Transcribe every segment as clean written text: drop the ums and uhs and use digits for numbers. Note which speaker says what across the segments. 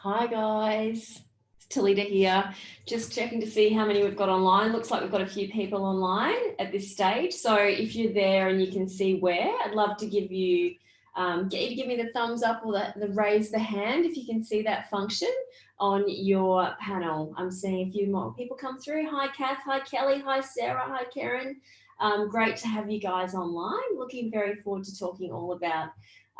Speaker 1: Hi guys, it's Talita here. Just checking to see how many we've got online. Looks like we've got a few people online at this stage. So if you're there and you can see where, I'd love to give you, get you to give me the thumbs up or the raise the hand if you can see that function on your panel. I'm seeing a few more people come through. Hi Kath, hi Kelly, hi Sarah, hi Karen. Great to have you guys online. Looking very forward to talking all about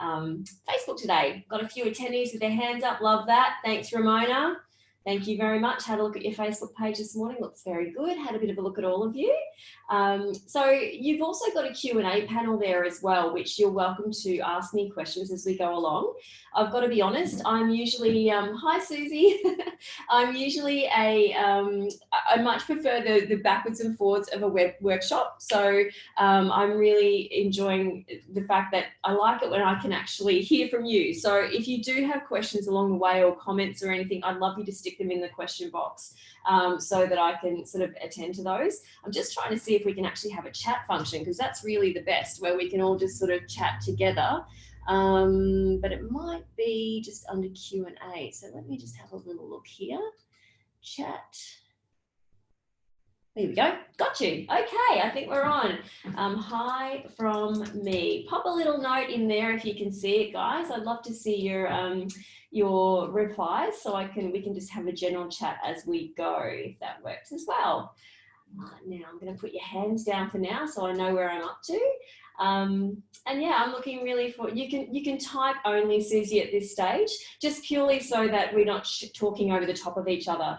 Speaker 1: Facebook today. Got a few attendees with their hands up. Love that. Thanks, Ramona. Thank you very much. Had a look at your Facebook page this morning. Looks very good. Had a bit of a look at all of you. So you've also got a Q&A panel there as well, which you're welcome to ask me questions as we go along. I've got to be honest, I'm usually, hi Susie, I'm usually I much prefer the backwards and forwards of a web workshop. So I'm really enjoying the fact that I like it when I can actually hear from you. So if you do have questions along the way or comments or anything, I'd love you to stick them in the question box so that I can sort of attend to those. I'm just trying to see if we can actually have a chat function, because that's really the best, where we can all just sort of chat together. But it might be just under Q&A. So let me just have a little look here. Chat. There we go. Got you. Okay, I think we're on. Hi from me. Pop a little note in there if you can see it, guys. I'd love to see your replies, so we can just have a general chat as we go, if that works as well. Now I'm going to put your hands down for now, so I know where I'm up to. And yeah, I'm looking really for, you can type only, Susie, at this stage, just purely so that we're not talking over the top of each other.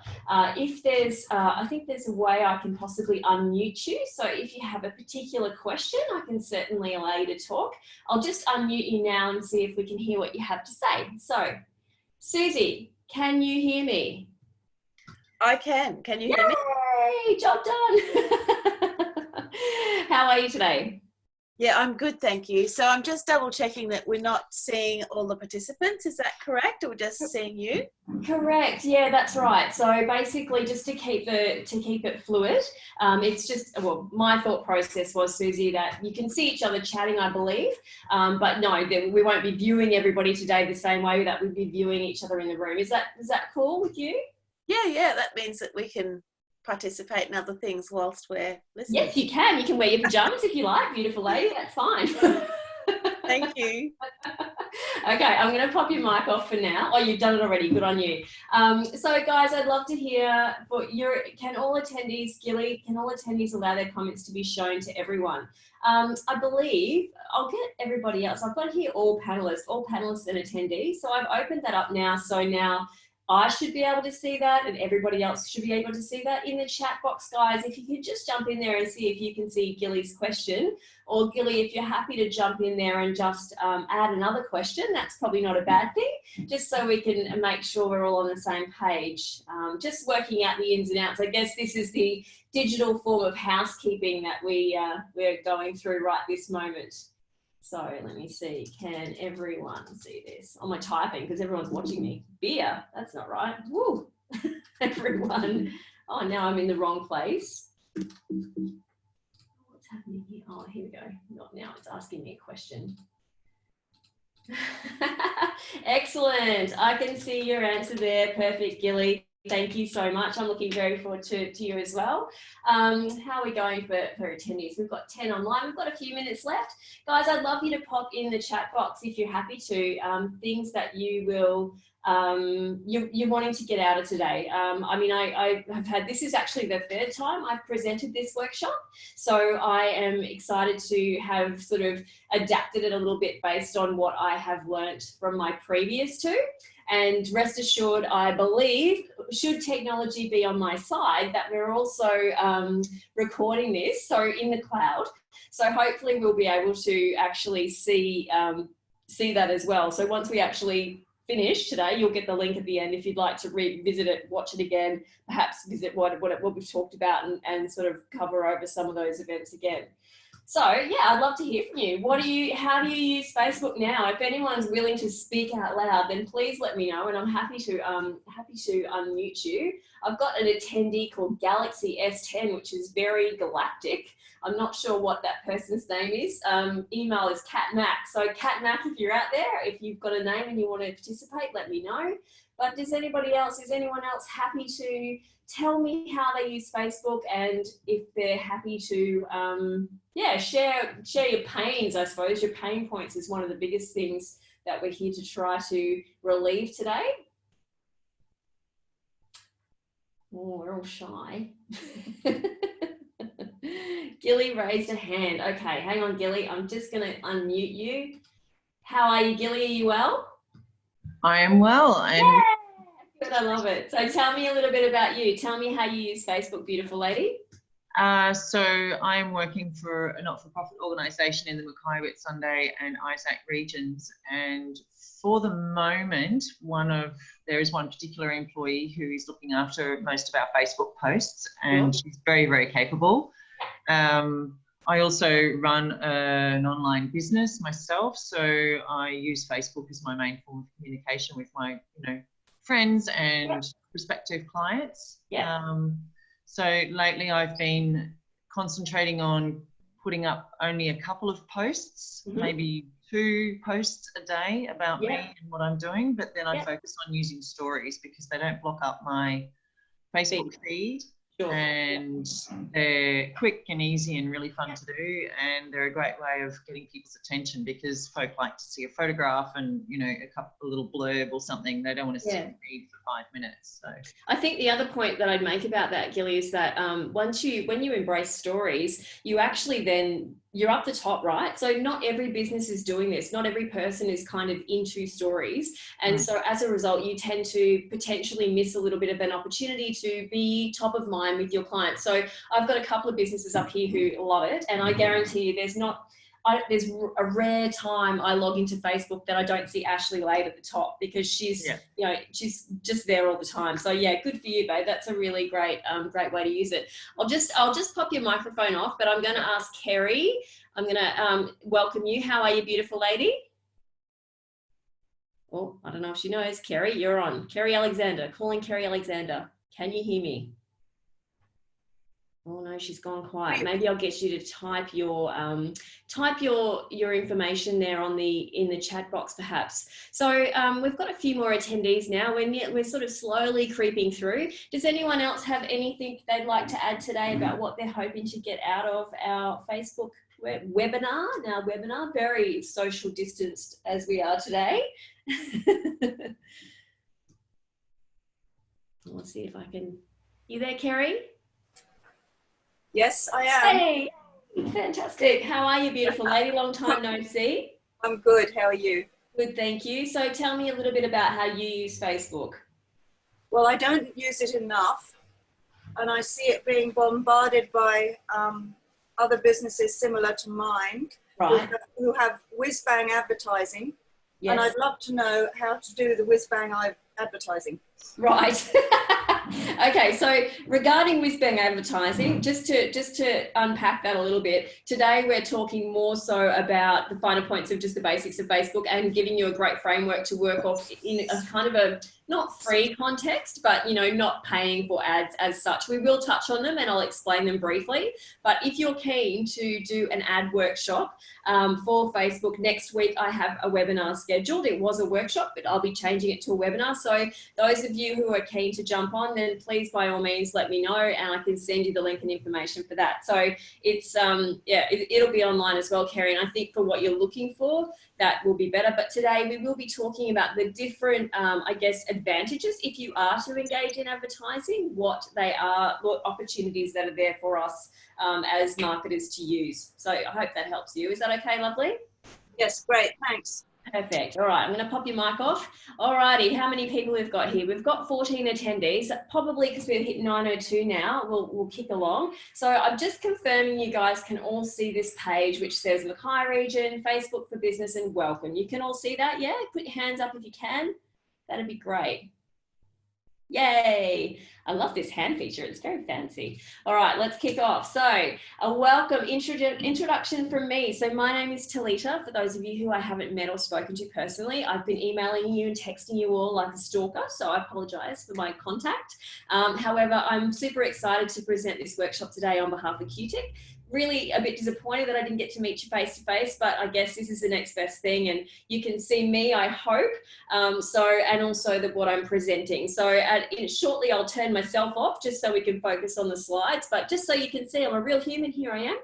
Speaker 1: If there's, I think there's a way I can possibly unmute you. So if you have a particular question, I can certainly allow you to talk. I'll just unmute you now and see if we can hear what you have to say. So, Susie, can you hear me?
Speaker 2: I can. Can you hear me?
Speaker 1: Yay! Job done. How are you today?
Speaker 2: Yeah, I'm good, thank you. So I'm just double checking that we're not seeing all the participants. Is that correct, or just seeing you?
Speaker 1: Correct. Yeah, that's right. So basically, just to keep it fluid, it's just, well, my thought process was, Susie, that you can see each other chatting, I believe, but no, we won't be viewing everybody today the same way that we'd be viewing each other in the room. Is that cool with you?
Speaker 2: Yeah, that means that we can participate in other things whilst we're listening.
Speaker 1: Yes, you can. You can wear your pajamas if you like, beautiful lady. That's fine.
Speaker 2: Thank you.
Speaker 1: Okay, I'm going to pop your mic off for now. Oh, you've done it already. Good on you. So, guys, I'd love to hear can all attendees allow their comments to be shown to everyone? I believe I'll get everybody else. I've got here all panelists and attendees. So I've opened that up now. So now I should be able to see that, and everybody else should be able to see that. In the chat box, guys, if you could just jump in there and see if you can see Gilly's question, or Gilly, if you're happy to jump in there and just add another question, that's probably not a bad thing, just so we can make sure we're all on the same page. Just working out the ins and outs. I guess this is the digital form of housekeeping that we're going through right this moment. So let me see, can everyone see this? On my typing, because everyone's watching me. Beer, that's not right. Woo, everyone. Oh, now I'm in the wrong place. What's happening here? Oh, here we go. Not now, it's asking me a question. Excellent, I can see your answer there. Perfect, Gilly. Thank you so much. I'm looking very forward to you as well. How are we going for attendees? We've got 10 online. We've got a few minutes left. Guys, I'd love you to pop in the chat box if you're happy to, things that you will, you're wanting to get out of today. I mean, I have had, this is actually the third time I've presented this workshop. So I am excited to have sort of adapted it a little bit based on what I have learnt from my previous two. And rest assured, I believe, should technology be on my side, that we're also recording this, so in the cloud. So hopefully we'll be able to actually see that as well. So once we actually finish today, you'll get the link at the end if you'd like to revisit it, watch it again, perhaps visit what we've talked about and sort of cover over some of those events again. So yeah, I'd love to hear from you. How do you use Facebook now? If anyone's willing to speak out loud, then please let me know, and I'm happy to unmute you. I've got an attendee called Galaxy S10, which is very galactic. I'm not sure what that person's name is. Email is Cat Mac. So Cat Mac, if you're out there, if you've got a name and you want to participate, let me know. But is anyone else happy to tell me how they use Facebook, and if they're happy to, share your pains, I suppose. Your pain points is one of the biggest things that we're here to try to relieve today. Oh, we're all shy. Gilly raised a hand. Okay, hang on, Gilly. I'm just going to unmute you. How are you, Gilly? Are you well?
Speaker 3: I am well.
Speaker 1: Yeah, good, I love it. So tell me a little bit about you. Tell me how you use Facebook, beautiful lady.
Speaker 3: So I'm working for a not-for-profit organisation in the Mackay Sunday and Isaac regions, and for the moment, there is one particular employee who is looking after most of our Facebook posts, and she's very, very capable. I also run an online business myself, so I use Facebook as my main form of communication with my, friends and prospective clients. So lately I've been concentrating on putting up only a couple of posts, maybe 2 posts a day about me and what I'm doing, but then I focus on using stories because they don't block up my Facebook feed. And they're quick and easy and really fun to do, and they're a great way of getting people's attention because folk like to see a photograph and a little blurb or something. They don't want to sit and read for 5 minutes. So
Speaker 1: I think the other point that I'd make about that, Gilly, is that when you embrace stories, you actually then you're up the top, right? So not every business is doing this. Not every person is kind of into stories. And so as a result, you tend to potentially miss a little bit of an opportunity to be top of mind with your clients. So I've got a couple of businesses up here who love it. And I guarantee you there's a rare time I log into Facebook that I don't see Ashley Lade at the top, because she's she's just there all the time. So yeah, good for you, babe. That's a really great way to use it. I'll just pop your microphone off, but I'm going to ask Kerry. I'm going to welcome you. How are you, beautiful lady? Oh, I don't know if she knows. Kerry, you're on. Kerry Alexander, calling Kerry Alexander. Can you hear me? Oh no, she's gone quiet. Maybe I'll get you to type your information there in the chat box, perhaps. So we've got a few more attendees now. We're sort of slowly creeping through. Does anyone else have anything they'd like to add today about what they're hoping to get out of our Facebook webinar? Now, very social distanced as we are today. Let's see if I can. You there, Kerry?
Speaker 4: Yes, I am.
Speaker 1: Hey, fantastic. How are you, beautiful lady? Long time no see.
Speaker 4: I'm good. How are you?
Speaker 1: Good, thank you. So tell me a little bit about how you use Facebook.
Speaker 4: Well, I don't use it enough, and I see it being bombarded by other businesses similar to mine,
Speaker 1: right,
Speaker 4: who have whiz-bang advertising.
Speaker 1: Yes.
Speaker 4: And I'd love to know how to do the whiz-bang advertising.
Speaker 1: Right. Okay, so regarding whiz-bang advertising, just to unpack that a little bit, today we're talking more so about the finer points of just the basics of Facebook and giving you a great framework to work off in a kind of a not free context, but not paying for ads as such. We will touch on them and I'll explain them briefly. But if you're keen to do an ad workshop for Facebook, next week I have a webinar scheduled. It was a workshop, but I'll be changing it to a webinar. So those of you who are keen to jump on, then please by all means let me know and I can send you the link and information for that. So it's it'll be online as well, Kerry, and I think for what you're looking for, that will be better. But today we will be talking about the different, advantages if you are to engage in advertising, what they are, what opportunities that are there for us as marketers to use. So I hope that helps you. Is that okay, lovely?
Speaker 4: Yes, great, thanks.
Speaker 1: Perfect. All right, I'm going to pop your mic off. All righty, how many people we've got here? We've got 14 attendees, probably because we've hit 9:02 now. We'll kick along. So I'm just confirming you guys can all see this page which says Mackay Region, Facebook for Business and Welcome. You can all see that, yeah? Put your hands up if you can. That'd be great. Yay! I love this hand feature. It's very fancy. All right, let's kick off. So a welcome introduction from me. So my name is Talita. For those of you who I haven't met or spoken to personally, I've been emailing you and texting you all like a stalker, so I apologise for my contact. However, I'm super excited to present this workshop today on behalf of QTIC. Really a bit disappointed that I didn't get to meet you face to face, but I guess this is the next best thing, and you can see me, I hope, and also what I'm presenting. So shortly I'll turn myself off just so we can focus on the slides, but just so you can see I'm a real human, here I am.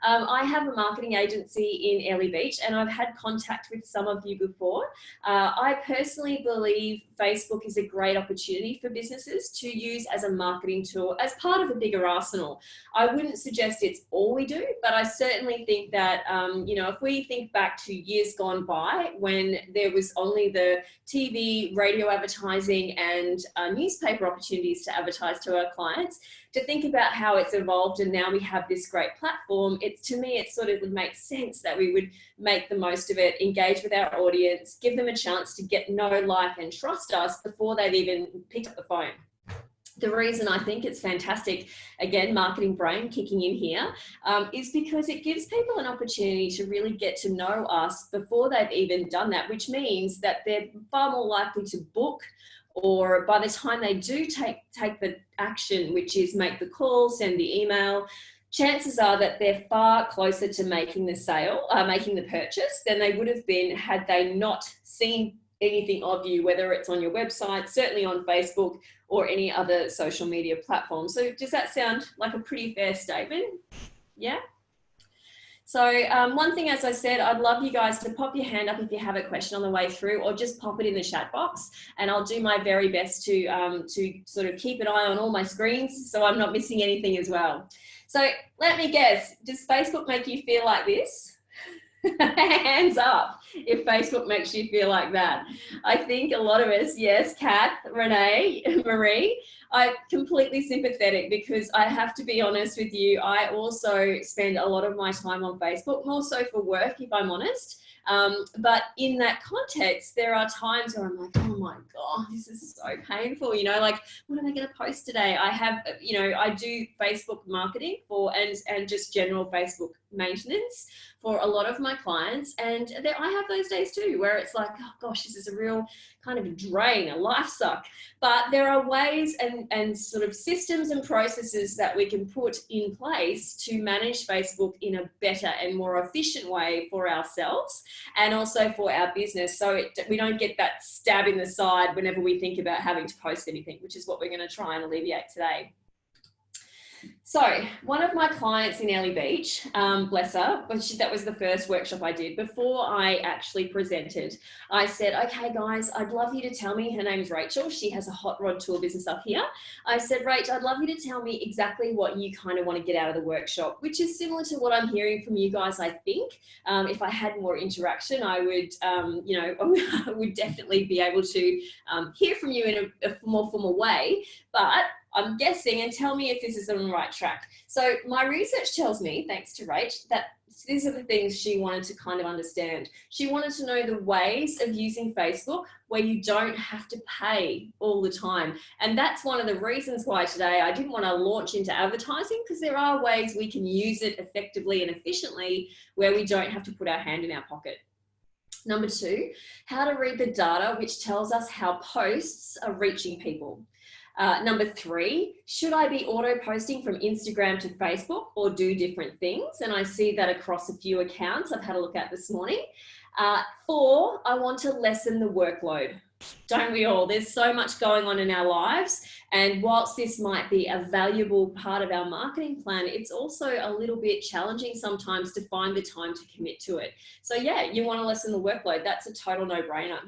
Speaker 1: I have a marketing agency in Airlie Beach, and I've had contact with some of you before. I personally believe Facebook is a great opportunity for businesses to use as a marketing tool as part of a bigger arsenal. I wouldn't suggest it's all we do, but I certainly think that, if we think back to years gone by when there was only the TV, radio advertising and newspaper opportunities to advertise to our clients, to think about how it's evolved and now we have this great platform, to me it sort of would make sense that we would make the most of it, engage with our audience, give them a chance to get know, like and trust us before they've even picked up the phone. The reason I think it's fantastic, again, marketing brain kicking in here, is because it gives people an opportunity to really get to know us before they've even done that, which means that they're far more likely to book, or by the time they do take the action, which is make the call, send the email, chances are that they're far closer to making the sale, making the purchase than they would have been had they not seen anything of you, whether it's on your website, certainly on Facebook or any other social media platform. So does that sound like a pretty fair statement? Yeah? So one thing, as I said, I'd love you guys to pop your hand up if you have a question on the way through, or just pop it in the chat box, and I'll do my very best to sort of keep an eye on all my screens so I'm not missing anything as well. So let me guess, does Facebook make you feel like this? Hands up if Facebook makes you feel like that. I think a lot of us, yes, Kath, Renee, Marie, I'm completely sympathetic, because I have to be honest with you, I also spend a lot of my time on Facebook, more so for work if I'm honest. But in that context, there are times where I'm like, oh my God, this is so painful. Like, what am I going to post today? I have, I do Facebook marketing and just general Facebook maintenance for a lot of my clients. And I have those days too, where it's like, oh gosh, this is a real kind of a drain, a life suck. But there are ways and sort of systems and processes that we can put in place to manage Facebook in a better and more efficient way for ourselves and also for our business, so we don't get that stab in the side whenever we think about having to post anything, which is what we're going to try and alleviate today. So one of my clients in Airlie Beach, bless her, that was the first workshop I did. Before I actually presented, I said, okay guys, I'd love you to tell me, her name's Rachel, she has a hot rod tour business up here. I said, Rach, I'd love you to tell me exactly what you kind of want to get out of the workshop, which is similar to what I'm hearing from you guys, I think. If I had more interaction, I would, I would definitely be able to hear from you in a more formal way, but I'm guessing, and tell me if this is on the right track. So my research tells me, thanks to Rach, that these are the things she wanted to kind of understand. She wanted to know the ways of using Facebook where you don't have to pay all the time. And that's one of the reasons why today I didn't want to launch into advertising, because there are ways we can use it effectively and efficiently where we don't have to put our hand in our pocket. Number 2, how to read the data, which tells us how posts are reaching people. Number 3, should I be auto posting from Instagram to Facebook or do different things? And I see that across a few accounts I've had a look at this morning. 4, I want to lessen the workload. Don't we all? There's so much going on in our lives. And whilst this might be a valuable part of our marketing plan, it's also a little bit challenging sometimes to find the time to commit to it. So yeah, you want to lessen the workload. That's a total no-brainer.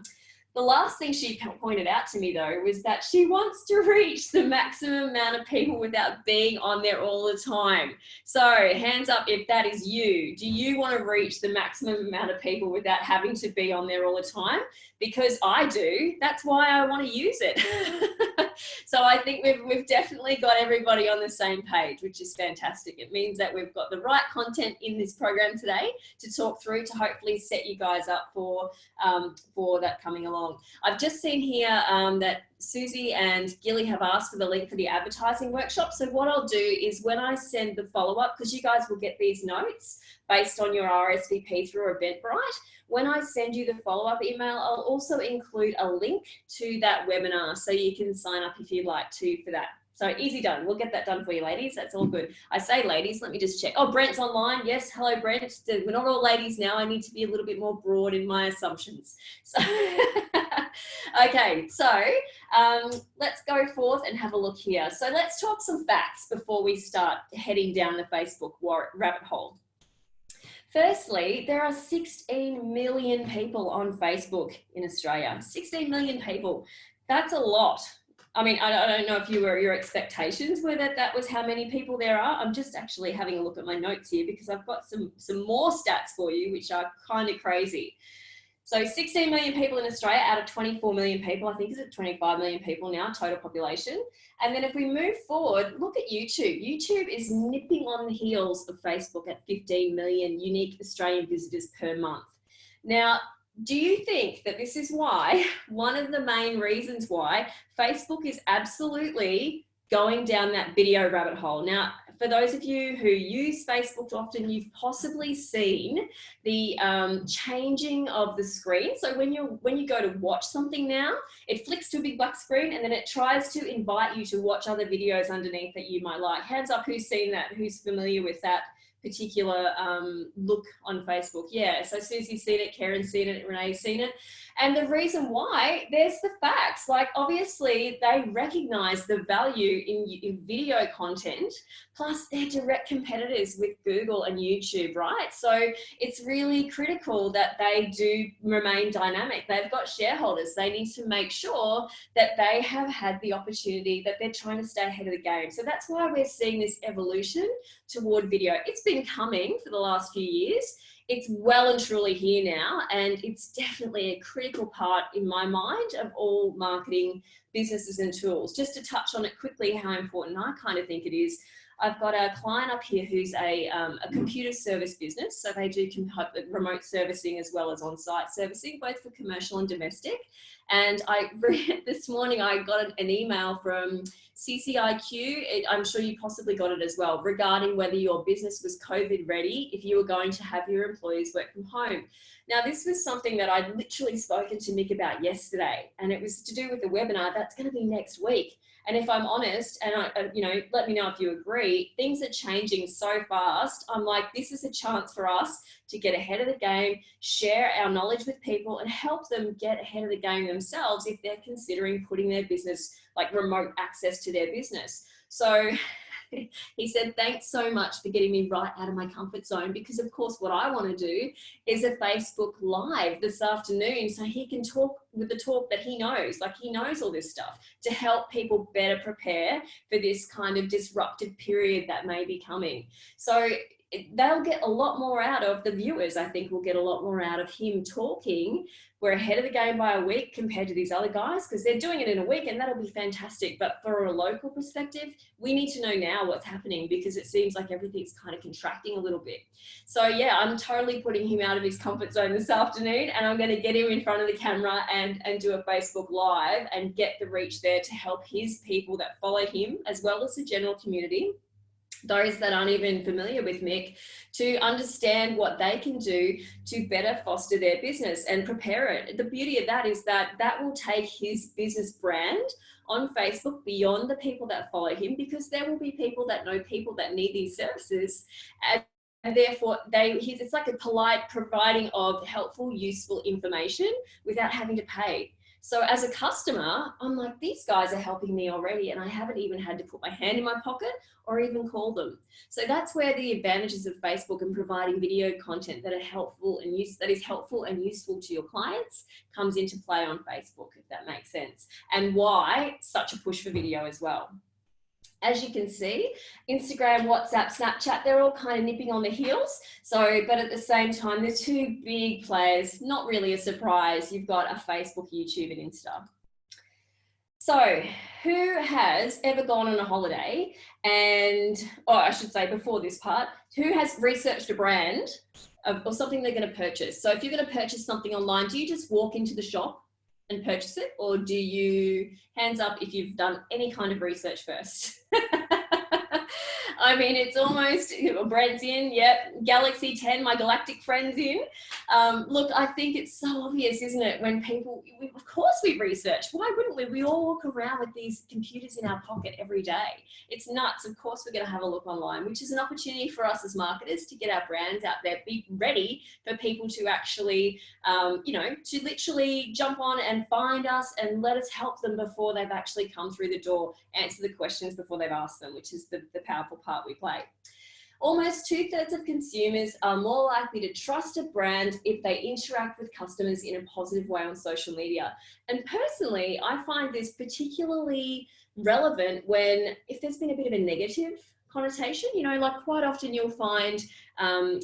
Speaker 1: The last thing she pointed out to me though was that she wants to reach the maximum amount of people without being on there all the time. So hands up if that is you. Do you want to reach the maximum amount of people without having to be on there all the time? Because I do. That's why I want to use it. So I think we've definitely got everybody on the same page, which is fantastic. It means that we've got the right content in this program today to talk through to hopefully set you guys up for that coming along. along. I've just seen here that Susie and Gilly have asked for the link for the advertising workshop. So what I'll do is when I send the follow-up, because you guys will get these notes based on your RSVP through Eventbrite, when I send you the follow-up email, I'll also include a link to that webinar so you can sign up if you'd like to for that. So easy done. We'll get that done for you, ladies. That's all good. I say ladies, let me just check. Oh, Brent's online. Yes, hello, Brent. We're not all ladies now. I need to be a little bit more broad in my assumptions. So, okay, so let's go forth and have a look here. So let's talk some facts before we start heading down the Facebook rabbit hole. Firstly, there are 16 million people on Facebook in Australia. 16 million people. That's a lot. I mean, I don't know if your expectations were that was how many people there are. I'm just actually having a look at my notes here because I've got some more stats for you, which are kind of crazy. So 16 million people in Australia out of 24 million people. I think is it 25 million people now, total population. And then if we move forward, look at YouTube. YouTube is nipping on the heels of Facebook at 15 million unique Australian visitors per month. Now, do you think that this is why, one of the main reasons why Facebook is absolutely going down that video rabbit hole? Now, for those of you who use Facebook often, you've possibly seen the changing of the screen. So when you go to watch something now, it flicks to a big black screen and then it tries to invite you to watch other videos underneath that you might like. Hands up who's seen that, who's familiar with that particular look on Facebook. Yeah, so Susie's seen it, Karen's seen it, Renee's seen it. And the reason why, there's the facts. Like, obviously, they recognize the value in video content, plus they're direct competitors with Google and YouTube, right? So it's really critical that they do remain dynamic. They've got shareholders. They need to make sure that they have had the opportunity, that they're trying to stay ahead of the game. So that's why we're seeing this evolution toward video. It's been coming for the last few years. It's well and truly here now, and it's definitely a critical part in my mind of all marketing businesses and tools. Just to touch on it quickly, how important I kind of think it is. I've got a client up here who's a computer service business. So they do remote servicing as well as on-site servicing, both for commercial and domestic. And this morning I got an email from CCIQ, I'm sure you possibly got it as well, regarding whether your business was COVID ready if you were going to have your employees work from home. Now, this was something that I'd literally spoken to Mick about yesterday, and it was to do with the webinar that's going to be next week. And if I'm honest, and let me know if you agree, things are changing so fast. I'm like, this is a chance for us to get ahead of the game, share our knowledge with people and help them get ahead of the game themselves if they're considering putting their business, like remote access to their business. So he said, thanks so much for getting me right out of my comfort zone, because of course what I want to do is a Facebook Live this afternoon so he can talk with the talk that he knows, like he knows all this stuff, to help people better prepare for this kind of disrupted period that may be coming. So they'll get a lot more out of the viewers. I think we'll get a lot more out of him talking. We're ahead of the game by a week compared to these other guys because they're doing it in a week, and that'll be fantastic. But for a local perspective, we need to know now what's happening because it seems like everything's kind of contracting a little bit. So yeah, I'm totally putting him out of his comfort zone this afternoon, and I'm going to get him in front of the camera and do a Facebook Live and get the reach there to help his people that follow him as well as the general community, those that aren't even familiar with Mick, to understand what they can do to better foster their business and prepare it. The beauty of that is that that will take his business brand on Facebook beyond the people that follow him, because there will be people that know people that need these services, and therefore it's like a polite providing of helpful, useful information without having to pay. So as a customer, I'm like, these guys are helping me already, and I haven't even had to put my hand in my pocket or even call them. So that's where the advantages of Facebook and providing video content that are helpful and that is helpful and useful to your clients comes into play on Facebook, if that makes sense, and why such a push for video as well. As you can see, Instagram, WhatsApp, Snapchat, they're all kind of nipping on the heels. So, but at the same time, the two big players, not really a surprise. You've got a Facebook, YouTube, and Insta. So who has ever gone on a holiday and, or I should say before this part, who has researched a brand or something they're going to purchase? So if you're going to purchase something online, do you just walk into the shop and purchase it, or do you, hands up if you've done any kind of research first? I mean, it's almost, Brad's in, yep, Galaxy 10, my galactic friend's in. Look, I think it's so obvious, isn't it, when people, of course we research. Why wouldn't we? We all walk around with these computers in our pocket every day. It's nuts. Of course we're going to have a look online, which is an opportunity for us as marketers to get our brands out there, be ready for people to actually, you know, to literally jump on and find us and let us help them before they've actually come through the door, answer the questions before they've asked them, which is the powerful part we play. Almost 2/3 of consumers are more likely to trust a brand if they interact with customers in a positive way on social media. And personally, I find this particularly relevant when, if there's been a bit of a negative connotation, you know, like quite often you'll find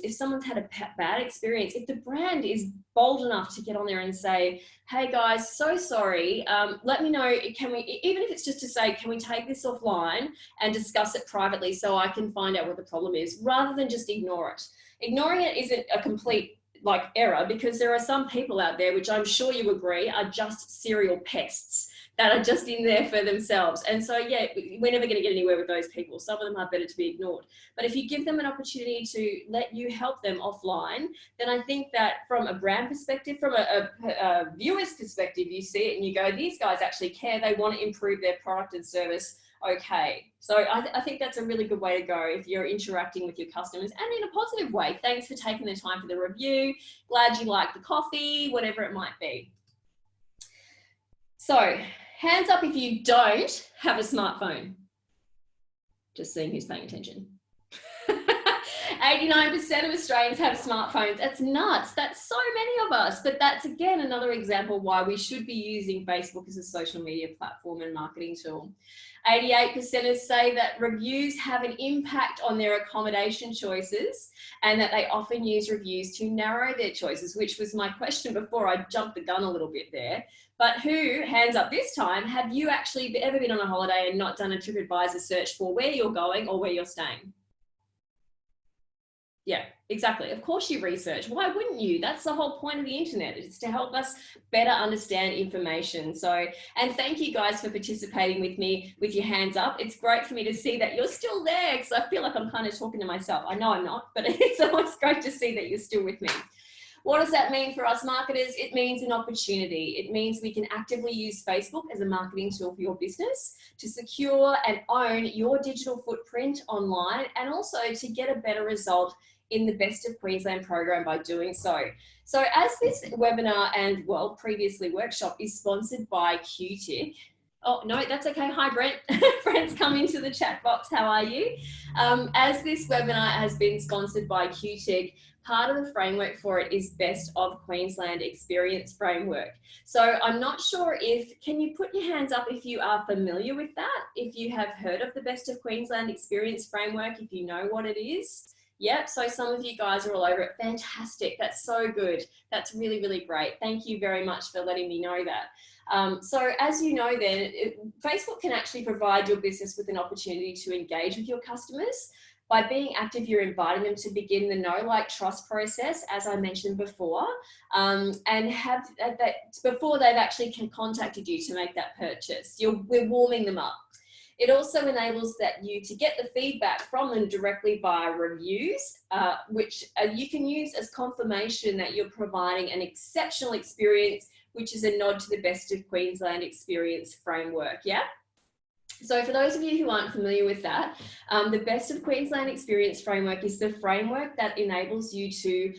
Speaker 1: if someone's had a bad experience, if the brand is bold enough to get on there and say, hey guys, so sorry, let me know, can we, even if it's just to say, can we take this offline and discuss it privately so I can find out what the problem is, rather than just ignore it. Ignoring it isn't a complete like error, because there are some people out there, which I'm sure you agree, are just serial pests that are just in there for themselves. And so, yeah, we're never going to get anywhere with those people. Some of them are better to be ignored. But if you give them an opportunity to let you help them offline, then I think that from a brand perspective, from a viewer's perspective, you see it and you go, these guys actually care. They want to improve their product and service. Okay. So I think that's a really good way to go if you're interacting with your customers, and in a positive way. Thanks for taking the time for the review. Glad you like the coffee, whatever it might be. So, hands up if you don't have a smartphone. Just seeing who's paying attention. 89% of Australians have smartphones. That's nuts. That's so many of us. But that's, again, another example why we should be using Facebook as a social media platform and marketing tool. 88% say that reviews have an impact on their accommodation choices, and that they often use reviews to narrow their choices, which was my question before. I jumped the gun a little bit there. But who, hands up this time, have you actually ever been on a holiday and not done a TripAdvisor search for where you're going or where you're staying? Yeah, exactly. Of course you research. Why wouldn't you? That's the whole point of the internet. It's to help us better understand information. So, and thank you guys for participating with me with your hands up. It's great for me to see that you're still there, because I feel like I'm kind of talking to myself. I know I'm not, but it's always great to see that you're still with me. What does that mean for us marketers? It means an opportunity. It means we can actively use Facebook as a marketing tool for your business to secure and own your digital footprint online, and also to get a better result in the Best of Queensland program by doing so. So as this webinar and, well, previously workshop is sponsored by QTIC. Oh, no, that's okay. Hi, Brent. Brent's come into the chat box. How are you? As this webinar has been sponsored by QTIC, part of the framework for it is Best of Queensland Experience Framework. So I'm not sure if, can you put your hands up if you are familiar with that? If you have heard of the Best of Queensland Experience Framework, if you know what it is? Yep, so some of you guys are all over it. Fantastic, that's so good. That's really, really great. Thank you very much for letting me know that. So as you know then, Facebook can actually provide your business with an opportunity to engage with your customers. By being active, you're inviting them to begin the know, like, trust process, as I mentioned before, and have that before they've actually contacted you to make that purchase. We're warming them up. It also enables that you to get the feedback from them directly via reviews, which you can use as confirmation that you're providing an exceptional experience, which is a nod to the Best of Queensland Experience Framework. Yeah. So for those of you who aren't familiar with that, the Best of Queensland Experience Framework is the framework that enables you to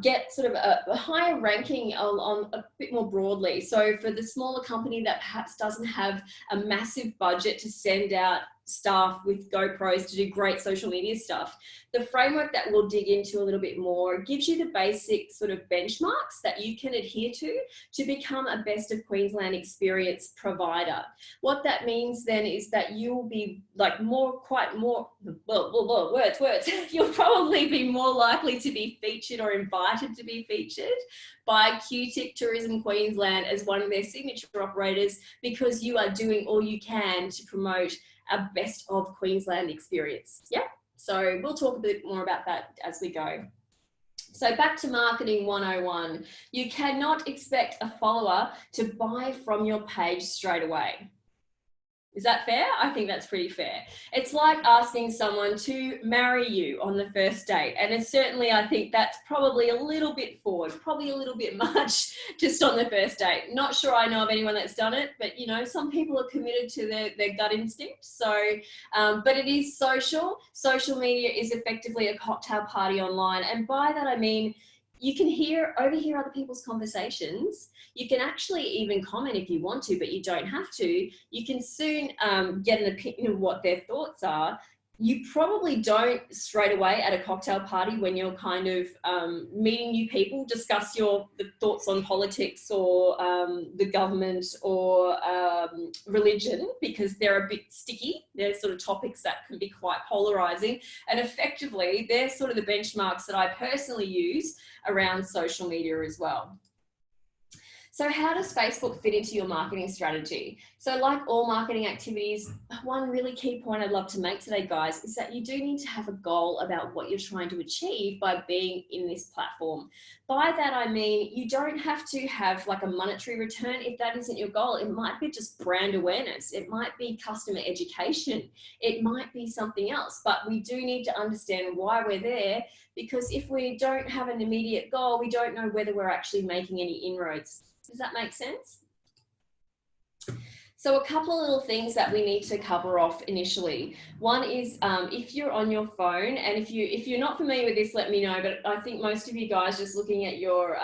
Speaker 1: get sort of a higher ranking on a bit more broadly. So for the smaller company that perhaps doesn't have a massive budget to send out staff with GoPros to do great social media stuff, the framework that we'll dig into a little bit more gives you the basic sort of benchmarks that you can adhere to become a Best of Queensland Experience provider. What that means then is that you'll be like words. You'll probably be more likely to be featured or invited to be featured by QTIC Tourism Queensland as one of their signature operators, because you are doing all you can to promote a Best of Queensland experience. Yeah, so we'll talk a bit more about that as we go. So back to marketing 101. You cannot expect a follower to buy from your page straight away. Is that fair? I think that's pretty fair. It's like asking someone to marry you on the first date. And it's certainly, I think that's probably a little bit forward, probably a little bit much just on the first date. Not sure I know of anyone that's done it, but you know, some people are committed to their gut instinct. So, but it is social. Social media is effectively a cocktail party online. And by that, I mean, you can overhear other people's conversations. You can actually even comment if you want to, but you don't have to. You can soon get an opinion of what their thoughts are. You probably don't straight away at a cocktail party when you're kind of meeting new people, discuss the thoughts on politics or the government or religion, because they're a bit sticky. They're sort of topics that can be quite polarizing. And effectively, they're sort of the benchmarks that I personally use around social media as well. So how does Facebook fit into your marketing strategy? So like all marketing activities, one really key point I'd love to make today, guys, is that you do need to have a goal about what you're trying to achieve by being in this platform. By that, I mean, you don't have to have like a monetary return if that isn't your goal. It might be just brand awareness. It might be customer education. It might be something else, but we do need to understand why we're there, because if we don't have an immediate goal, we don't know whether we're actually making any inroads. Does that make sense? So a couple of little things that we need to cover off initially. One is if you're on your phone, and if you're not familiar with this, let me know. But I think most of you guys, just looking at your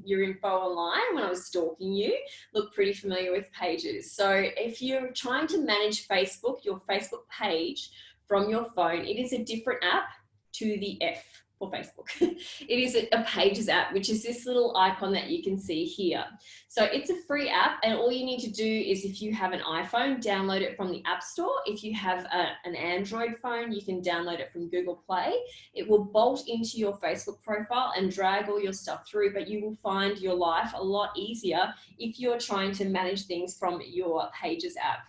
Speaker 1: info online when I was stalking you, look pretty familiar with Pages. So if you're trying to manage Facebook, your Facebook page from your phone, it is a different app to the F for Facebook. It is a Pages app, which is this little icon that you can see here. So it's a free app, and all you need to do is, if you have an iPhone, download it from the App Store. If you have an Android phone, you can download it from Google Play. It will bolt into your Facebook profile and drag all your stuff through, but you will find your life a lot easier if you're trying to manage things from your Pages app.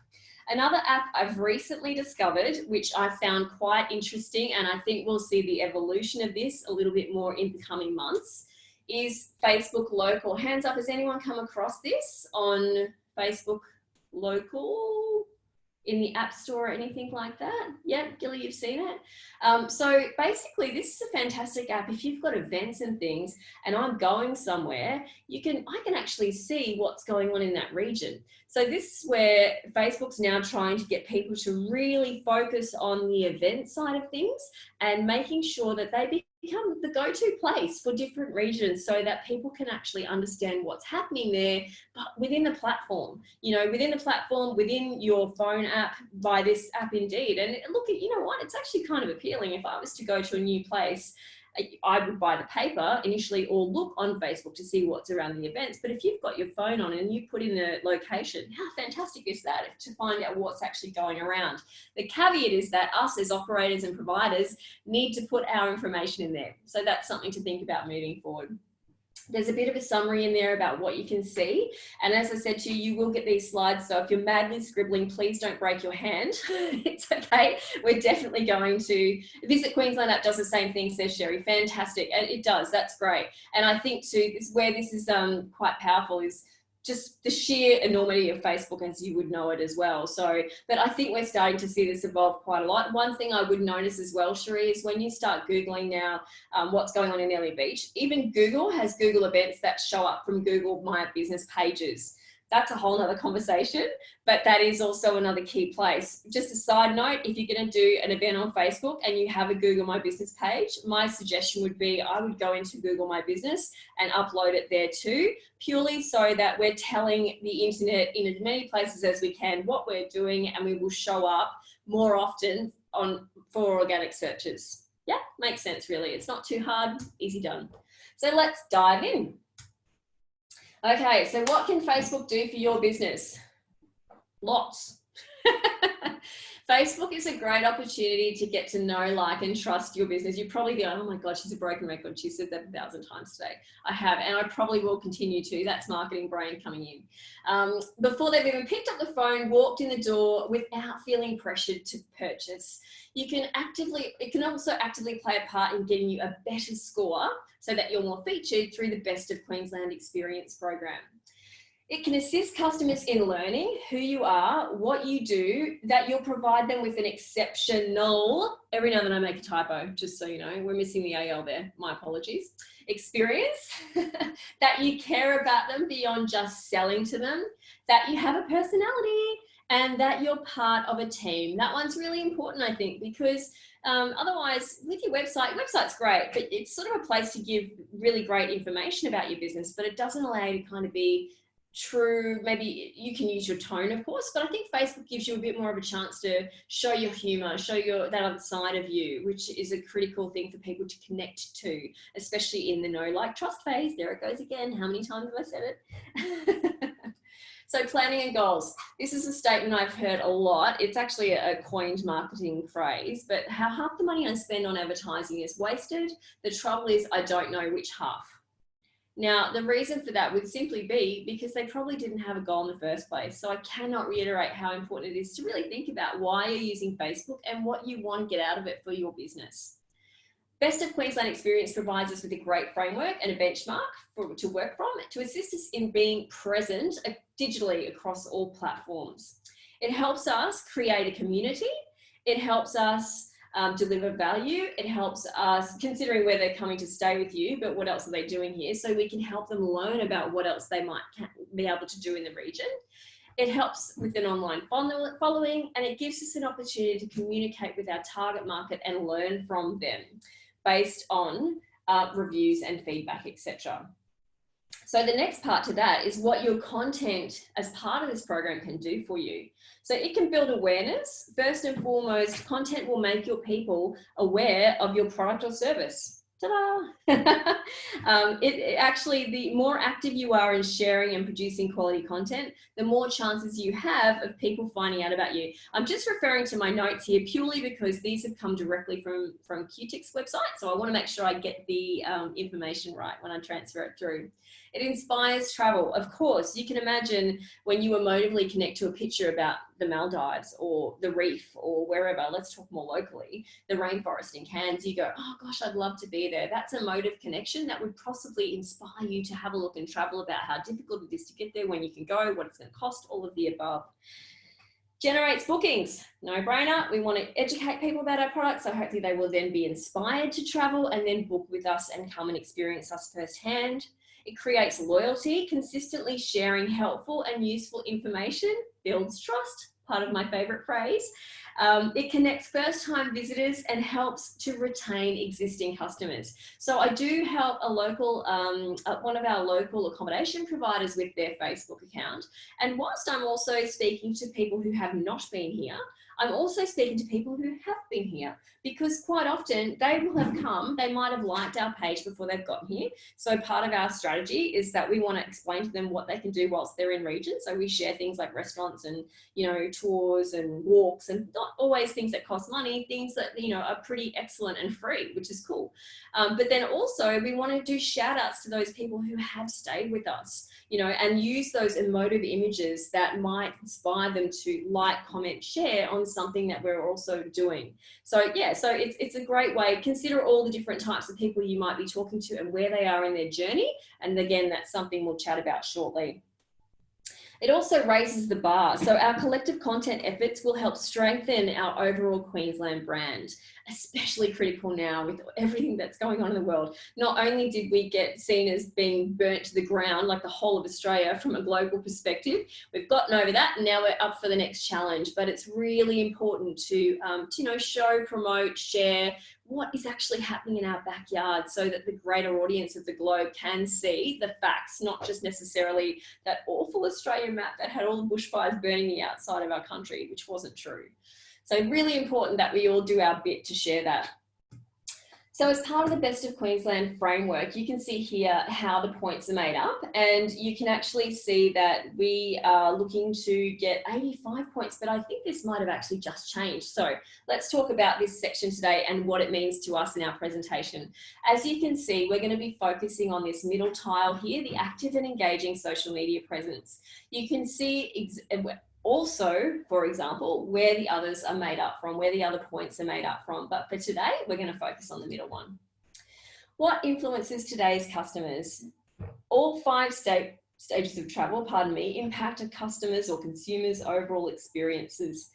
Speaker 1: Another app I've recently discovered, which I found quite interesting, and I think we'll see the evolution of this a little bit more in the coming months, is Facebook Local. Hands up, has anyone come across this on Facebook Local in the App Store or anything like that? Yeah, Gilly, you've seen it. So basically, this is a fantastic app. If you've got events and things, and I'm going somewhere, I can actually see what's going on in that region. So this is where Facebook's now trying to get people to really focus on the event side of things and making sure that they become the go-to place for different regions, so that people can actually understand what's happening there, but within the platform, within your phone app, by this app indeed. And look, you know what, it's actually kind of appealing. If I was to go to a new place, I would buy the paper initially or look on Facebook to see what's around the events. But if you've got your phone on and you put in the location, how fantastic is that to find out what's actually going around? The caveat is that us as operators and providers need to put our information in there. So that's something to think about moving forward. There's a bit of a summary in there about what you can see. And as I said to you, you will get these slides. So if you're madly scribbling, please don't break your hand. It's okay. We're definitely going to Visit Queensland app does the same thing, says Sherry. Fantastic. And it does. That's great. And I think too, where this is quite powerful is just the sheer enormity of Facebook, as you would know it as well. So, but I think we're starting to see this evolve quite a lot. One thing I would notice as well, Cherie, is when you start Googling now what's going on in Nellie Beach, even Google has Google events that show up from Google My Business pages. That's a whole nother conversation, but that is also another key place. Just a side note, if you're going to do an event on Facebook and you have a Google My Business page, my suggestion would be I would go into Google My Business and upload it there too, purely so that we're telling the internet in as many places as we can what we're doing, and we will show up more often for organic searches. Yeah, makes sense really. It's not too hard, easy done. So let's dive in. Okay, so what can Facebook do for your business? Lots. Facebook is a great opportunity to get to know, like, and trust your business. You probably go, oh my God, she's a broken record. She said that 1,000 times today. I have, and I probably will continue to. That's marketing brain coming in. Before they've even picked up the phone, walked in the door without feeling pressured to purchase. It can also actively play a part in getting you a better score so that you're more featured through the Best of Queensland Experience program. It can assist customers in learning who you are, what you do, that you'll provide them with an exceptional, every now and then I make a typo, just so you know, we're missing the AL there, my apologies, experience, that you care about them beyond just selling to them, that you have a personality, and that you're part of a team. That one's really important, I think, because otherwise with your website's great, but it's sort of a place to give really great information about your business, but it doesn't allow you to kind of be true. Maybe you can use your tone, of course, but I think Facebook gives you a bit more of a chance to show your humor, show that other side of you, which is a critical thing for people to connect to, especially in the know, like, trust phase. There it goes again. How many times have I said it? So planning and goals. This is a statement I've heard a lot. It's actually a coined marketing phrase, but how half the money I spend on advertising is wasted. The trouble is I don't know which half. Now, the reason for that would simply be because they probably didn't have a goal in the first place. So I cannot reiterate how important it is to really think about why you're using Facebook and what you want to get out of it for your business. Best of Queensland Experience provides us with a great framework and a benchmark to work from to assist us in being present digitally across all platforms. It helps us create a community. It helps us deliver value. It helps us, considering where they're coming to stay with you, but what else are they doing here? So we can help them learn about what else they might be able to do in the region. It helps with an online following, and it gives us an opportunity to communicate with our target market and learn from them based on reviews and feedback, etc. So the next part to that is what your content as part of this program can do for you. So it can build awareness. First and foremost, content will make your people aware of your product or service. Ta-da! Actually, the more active you are in sharing and producing quality content, the more chances you have of people finding out about you. I'm just referring to my notes here purely because these have come directly from QTIC's website, so I want to make sure I get the information right when I transfer it through. It inspires travel. Of course, you can imagine when you emotively connect to a picture about the Maldives or the reef or wherever, let's talk more locally, the rainforest in Cairns, you go, oh gosh, I'd love to be there. That's an emotive connection that would possibly inspire you to have a look and travel about how difficult it is to get there, when you can go, what it's going to cost, all of the above. Generates bookings, no brainer. We want to educate people about our products, so hopefully they will then be inspired to travel and then book with us and come and experience us firsthand. It creates loyalty. Consistently sharing helpful and useful information builds trust, part of my favorite phrase. It connects first-time visitors and helps to retain existing customers. So I do help a local, one of our local accommodation providers with their Facebook account. And whilst I'm also speaking to people who have not been here, I'm also speaking to people who have been here, because quite often they will have come, they might have liked our page before they've gotten here. So part of our strategy is that we want to explain to them what they can do whilst they're in region. So we share things like restaurants and, you know, tours and walks, and not always things that cost money, things that, you know, are pretty excellent and free, which is cool. But then also we want to do shout outs to those people who have stayed with us, you know, and use those emotive images that might inspire them to like, comment, share on something that we're also doing. So yeah, so it's a great way. Consider all the different types of people you might be talking to and where they are in their journey. And again, that's something we'll chat about shortly. It also raises the bar. So our collective content efforts will help strengthen our overall Queensland brand, especially critical now with everything that's going on in the world. Not only did we get seen as being burnt to the ground, like the whole of Australia from a global perspective, we've gotten over that and now we're up for the next challenge. But it's really important to you know, show, promote, share what is actually happening in our backyard, so that the greater audience of the globe can see the facts, not just necessarily that awful Australian map that had all the bushfires burning the outside of our country, which wasn't true. So really important that we all do our bit to share that. So as part of the Best of Queensland framework, you can see here how the points are made up, and you can actually see that we are looking to get 85 points, but I think this might have actually just changed. So let's talk about this section today and what it means to us in our presentation. As you can see, we're going to be focusing on this middle tile here, the active and engaging social media presence. You can see also, for example, where the others are made up from, where the other points are made up from. But for today, we're going to focus on the middle one. What influences today's customers? All 5 stages of travel, impact a customer's or consumers' overall experiences.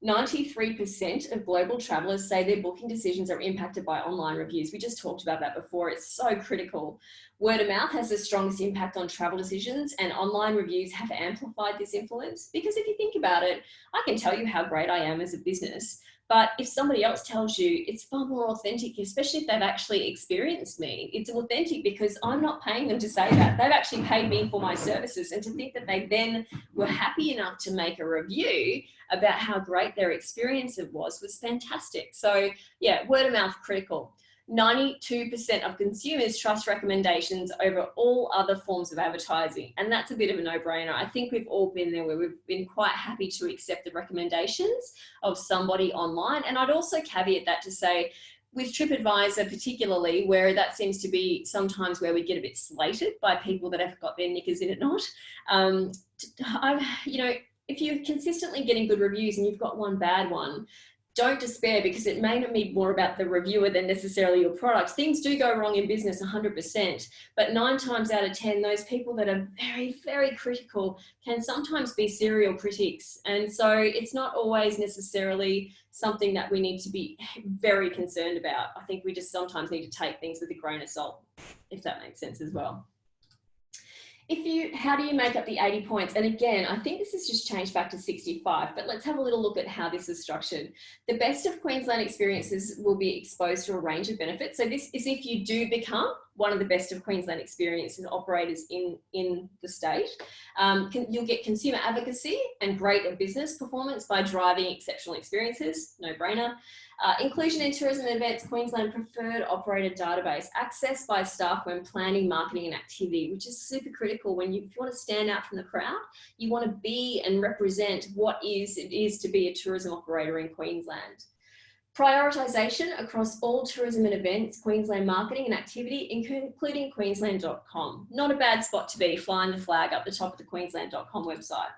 Speaker 1: 93% of global travelers say their booking decisions are impacted by online reviews. We just talked about that before. It's so critical. Word of mouth has the strongest impact on travel decisions, and online reviews have amplified this influence. Because if you think about it, I can tell you how great I am as a business, but if somebody else tells you, it's far more authentic, especially if they've actually experienced me. It's authentic because I'm not paying them to say that. They've actually paid me for my services, and to think that they then were happy enough to make a review about how great their experience was fantastic. So yeah, word of mouth critical. 92% of consumers trust recommendations over all other forms of advertising. And that's a bit of a no-brainer. I think we've all been there where we've been quite happy to accept the recommendations of somebody online. And I'd also caveat that to say, with TripAdvisor particularly, where that seems to be sometimes where we get a bit slated by people that have got their knickers in a knot. If you're consistently getting good reviews and you've got one bad one, don't despair, because it may not be more about the reviewer than necessarily your product. Things do go wrong in business 100%, but 9 times out of 10, those people that are very, very critical can sometimes be serial critics. And so it's not always necessarily something that we need to be very concerned about. I think we just sometimes need to take things with a grain of salt, if that makes sense as well. How do you make up the 80 points? And again, I think this has just changed back to 65, but let's have a little look at how this is structured. The Best of Queensland experiences will be exposed to a range of benefits. So this is if you do become one of the Best of Queensland experiences operators in the state. You'll get consumer advocacy and greater business performance by driving exceptional experiences, no brainer. Inclusion in tourism events, Queensland preferred operator database, accessed by staff when planning, marketing and activity, which is super critical if you want to stand out from the crowd, you want to be and represent what it is to be a tourism operator in Queensland. Prioritisation across all tourism and events, Queensland marketing and activity, including Queensland.com. Not a bad spot to be, flying the flag up the top of the Queensland.com website.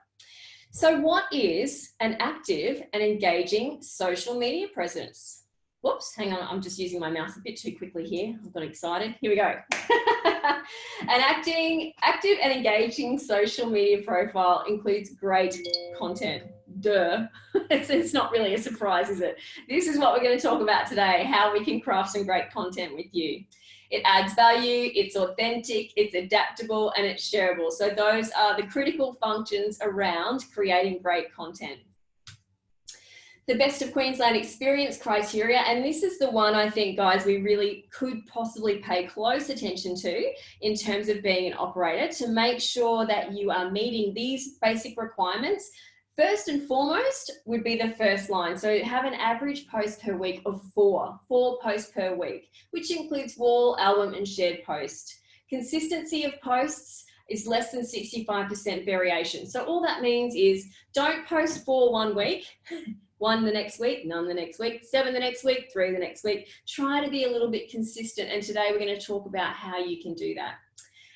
Speaker 1: So what is an active and engaging social media presence? Whoops, hang on, I'm just using my mouse a bit too quickly here. I got excited. Here we go. An active and engaging social media profile includes great content. Duh. It's not really a surprise, is it? This is what we're going to talk about today, how we can craft some great content with you. It adds value, it's authentic, it's adaptable, and it's shareable. So those are the critical functions around creating great content. The Best of Queensland experience criteria, and this is the one I think, guys, we really could possibly pay close attention to in terms of being an operator to make sure that you are meeting these basic requirements. First and foremost would be the first line. So have an average post per week of 4 posts per week, which includes wall, album and shared post. Consistency of posts is less than 65% variation. So all that means is don't post 4 one week, 1 the next week, none the next week, 7 the next week, 3 the next week. Try to be a little bit consistent. And today we're going to talk about how you can do that.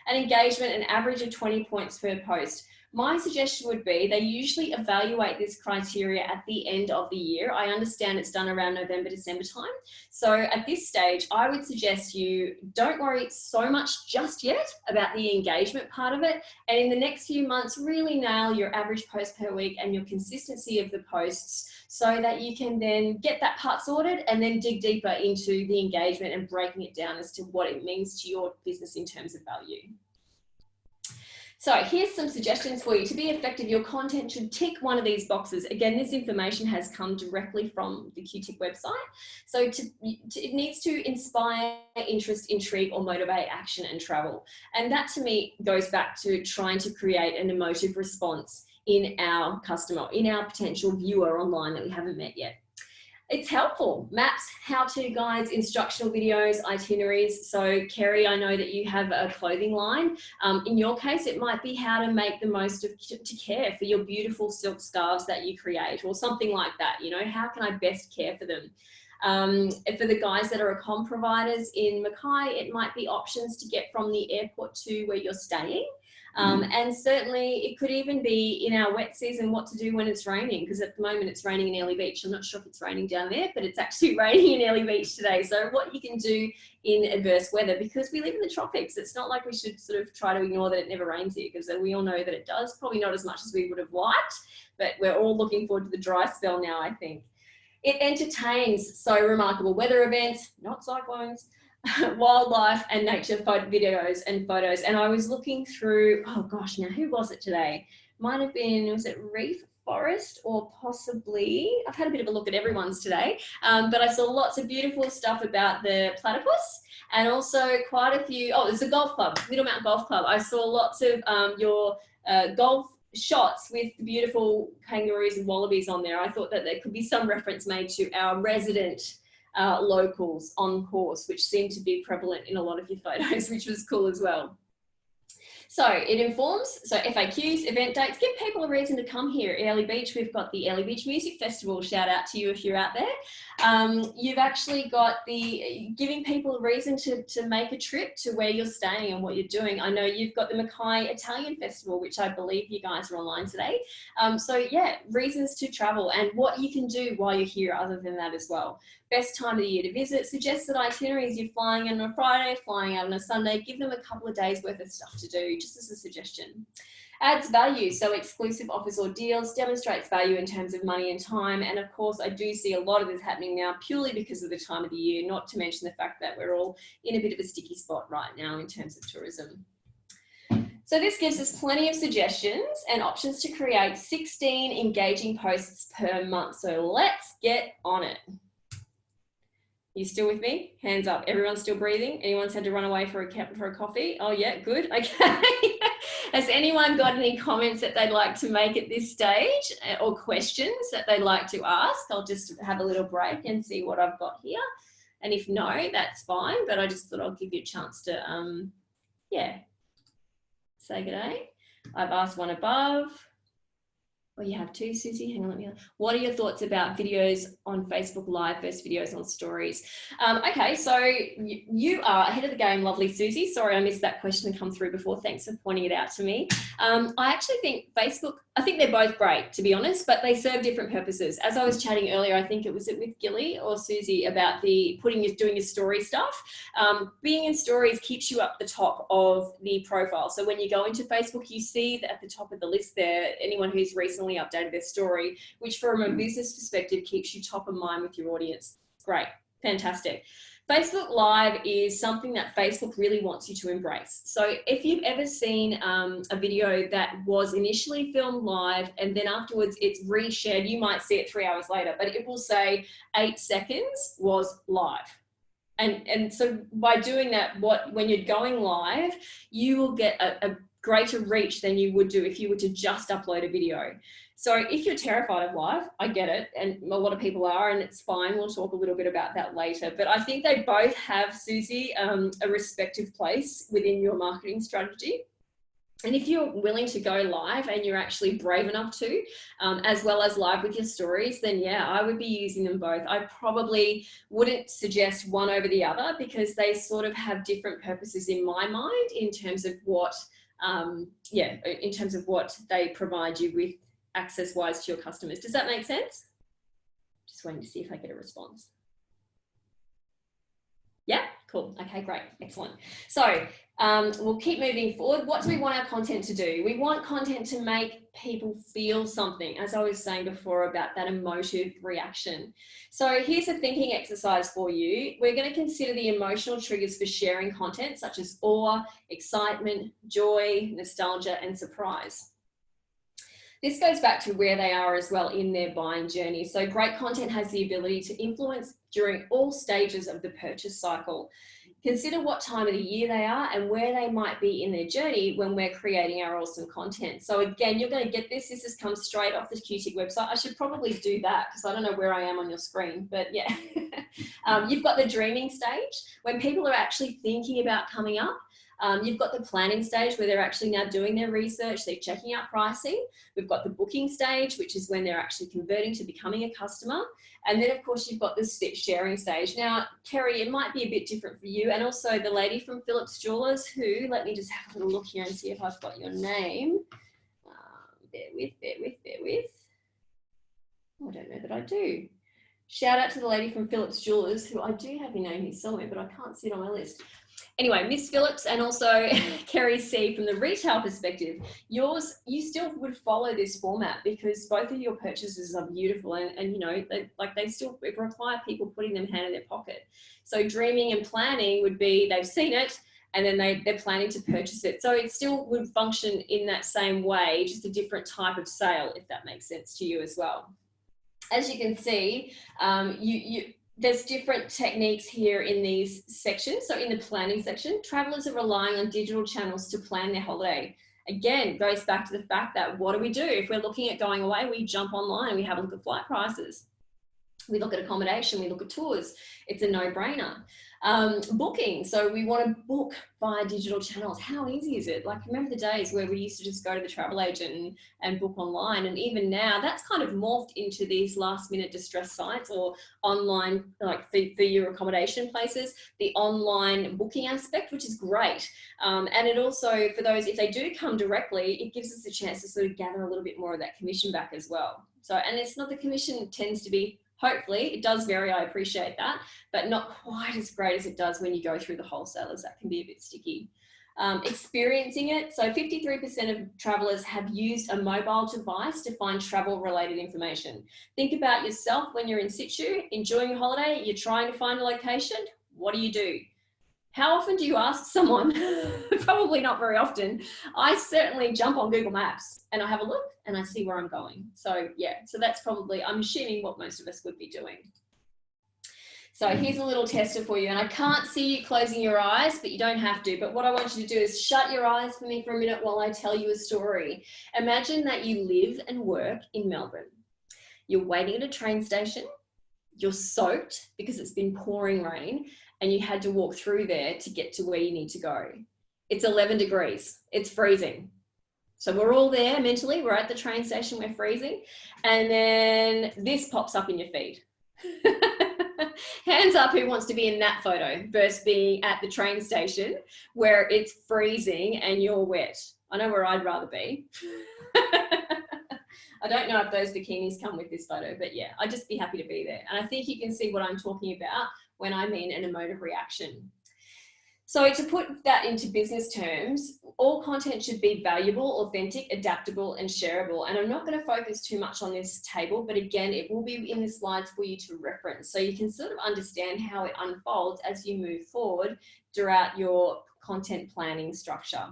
Speaker 1: An engagement, an average of 20 points per post. My suggestion would be they usually evaluate this criteria at the end of the year. I understand it's done around November, December time. So at this stage, I would suggest you don't worry so much just yet about the engagement part of it. And in the next few months, really nail your average post per week and your consistency of the posts so that you can then get that part sorted and then dig deeper into the engagement and breaking it down as to what it means to your business in terms of value. So here's some suggestions for you. To be effective, your content should tick one of these boxes. Again, this information has come directly from the QTIC website. So it needs to inspire interest, intrigue, or motivate action and travel. And that to me goes back to trying to create an emotive response in our customer, in our potential viewer online that we haven't met yet. It's helpful. Maps, how-to guides, instructional videos, itineraries. So Kerry, I know that you have a clothing line. In your case, it might be how to make the most of to care for your beautiful silk scarves that you create, or something like that. You know, how can I best care for them? And for the guys that are comm providers in Mackay, it might be options to get from the airport to where you're staying. And certainly it could even be in our wet season what to do when it's raining, because at the moment it's raining in Airlie Beach. I'm not sure if it's raining down there, but it's actually raining in Airlie Beach today. So what you can do in adverse weather, because we live in the tropics, it's not like we should sort of try to ignore that it never rains here, because we all know that it does, probably not as much as we would have liked, but we're all looking forward to the dry spell now, I think. It entertains, so remarkable weather events, not cyclones, wildlife and nature videos and photos. And I was looking through, oh gosh, now who was it today? Might have been, was it Reef Forest, or possibly, I've had a bit of a look at everyone's today, but I saw lots of beautiful stuff about the platypus, and also quite a few, oh, it's a golf club, Little Mount Golf Club. I saw lots of your golf shots with the beautiful kangaroos and wallabies on there. I thought that there could be some reference made to our resident locals on course, which seemed to be prevalent in a lot of your photos, which was cool as well. So it informs, so FAQs, event dates, give people a reason to come here. Airlie Beach, we've got the Airlie Beach Music Festival, shout out to you if you're out there. You've actually got the giving people a reason to make a trip to where you're staying and what you're doing. I know you've got the Mackay Italian Festival, which I believe you guys are online today. So yeah, reasons to travel and what you can do while you're here other than that as well. Best time of the year to visit, suggested itineraries. You're flying in on a Friday, flying out on a Sunday, give them a couple of days worth of stuff to do, just as a suggestion. Adds value, so exclusive offers or deals, demonstrates value in terms of money and time. And of course, I do see a lot of this happening now purely because of the time of the year, not to mention the fact that we're all in a bit of a sticky spot right now in terms of tourism. So this gives us plenty of suggestions and options to create 16 engaging posts per month. So let's get on it. You still with me? Hands up. Everyone's still breathing? Anyone's had to run away for a coffee? Oh yeah, good. Okay. Has anyone got any comments that they'd like to make at this stage, or questions that they'd like to ask? I'll just have a little break and see what I've got here. And if no, that's fine. But I just thought I'll give you a chance to, yeah, say good day. I've asked one above. Well, you have two, Susie. Hang on, let me. What are your thoughts about videos on Facebook Live versus videos on stories? Okay, so you are ahead of the game, lovely Susie. Sorry, I missed that question come through before. Thanks for pointing it out to me. I actually think Facebook, I think they're both great, to be honest, but they serve different purposes. As I was chatting earlier, I think it was with Gilly or Susie about the doing your story stuff. Being in stories keeps you up the top of the profile. So when you go into Facebook, you see that at the top of the list there, anyone who's recently updated their story, which from a business perspective keeps you top of mind with your audience. Great, fantastic. Facebook Live is something that Facebook really wants you to embrace. So if you've ever seen a video that was initially filmed live and then afterwards it's reshared, you might see it 3 hours later, but it will say 8 seconds was live. And so by doing that, when you're going live, you will get a greater reach than you would do if you were to just upload a video. So if you're terrified of live, I get it, and a lot of people are, and it's fine. We'll talk a little bit about that later. But I think they both have, Susie, a respective place within your marketing strategy. And if you're willing to go live and you're actually brave enough to, as well as live with your stories, then yeah, I would be using them both. I probably wouldn't suggest one over the other because they sort of have different purposes in my mind in terms of what, in terms of what they provide you with access-wise to your customers. Does that make sense? Just waiting to see if I get a response. Yeah, cool. Okay, great. Excellent. So we'll keep moving forward. What do we want our content to do? We want content to make people feel something, as I was saying before about that emotive reaction. So here's a thinking exercise for you. We're going to consider the emotional triggers for sharing content, such as awe, excitement, joy, nostalgia, and surprise. This goes back to where they are as well in their buying journey. So great content has the ability to influence during all stages of the purchase cycle. Consider what time of the year they are and where they might be in their journey when we're creating our awesome content. So again, you're going to get this. This has come straight off the QTIC website. I should probably do that because I don't know where I am on your screen, but yeah. You've got the dreaming stage when people are actually thinking about coming up. You've got the planning stage where they're actually now doing their research, they're checking out pricing. We've got the booking stage, which is when they're actually converting to becoming a customer. And then of course you've got the sharing stage. Now, Kerry, it might be a bit different for you, and also the lady from Phillips Jewelers who, let me just have a little look here and see if I've got your name. Bear with. Oh, I don't know that I do. Shout out to the lady from Phillips Jewelers, who I do have your name here somewhere, but I can't see it on my list. Anyway, Miss Phillips and also Kerry C, from the retail perspective, you still would follow this format because both of your purchases are beautiful and you know, they still require people putting them hand in their pocket. So dreaming and planning would be, they've seen it and then they're planning to purchase it. So it still would function in that same way, just a different type of sale, if that makes sense to you as well. As you can see, there's different techniques here in these sections. So in the planning section, travelers are relying on digital channels to plan their holiday. Again, goes back to the fact that what do? If we're looking at going away, we jump online, we have a look at flight prices. We look at accommodation, we look at tours. It's a no-brainer. Booking, so we want to book via digital channels. How easy is it? Like, remember the days where we used to just go to the travel agent and book online, and even now that's kind of morphed into these last-minute distress sites or online, like for your accommodation places, the online booking aspect, which is great. And it also, for those, if they do come directly, it gives us a chance to sort of gather a little bit more of that commission back as well. So, and it's not, the commission tends to be, hopefully, it does vary, I appreciate that, but not quite as great as it does when you go through the wholesalers. That can be a bit sticky. Experiencing it, so 53% of travellers have used a mobile device to find travel-related information. Think about yourself when you're in situ, enjoying your holiday, you're trying to find a location, what do? How often do you ask someone? Probably not very often. I certainly jump on Google Maps and I have a look and I see where I'm going. So yeah, so that's probably, I'm assuming, what most of us would be doing. So here's a little tester for you, and I can't see you closing your eyes, but you don't have to. But what I want you to do is shut your eyes for me for a minute while I tell you a story. Imagine that you live and work in Melbourne. You're waiting at a train station. You're soaked because it's been pouring rain, and you had to walk through there to get to where you need to go. It's 11 degrees. It's freezing. So we're all there mentally. We're at the train station. We're freezing. And then this pops up in your feed. Hands up who wants to be in that photo versus being at the train station where it's freezing and you're wet. I know where I'd rather be. I don't know if those bikinis come with this photo, but yeah, I'd just be happy to be there. And I think you can see what I'm talking about when I mean an emotive reaction. So to put that into business terms, all content should be valuable, authentic, adaptable, and shareable. And I'm not going to focus too much on this table, but again, it will be in the slides for you to reference. So you can sort of understand how it unfolds as you move forward throughout your content planning structure.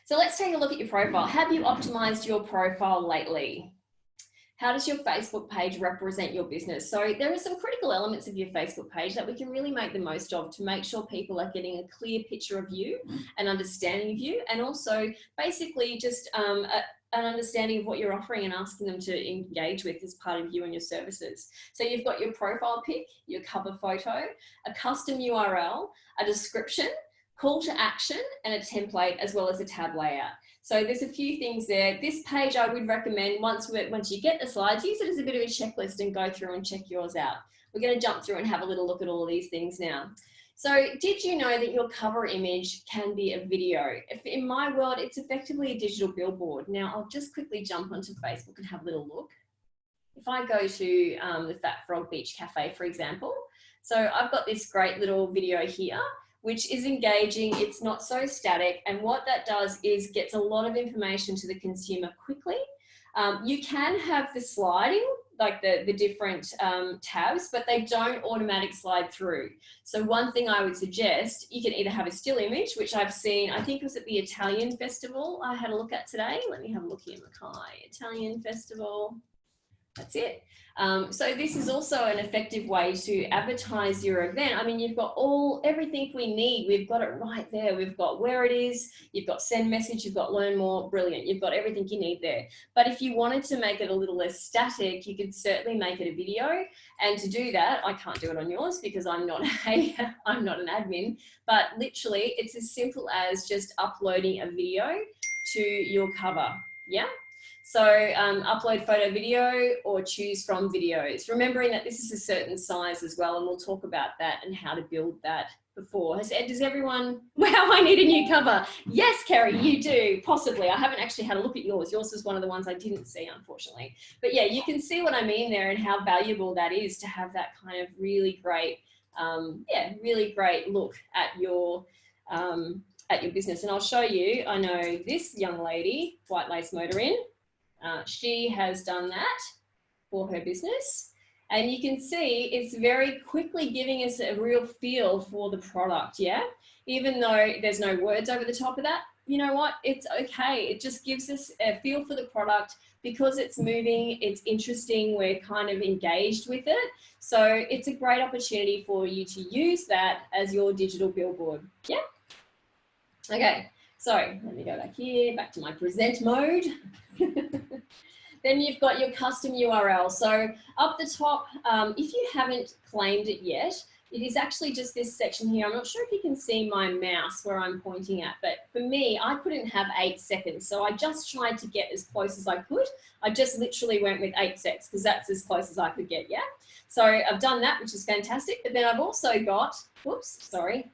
Speaker 1: So let's take a look at your profile. Have you optimized your profile lately? How does your Facebook page represent your business? So there are some critical elements of your Facebook page that we can really make the most of to make sure people are getting a clear picture of you, an understanding of you, and also basically just an understanding of what you're offering and asking them to engage with as part of you and your services. So you've got your profile pic, your cover photo, a custom URL, a description, call to action, and a template, as well as a tab layout. So there's a few things there. This page I would recommend, once you get the slides, use it as a bit of a checklist and go through and check yours out. We're going to jump through and have a little look at all of these things now. So did you know that your cover image can be a video? In my world, it's effectively a digital billboard. Now I'll just quickly jump onto Facebook and have a little look. If I go to the Fat Frog Beach Cafe, for example, so I've got this great little video here, which is engaging, it's not so static, and what that does is gets a lot of information to the consumer quickly. You can have the sliding, like the different tabs, but they don't automatic slide through. So one thing I would suggest, you can either have a still image, which I've seen, I think it was at the Italian Festival I had a look at today. Let me have a look here, Mackay, Italian Festival. That's it. So this is also an effective way to advertise your event. I mean, you've got everything we need. We've got it right there. We've got where it is. You've got send message. You've got learn more. Brilliant. You've got everything you need there. But if you wanted to make it a little less static, you could certainly make it a video. And to do that, I can't do it on yours because I'm not I'm not an admin. But literally, it's as simple as just uploading a video to your cover. Yeah. So upload photo video or choose from videos, remembering that this is a certain size as well. And we'll talk about that and how to build that before. Does everyone, wow, I need a new cover. Yes, Kerry, you do, possibly. I haven't actually had a look at yours. Yours is one of the ones I didn't see, unfortunately. But yeah, you can see what I mean there and how valuable that is to have that kind of really great, really great look at your business. And I'll show you, I know this young lady, White Lace Motorin, she has done that for her business, and you can see it's very quickly giving us a real feel for the product. Yeah, even though there's no words over the top of that, you know what, it's okay. It just gives us a feel for the product because it's moving, it's interesting, we're kind of engaged with it. So it's a great opportunity for you to use that as your digital billboard. Yeah. Okay. So let me go back here, back to my present mode. Then you've got your custom URL. So up the top, if you haven't claimed it yet, it is actually just this section here. I'm not sure if you can see my mouse where I'm pointing at, but for me, I couldn't have 8 seconds. So I just tried to get as close as I could. I just literally went with 8 seconds because that's as close as I could get, yeah? So I've done that, which is fantastic. But then I've also got, whoops, sorry,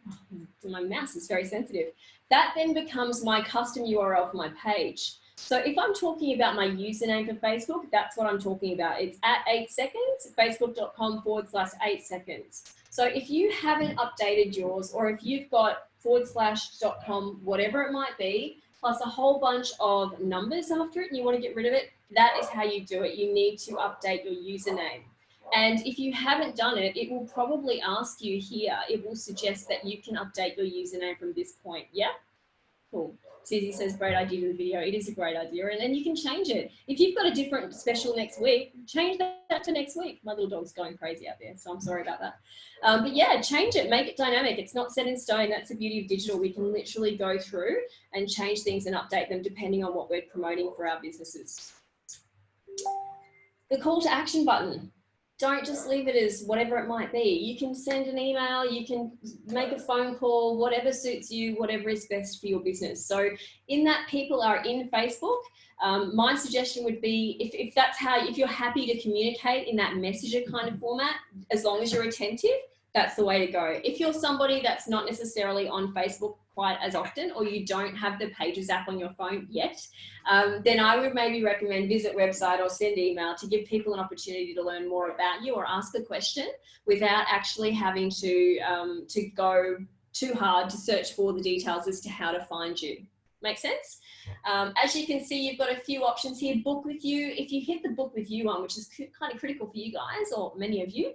Speaker 1: my mouse is very sensitive. That then becomes my custom URL for my page. So if I'm talking about my username for Facebook, that's what I'm talking about. It's at 8 seconds, facebook.com/8 seconds. So if you haven't updated yours, or if you've got /.com, whatever it might be, plus a whole bunch of numbers after it and you want to get rid of it, that is how you do it. You need to update your username. And if you haven't done it, it will probably ask you here, it will suggest that you can update your username from this point. Yeah? Cool. Susie says, great idea to the video. It is a great idea. And then you can change it. If you've got a different special next week, change that to next week. My little dog's going crazy out there, so I'm sorry about that. But yeah, change it, make it dynamic. It's not set in stone. That's the beauty of digital. We can literally go through and change things and update them depending on what we're promoting for our businesses. The call to action button. Don't just leave it as whatever it might be. You can send an email, you can make a phone call, whatever suits you, whatever is best for your business. So in that people are in Facebook, my suggestion would be if you're happy to communicate in that messenger kind of format, as long as you're attentive, that's the way to go. If you're somebody that's not necessarily on Facebook quite as often, or you don't have the Pages app on your phone yet, then I would maybe recommend visit website or send email to give people an opportunity to learn more about you or ask a question without actually having to go too hard to search for the details as to how to find you. Make sense? As you can see, you've got a few options here. Book with you. If you hit the book with you one, which is kind of critical for you guys, or many of you,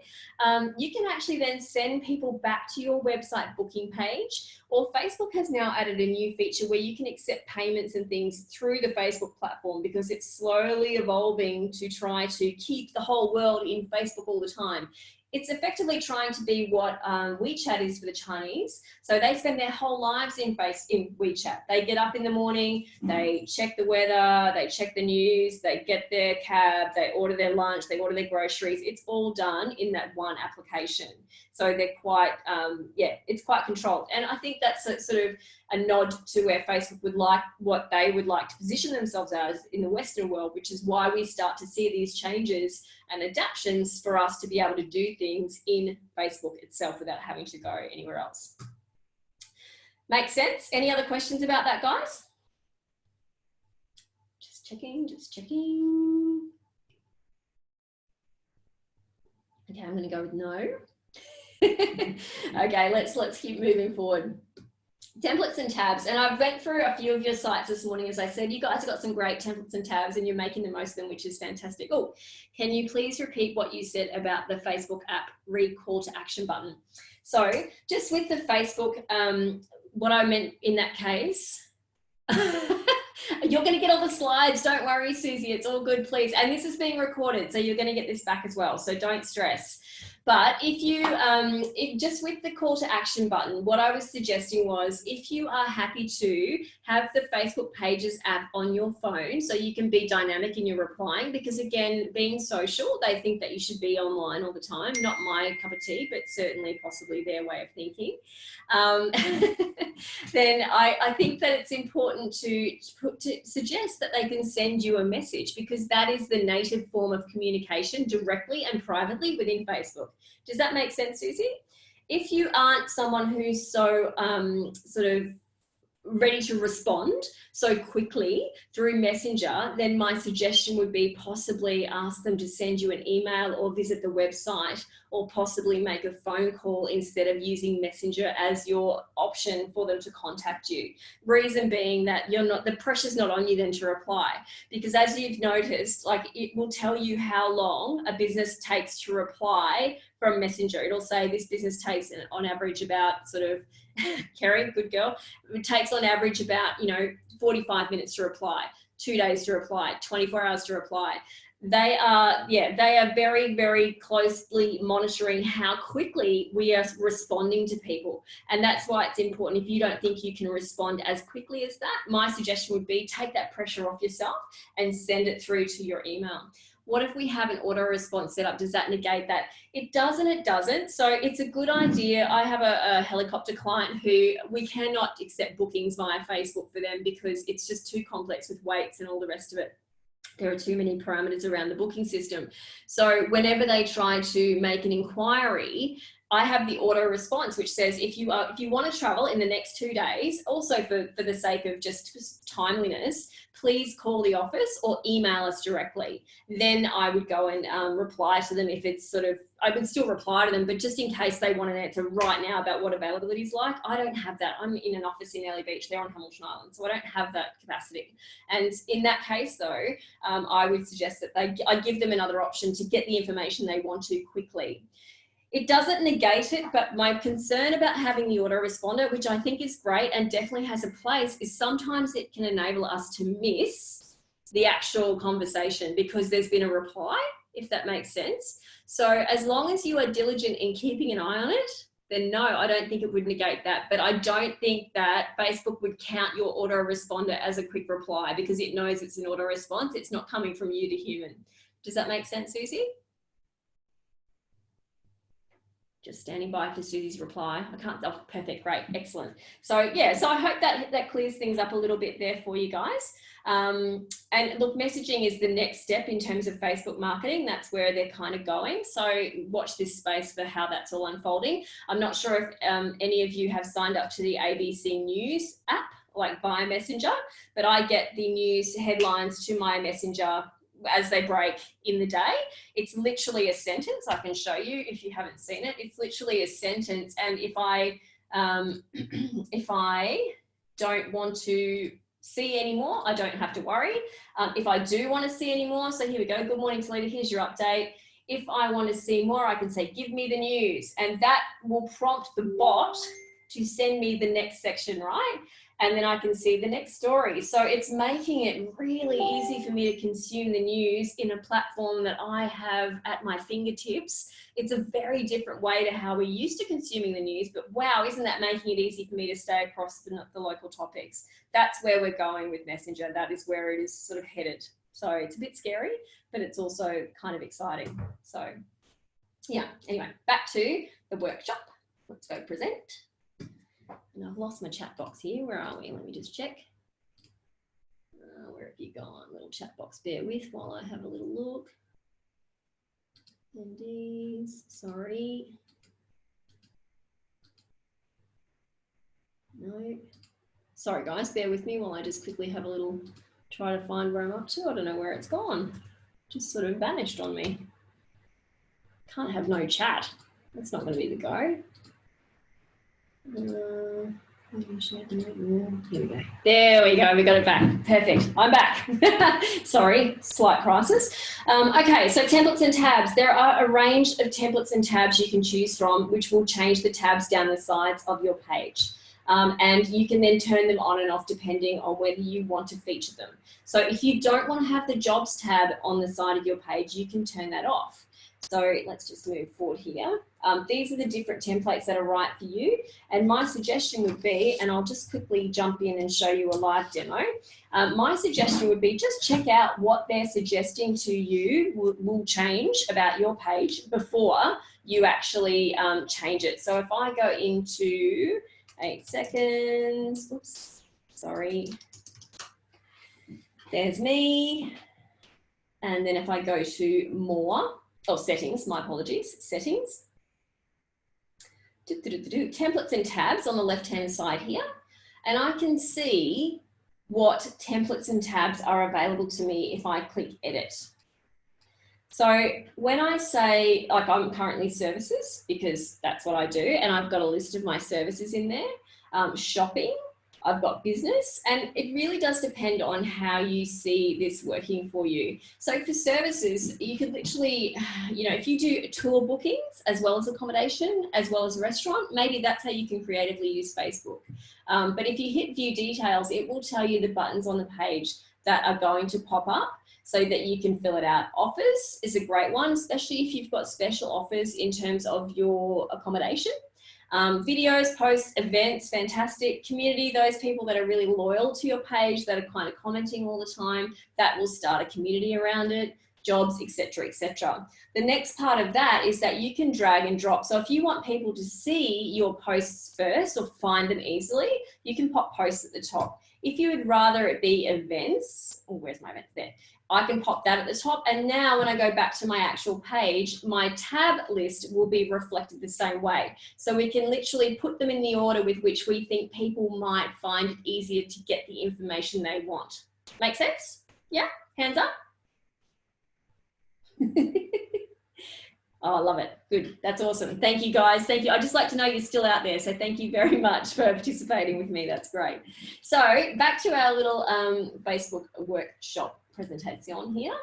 Speaker 1: you can actually then send people back to your website booking page. Or Facebook has now added a new feature where you can accept payments and things through the Facebook platform, because it's slowly evolving to try to keep the whole world in Facebook all the time. It's effectively trying to be what WeChat is for the Chinese. So they spend their whole lives in WeChat. They get up in the morning, they check the weather, they check the news, they get their cab, they order their lunch, they order their groceries. It's all done in that one application. So they're quite, it's quite controlled. And I think that's a sort of a nod to where Facebook would like, what they would like to position themselves as in the Western world, which is why we start to see these changes and adaptations for us to be able to do things in Facebook itself without having to go anywhere else. Makes sense? Any other questions about that, guys? Just checking, just checking. Okay, I'm going to go with no. Okay, let's keep moving forward. Templates and tabs, and I've went through a few of your sites this morning. As I said, you guys have got some great templates and tabs and you're making the most of them, which is fantastic. Oh, can you please repeat what you said about the Facebook app read call to action button? So just with the Facebook, what I meant in that case, You're going to get all the slides. Don't worry, Susie. It's all good, please. And this is being recorded, so you're going to get this back as well. So don't stress. But if you, just with the call to action button, what I was suggesting was if you are happy to have the Facebook Pages app on your phone so you can be dynamic in your replying, because again, being social, they think that you should be online all the time. Not my cup of tea, but certainly possibly their way of thinking. Then I think that it's important to suggest that they can send you a message, because that is the native form of communication directly and privately within Facebook. Does that make sense, Susie? If you aren't someone who's so sort of ready to respond so quickly through Messenger, then my suggestion would be possibly ask them to send you an email or visit the website, or possibly make a phone call instead of using Messenger as your option for them to contact you. Reason being that the pressure's not on you then to reply, because as you've noticed, like, it will tell you how long a business takes to reply from Messenger. It'll say this business takes on average about sort of, Kerry, good girl, it takes on average about, 45 minutes to reply, 2 days to reply, 24 hours to reply. They are very, very closely monitoring how quickly we are responding to people. And that's why it's important. If you don't think you can respond as quickly as that, my suggestion would be take that pressure off yourself and send it through to your email. What if we have an auto response set up? Does that negate that? It does and it doesn't. So it's a good idea. I have a helicopter client who we cannot accept bookings via Facebook for them because it's just too complex with weights and all the rest of it. There are too many parameters around the booking system. So whenever they try to make an inquiry, I have the auto response, which says if you want to travel in the next 2 days, also for the sake of just timeliness, please call the office or email us directly. Then I would go and reply to them if it's sort of, I would still reply to them, but just in case they want an answer right now about what availability is like, I don't have that. I'm in an office in Early Beach, they're on Hamilton Island, so I don't have that capacity. And in that case though, I would suggest that I give them another option to get the information they want to quickly. It doesn't negate it, but my concern about having the autoresponder, which I think is great and definitely has a place, is sometimes it can enable us to miss the actual conversation because there's been a reply, if that makes sense. So as long as you are diligent in keeping an eye on it, then no, I don't think it would negate that. But I don't think that Facebook would count your autoresponder as a quick reply because it knows it's an autoresponder. It's not coming from you to human. Does that make sense, Susie? Just standing by for Susie's reply. I can't, oh, perfect, great, excellent. So yeah, so I hope that clears things up a little bit there for you guys. And look, messaging is the next step in terms of Facebook marketing. That's where they're kind of going. So watch this space for how that's all unfolding. I'm not sure if any of you have signed up to the ABC News app, like via Messenger, but I get the news headlines to my Messenger as they break in the day. It's literally a sentence. I can show you if you haven't seen it. It's literally a sentence. And if I don't want to see anymore, I don't have to worry. If I do want to see any more, so here we go. Good morning, Talita. Here's your update. If I want to see more, I can say, give me the news. And that will prompt the bot to send me the next section, right? And then I can see the next story. So it's making it really easy for me to consume the news in a platform that I have at my fingertips. It's a very different way to how we're used to consuming the news, but wow, isn't that making it easy for me to stay across the local topics? That's where we're going with Messenger. That is where it is sort of headed. So it's a bit scary, but it's also kind of exciting. So yeah, anyway, back to the workshop. Let's go present. And I've lost my chat box here. Where are we? Let me just check. Where have you gone? Little chat box, bear with while I have a little look. Indeed, sorry. No. Sorry guys, bear with me while I just quickly have a little, try to find where I'm up to. I don't know where it's gone. Just sort of vanished on me. Can't have no chat. That's not going to be the go. Here we go. There we go. We got it back. Perfect. I'm back. Sorry, slight crisis. Okay, so templates and tabs. There are a range of templates and tabs you can choose from, which will change the tabs down the sides of your page. And you can then turn them on and off depending on whether you want to feature them. So if you don't want to have the jobs tab on the side of your page, you can turn that off. So let's just move forward here. These are the different templates that are right for you. And my suggestion would be, and I'll just quickly jump in and show you a live demo. My suggestion would be just check out what they're suggesting to you will change about your page before you actually change it. So if I go into 8 seconds, oops, sorry. There's me. And then if I go to more, settings, my apologies, settings. Templates and tabs on the left-hand side here. And I can see what templates and tabs are available to me if I click edit. So when I say, like, I'm currently services, because that's what I do, and I've got a list of my services in there, shopping, I've got business, and it really does depend on how you see this working for you. So for services, you could literally, if you do tour bookings as well as accommodation, as well as a restaurant, maybe that's how you can creatively use Facebook. But if you hit view details, it will tell you the buttons on the page that are going to pop up so that you can fill it out. Offers is a great one, especially if you've got special offers in terms of your accommodation. Videos, posts, events, fantastic. Community, those people that are really loyal to your page, that are kind of commenting all the time, that will start a community around it. Jobs, etc., etc. The next part of that is that you can drag and drop. So if you want people to see your posts first or find them easily, you can pop posts at the top. If you would rather it be events, where's my events there? I can pop that at the top. And now when I go back to my actual page, my tab list will be reflected the same way. So we can literally put them in the order with which we think people might find it easier to get the information they want. Make sense? Yeah? Hands up? Oh, I love it. Good. That's awesome. Thank you, guys. Thank you. I just like to know you're still out there. So thank you very much for participating with me. That's great. So back to our little Facebook workshop presentation here.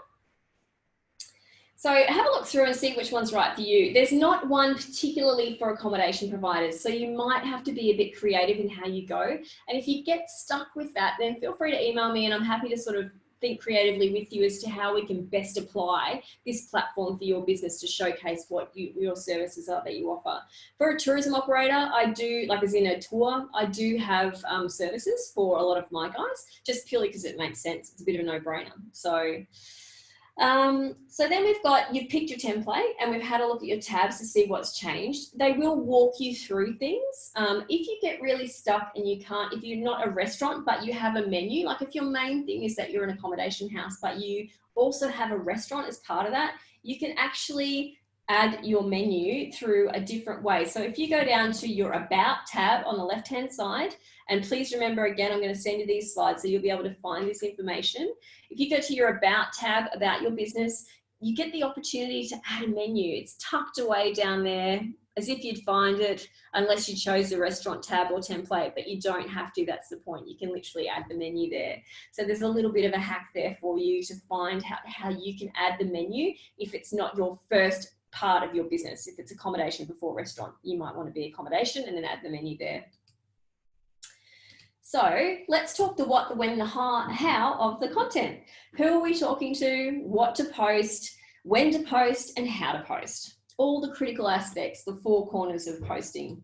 Speaker 1: So have a look through and see which one's right for you. There's not one particularly for accommodation providers, so you might have to be a bit creative in how you go. And if you get stuck with that, then feel free to email me and I'm happy to sort of think creatively with you as to how we can best apply this platform for your business to showcase what your services are that you offer. For a tourism operator, I do, like as in a tour, I do have services for a lot of my guys, just purely because it makes sense. It's a bit of a no-brainer. So then you've picked your template and we've had a look at your tabs to see what's changed. They will walk you through things. If you get really stuck and you can't, if you're not a restaurant, but you have a menu, like if your main thing is that you're an accommodation house, but you also have a restaurant as part of that, you can actually add your menu through a different way. So if you go down to your About tab on the left-hand side, and please remember, again, I'm going to send you these slides so you'll be able to find this information. If you go to your About tab, about your business, you get the opportunity to add a menu. It's tucked away down there as if you'd find it unless you chose the restaurant tab or template, but you don't have to, that's the point. You can literally add the menu there. So there's a little bit of a hack there for you to find how you can add the menu if it's not your first part of your business. If it's accommodation before restaurant, you might want to be accommodation and then add the menu there. So let's talk the what, the when, the how of the content. Who are we talking to, what to post, when to post, and how to post. All the critical aspects, the 4 corners of posting.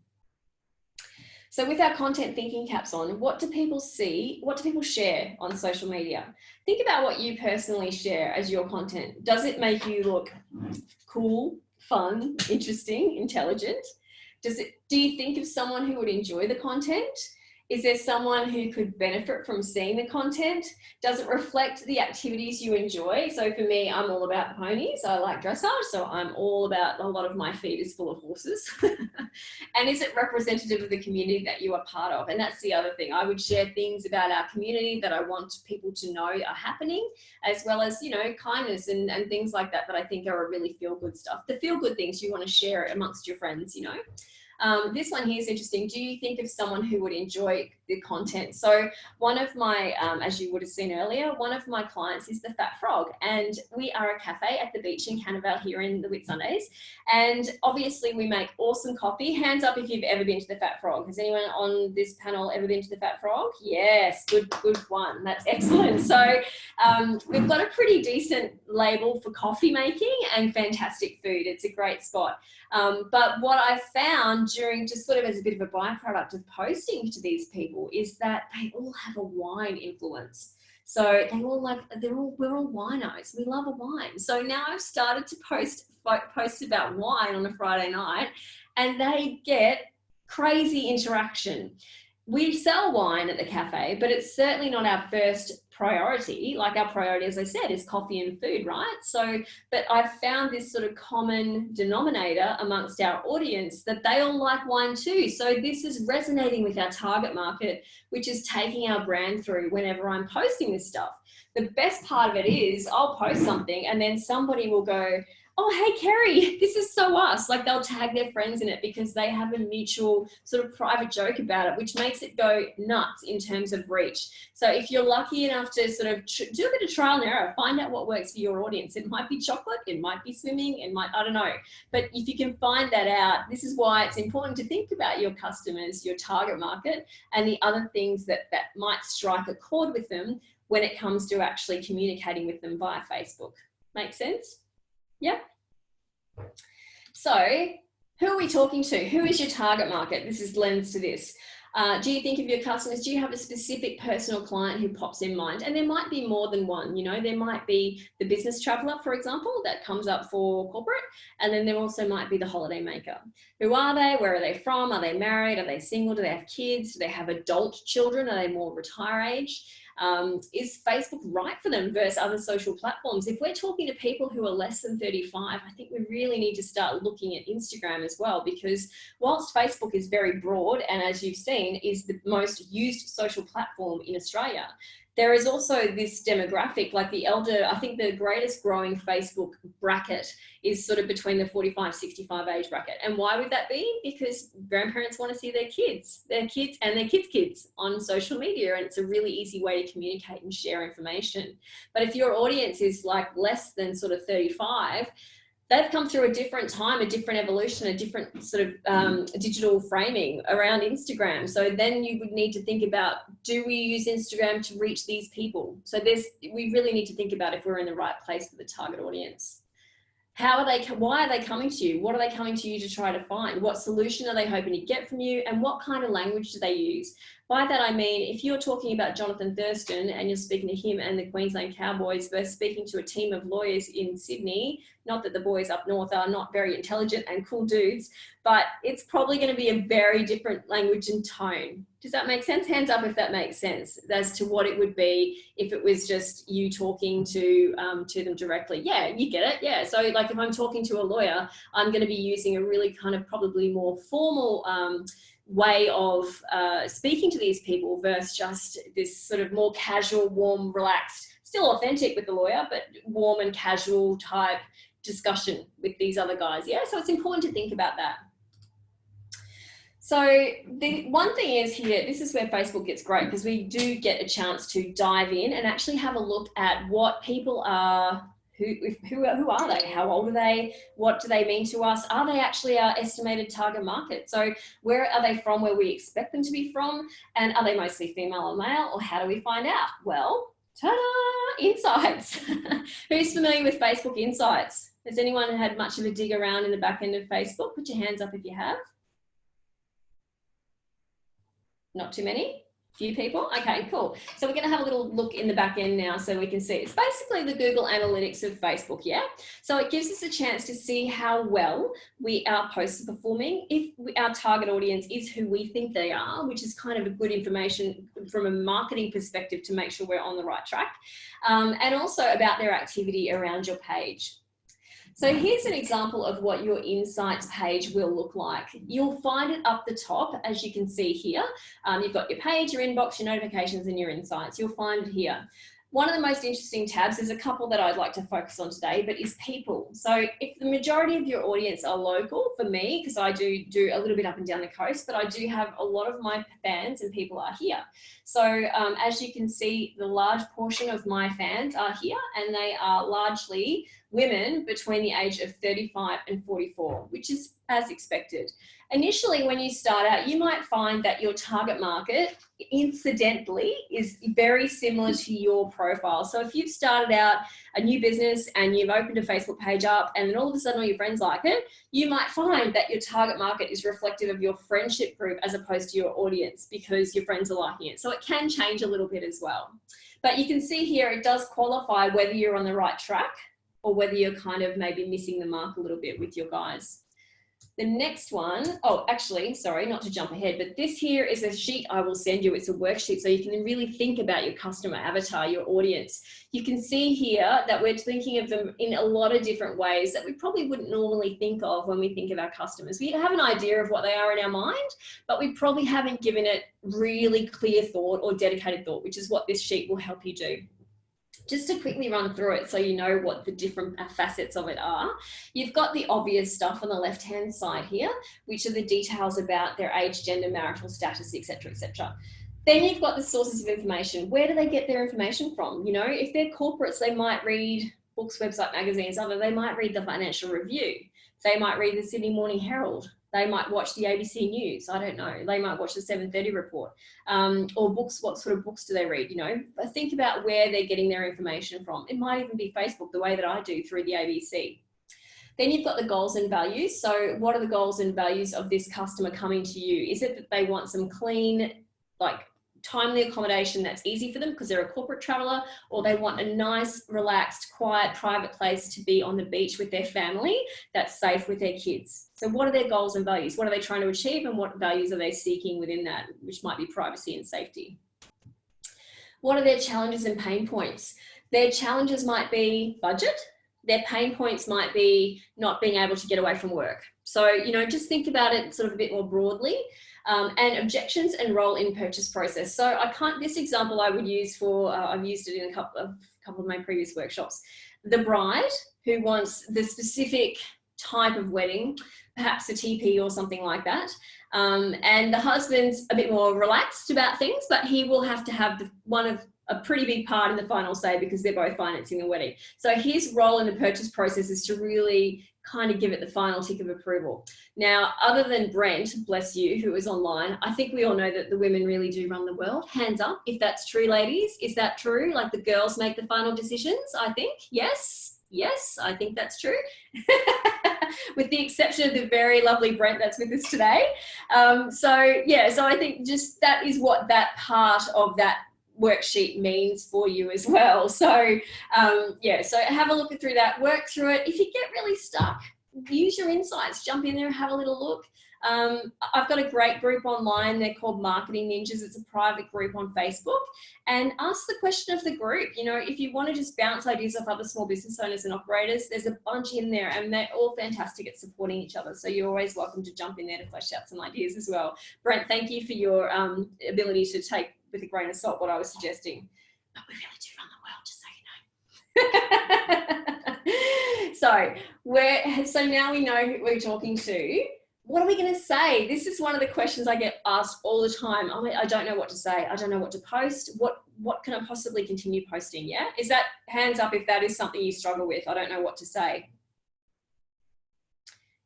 Speaker 1: So with our content thinking caps on, what do people see? What do people share on social media? Think about what you personally share as your content. Does it make you look cool, fun, interesting, intelligent? Do you think of someone who would enjoy the content? Is there someone who could benefit from seeing the content? Does it reflect the activities you enjoy? So for me, I'm all about ponies. I like dressage, so I'm all about, a lot of my feed is full of horses. And is it representative of the community that you are part of? And that's the other thing. I would share things about our community that I want people to know are happening, as well as, kindness and things like that I think are a really feel-good stuff. The feel-good things you want to share amongst your friends, This one here is interesting. Do you think of someone who would enjoy the content? So one of my, as you would have seen earlier, one of my clients is the Fat Frog, and we are a cafe at the beach in Canterville here in the Whitsundays. And obviously we make awesome coffee. Hands up if you've ever been to the Fat Frog. Has anyone on this panel ever been to the Fat Frog? Yes, good one. That's excellent. So we've got a pretty decent label for coffee making and fantastic food. It's a great spot. But what I found during, just sort of as a bit of a byproduct of posting to these people, is that they all have a wine influence. So they all we're all winos. We love a wine. So now I've started to post about wine on a Friday night, and they get crazy interaction. We sell wine at the cafe, but it's certainly not our first priority. Like, our priority, as I said, is coffee and food, right? So, but I've found this sort of common denominator amongst our audience, that they all like wine too. So this is resonating with our target market, which is taking our brand through whenever I'm posting this stuff. The best part of it is I'll post something and then somebody will go, oh, hey, Kerry, this is so us. Like, they'll tag their friends in it because they have a mutual sort of private joke about it, which makes it go nuts in terms of reach. So if you're lucky enough to sort of do a bit of trial and error, find out what works for your audience. It might be chocolate, it might be swimming, it might, I don't know. But if you can find that out, this is why it's important to think about your customers, your target market, and the other things that might strike a chord with them when it comes to actually communicating with them via Facebook. Make sense? Yeah. So who are we talking to? Who is your target market? This is lens to this. Do you think of your customers? Do you have a specific personal client who pops in mind? And there might be more than one, you know, there might be the business traveler, for example, that comes up for corporate. And then there also might be the holiday maker. Who are they? Where are they from? Are they married? Are they single? Do they have kids? Do they have adult children? Are they more retire age? Is Facebook right for them versus other social platforms? If we're talking to people who are less than 35, I think we really need to start looking at Instagram as well, because whilst Facebook is very broad and, as you've seen, is the most used social platform in Australia, there is also this demographic, like the elder, I think the greatest growing Facebook bracket is sort of between the 45-65 age bracket. And why would that be? Because grandparents want to see their kids and their kids' on social media, and it's a really easy way to communicate and share information. But if your audience is like less than sort of 35, they've come through a different time, a different evolution, a different sort of digital framing around Instagram. So then you would need to think about, do we use Instagram to reach these people? So we really need to think about if we're in the right place for the target audience. Why are they coming to you? What are they coming to you to try to find? What solution are they hoping to get from you? And what kind of language do they use? By that I mean, if you're talking about Jonathan Thurston and you're speaking to him and the Queensland Cowboys versus speaking to a team of lawyers in Sydney, not that the boys up north are not very intelligent and cool dudes, but it's probably going to be a very different language and tone. Does that make sense? Hands up if that makes sense as to what it would be if it was just you talking to them directly. Yeah, you get it. Yeah. So like if I'm talking to a lawyer, I'm going to be using a really kind of probably more formal way of speaking to these people versus just this sort of more casual, warm, relaxed, still authentic with the lawyer, but warm and casual type discussion with these other guys. Yeah, so it's important to think about that. So the one thing is here, this is where Facebook gets great, because we do get a chance to dive in and actually have a look at what people are. Who are they? How old are they? What do they mean to us? Are they actually our estimated target market? So where are they from, where we expect them to be from? And are they mostly female or male? Or how do we find out? Well, ta-da, insights. Who's familiar with Facebook Insights? Has anyone had much of a dig around in the back end of Facebook? Put your hands up if you have. Not too many? Few people? Okay, cool. So we're going to have a little look in the back end now so we can see. It's basically the Google Analytics of Facebook, yeah? So it gives us a chance to see how well our posts are performing, if our target audience is who we think they are, which is kind of a good information from a marketing perspective to make sure we're on the right track, and also about their activity around your page. So here's an example of what your Insights page will look like. You'll find it up the top, as you can see here. You've got your page, your inbox, your notifications, and your Insights. You'll find it here. One of the most interesting tabs, there's a couple that I'd like to focus on today, but is people. So if the majority of your audience are local, for me, because I do a little bit up and down the coast, but I do have a lot of my fans and people are here. So as you can see, the large portion of my fans are here, and they are largely women between the age of 35 and 44, which is as expected. Initially, when you start out, you might find that your target market, incidentally, is very similar to your profile. So if you've started out a new business and you've opened a Facebook page up and then all of a sudden all your friends like it, you might find that your target market is reflective of your friendship group as opposed to your audience, because your friends are liking it. So it can change a little bit as well. But you can see here, it does qualify whether you're on the right track or whether you're kind of maybe missing the mark a little bit with your guys. The next one, oh, actually, sorry, not to jump ahead, but this here is a sheet I will send you. It's a worksheet, so you can really think about your customer avatar, your audience. You can see here that we're thinking of them in a lot of different ways that we probably wouldn't normally think of when we think of our customers. We have an idea of what they are in our mind, but we probably haven't given it really clear thought or dedicated thought, which is what this sheet will help you do. Just to quickly run through it so you know what the different facets of it are. You've got the obvious stuff on the left-hand side here, which are the details about their age, gender, marital status, etc., etc. Then you've got the sources of information. Where do they get their information from? You know, if they're corporates, they might read books, website, magazines, other. They might read the Financial Review. They might read the Sydney Morning Herald. They might watch the ABC News. I don't know. They might watch the 7:30 report. Or books. What sort of books do they read? You know, think about where they're getting their information from. It might even be Facebook, the way that I do through the ABC. Then you've got the goals and values. So what are the goals and values of this customer coming to you? Is it that they want some clean, like timely accommodation that's easy for them because they're a corporate traveler, or they want a nice, relaxed, quiet, private place to be on the beach with their family that's safe with their kids? So what are their goals and values? What are they trying to achieve, and what values are they seeking within that, which might be privacy and safety? What are their challenges and pain points? Their challenges might be budget. Their pain points might be not being able to get away from work. So, you know, just think about it sort of a bit more broadly. And objections and role in purchase process. So this example I would use for, I've used it in a couple of my previous workshops. The bride who wants the specific type of wedding, perhaps a TP or something like that. And the husband's a bit more relaxed about things, but he will have to have a pretty big part in the final say because they're both financing the wedding. So his role in the purchase process is to really kind of give it the final tick of approval. Now, other than Brent, bless you, who is online, I think we all know that the women really do run the world. Hands up if that's true, ladies. Is that true? Like the girls make the final decisions, I think. Yes, I think that's true. With the exception of the very lovely Brent that's with us today. So I think just that is what that part of that worksheet means for you as well. So so have a look through that, work through it. If you get really stuck, use your insights, jump in there and have a little look. I've got a great group online. They're called Marketing Ninjas. It's a private group on Facebook, and ask the question of the group. You know, if you want to just bounce ideas off other small business owners and operators, there's a bunch in there, and they're all fantastic at supporting each other. So you're always welcome to jump in there to flesh out some ideas as well. Brent, thank you for your ability to take with a grain of salt what I was suggesting. But we really do run the world, just so you know. So now we know who we're talking to. What are we going to say? This is one of the questions I get asked all the time. I don't know what to say. I don't know what to post. What can I possibly continue posting? Yeah. Is that hands up if that is something you struggle with? I don't know what to say.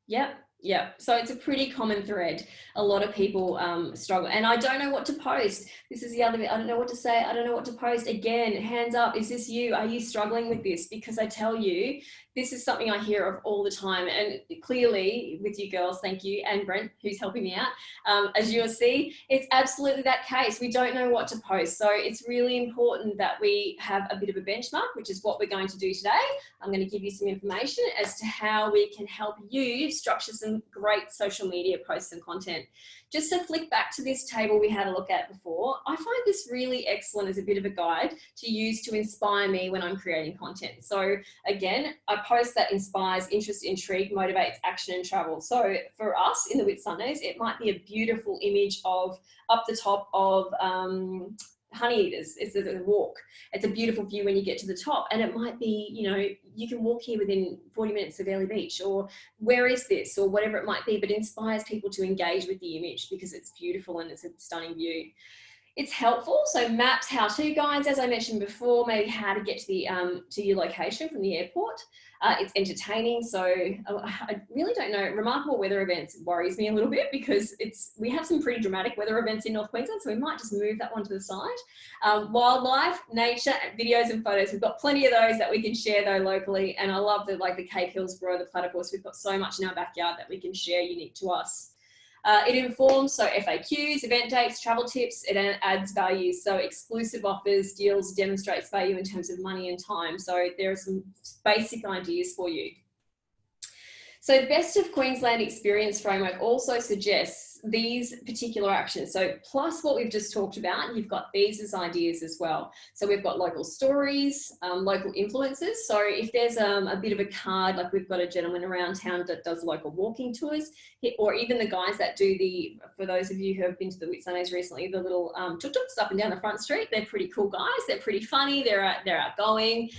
Speaker 1: Yep. Yeah, so it's a pretty common thread. A lot of people struggle, and I don't know what to post. This is the other bit. I don't know what to say. I don't know what to post. Again, hands up. Is this you? Are you struggling with this? Because I tell you, this is something I hear of all the time, and clearly with you girls, thank you, and Brent, who's helping me out. As you'll see, it's absolutely that case. We don't know what to post, so it's really important that we have a bit of a benchmark, which is what we're going to do today. I'm going to give you some information as to how we can help you structure some great social media posts and content. Just to flick back to this table we had a look at before, I find this really excellent as a bit of a guide to use to inspire me when I'm creating content. So again, I post that inspires interest, intrigue, motivates action and travel. So for us in the Whit Sundays, it might be a beautiful image of up the top of honey eaters. It's a walk. It's a beautiful view when you get to the top, and it might be, you know, you can walk here within 40 minutes of Early Beach, or where is this, or whatever it might be, but inspires people to engage with the image because it's beautiful and it's a stunning view. It's helpful. So maps, how-to guides, as I mentioned before, maybe how to get to the to your location from the airport. It's entertaining. So I really don't know. Remarkable weather events worries me a little bit because we have some pretty dramatic weather events in North Queensland, so we might just move that one to the side. Wildlife, nature, videos and photos. We've got plenty of those that we can share though locally. And I love the Cape Hills Borough, the platypus. We've got so much in our backyard that we can share unique to us. It informs, so FAQs, event dates, travel tips, it adds value. So exclusive offers, deals, demonstrates value in terms of money and time. So there are some basic ideas for you. So Best of Queensland Experience Framework also suggests these particular actions. So plus what we've just talked about, you've got these as ideas as well. So we've got local stories, local influencers. So if there's a bit of a card, like we've got a gentleman around town that does local walking tours, or even the guys that do for those of you who have been to the Whitsundays recently, the little tuk-tuks up and down the front street. They're pretty cool guys. They're pretty funny. They're outgoing.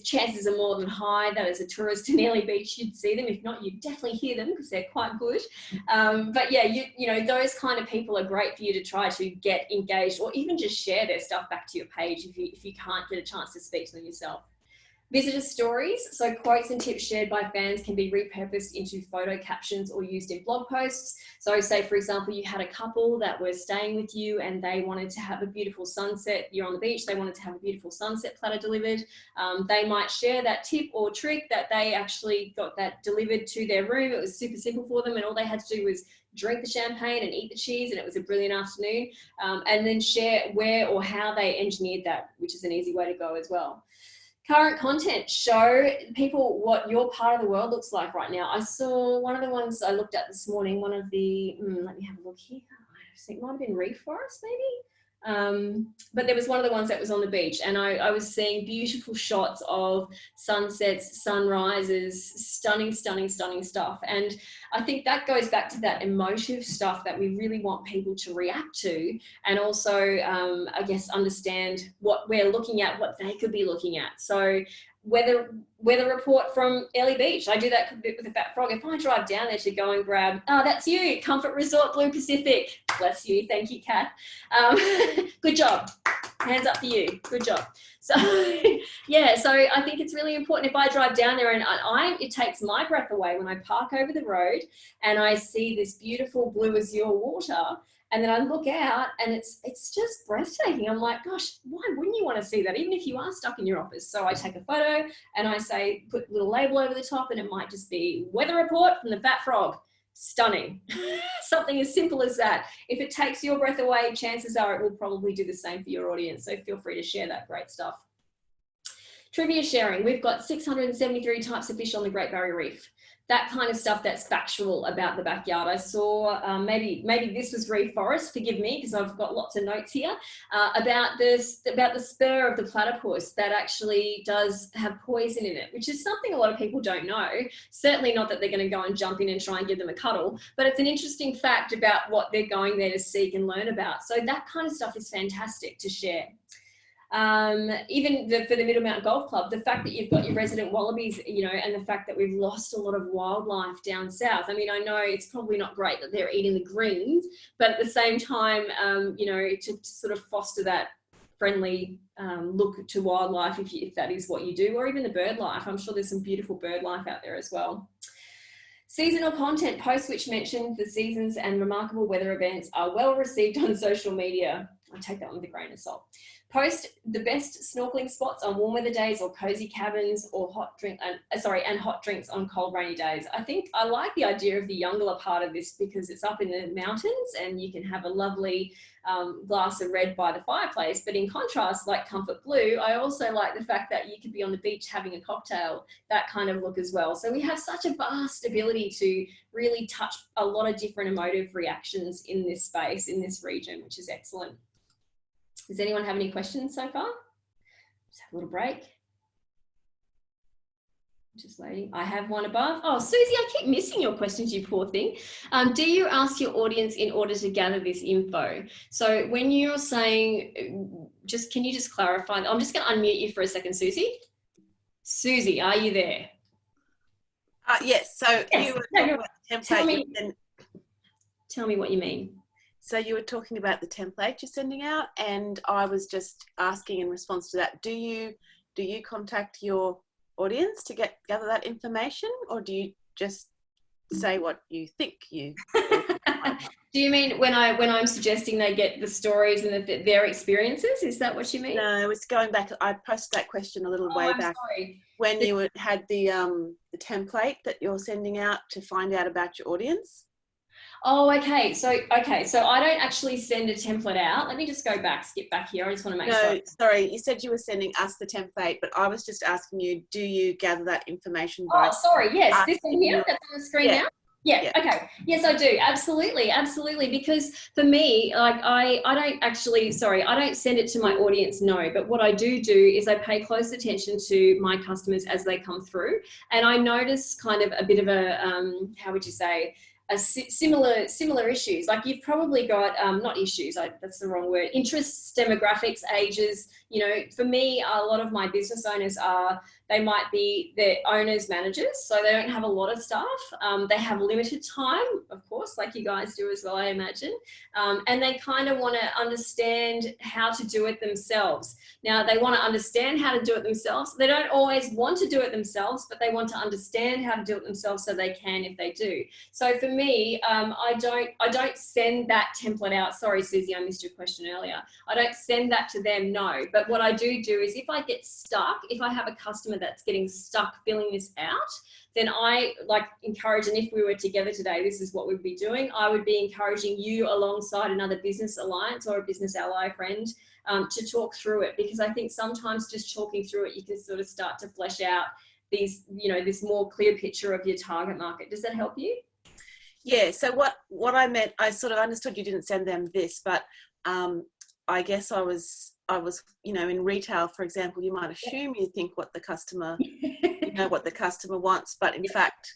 Speaker 1: Chances are more than high that as a tourist in Early Beach, you'd see them. If not, you'd definitely hear them because they're quite good. But yeah, you know, those kind of people are great for you to try to get engaged, or even just share their stuff back to your page if you can't get a chance to speak to them yourself. Visitor stories, so quotes and tips shared by fans can be repurposed into photo captions or used in blog posts. So say, for example, you had a couple that were staying with you and they wanted to have a beautiful sunset. You're on the beach, they wanted to have a beautiful sunset platter delivered. They might share that tip or trick that they actually got that delivered to their room. It was super simple for them and all they had to do was drink the champagne and eat the cheese, and it was a brilliant afternoon. And then share where or how they engineered that, which is an easy way to go as well. Current content, show people what your part of the world looks like right now. I saw one of the ones I looked at this morning, one of the, let me have a look here. I think it might have been Reef Forest maybe. But there was one of the ones that was on the beach, and I was seeing beautiful shots of sunsets, sunrises, stunning, stunning, stunning stuff. And I think that goes back to that emotive stuff that we really want people to react to, and also, I guess, understand what we're looking at, what they could be looking at. So weather report from Early Beach. I do that with the Fat Frog. If I drive down there to go and grab, that's you, Comfort Resort Blue Pacific. Bless you. Thank you, Kat. Good job. Hands up for you. Good job. So yeah, so I think it's really important if I drive down there and it takes my breath away when I park over the road and I see this beautiful blue azure water. And then I look out and it's just breathtaking. I'm like, gosh, why wouldn't you want to see that? Even if you are stuck in your office. So I take a photo and I say, put a little label over the top, and it might just be weather report from the Fat Frog. Stunning. Something as simple as that. If it takes your breath away, chances are it will probably do the same for your audience. So feel free to share that great stuff. Trivia sharing. We've got 673 types of fish on the Great Barrier Reef. That kind of stuff that's factual about the backyard. I saw, maybe this was Reef Forest, forgive me, because I've got lots of notes here, about the spur of the platypus that actually does have poison in it, which is something a lot of people don't know. Certainly not that they're going to go and jump in and try and give them a cuddle, but it's an interesting fact about what they're going there to seek and learn about. So that kind of stuff is fantastic to share. Even for the Middlemount Golf Club, the fact that you've got your resident wallabies, you know, and the fact that we've lost a lot of wildlife down south. I mean, I know it's probably not great that they're eating the greens, but at the same time, you know, to sort of foster that friendly look to wildlife, if that is what you do, or even the bird life. I'm sure there's some beautiful bird life out there as well. Seasonal content posts which mention the seasons and remarkable weather events are well received on social media. I take that one with a grain of salt. Post the best snorkeling spots on warm weather days, or cozy cabins, or hot drinks on cold rainy days. I think I like the idea of the Yungala part of this because it's up in the mountains and you can have a lovely glass of red by the fireplace. But in contrast, like Comfort Blue, I also like the fact that you could be on the beach having a cocktail, that kind of look as well. So we have such a vast ability to really touch a lot of different emotive reactions in this space, in this region, which is excellent. Does anyone have any questions so far? Just have a little break. Just waiting. I have one above. Oh, Susie, I keep missing your questions, you poor thing. Do you ask your audience in order to gather this info? So when you're saying, can you just clarify? I'm just going to unmute you for a second, Susie. Susie, are you there?
Speaker 2: Yes. So
Speaker 1: Yes.
Speaker 2: you were talking about the template.
Speaker 1: Tell me what you mean.
Speaker 2: So you were talking about the template you're sending out, and I was just asking in response to that, do you contact your audience to gather that information, or do you just say what you think you
Speaker 1: Do you mean when I'm suggesting they get the stories and their experiences? Is that what you mean?
Speaker 2: No, it's going back. I posted that question a little way back when you had the template that you're sending out to find out about your audience.
Speaker 1: Oh, okay. So I don't actually send a template out. Let me just skip back here. I just want to make sure.
Speaker 2: No, sorry. You said you were sending us the template, but I was just asking you, do you gather that information by...
Speaker 1: Oh, sorry. Yes. This one here that's on the screen now? Yeah. Okay. Yes, I do. Absolutely. Because for me, like I don't send it to my audience, no. But what I do is I pay close attention to my customers as they come through. And I notice kind of a bit of a, how would you say, similar issues. Like you've probably got not issues, that's the wrong word, interests, demographics, ages. You know, for me, a lot of my business owners they might be the owners, managers, so they don't have a lot of staff. They have limited time, of course, like you guys do as well, I imagine. And they kind of want to understand how to do it themselves. Now, they want to understand how to do it themselves. They don't always want to do it themselves, but they want to understand how to do it themselves so they can if they do. So for me, I don't send that template out. Sorry, Susie, I missed your question earlier. I don't send that to them, no. But what I do is if I get stuck, if I have a customer that's getting stuck filling this out, then I encourage, and if we were together today, this is what we'd be doing. I would be encouraging you alongside another business alliance or a business ally friend to talk through it, because I think sometimes just talking through it, you can sort of start to flesh out these, this more clear picture of your target market. Does that help you?
Speaker 2: Yeah. So what I meant, I sort of understood you didn't send them this, but I guess I was, in retail, for example, you might assume you think what the customer, what the customer wants, but in fact,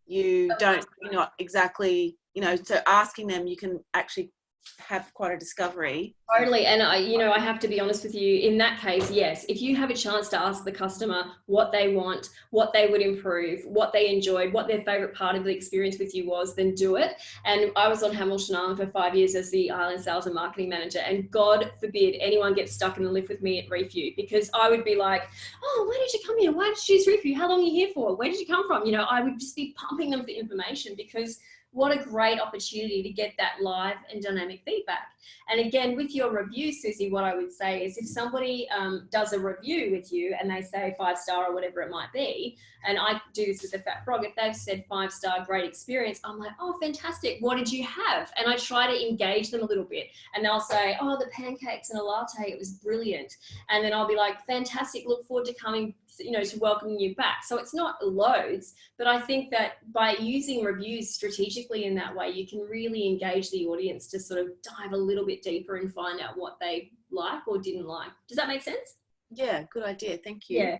Speaker 2: you don't, you're not exactly, so asking them, you can actually have quite a discovery.
Speaker 1: Totally. And I have to be honest with you, in that case, yes, if you have a chance to ask the customer what they want, what they would improve, what they enjoyed, what their favorite part of the experience with you was, then do it. And I was on Hamilton Island for 5 years as the island sales and marketing manager, and God forbid anyone gets stuck in the lift with me at Reef View, because I would be like, oh, why did you come here? Why did you choose Reef View? How long are you here for? Where did you come from? I would just be pumping them for information, because what a great opportunity to get that live and dynamic feedback. And again, with your review, Susie, what I would say is if somebody does a review with you and they say 5-star or whatever it might be, and I do this with the Fat Frog, if they've said 5-star, great experience, I'm like, oh, fantastic. What did you have? And I try to engage them a little bit, and they'll say, oh, the pancakes and a latte, it was brilliant. And then I'll be like, fantastic. Look forward to coming, to welcoming you back. So it's not loads, but I think that by using reviews strategically in that way, you can really engage the audience to sort of dive a little bit deeper and find out what they like or didn't like. Does that make sense?
Speaker 2: Yeah, good idea. Thank you.
Speaker 1: Yeah.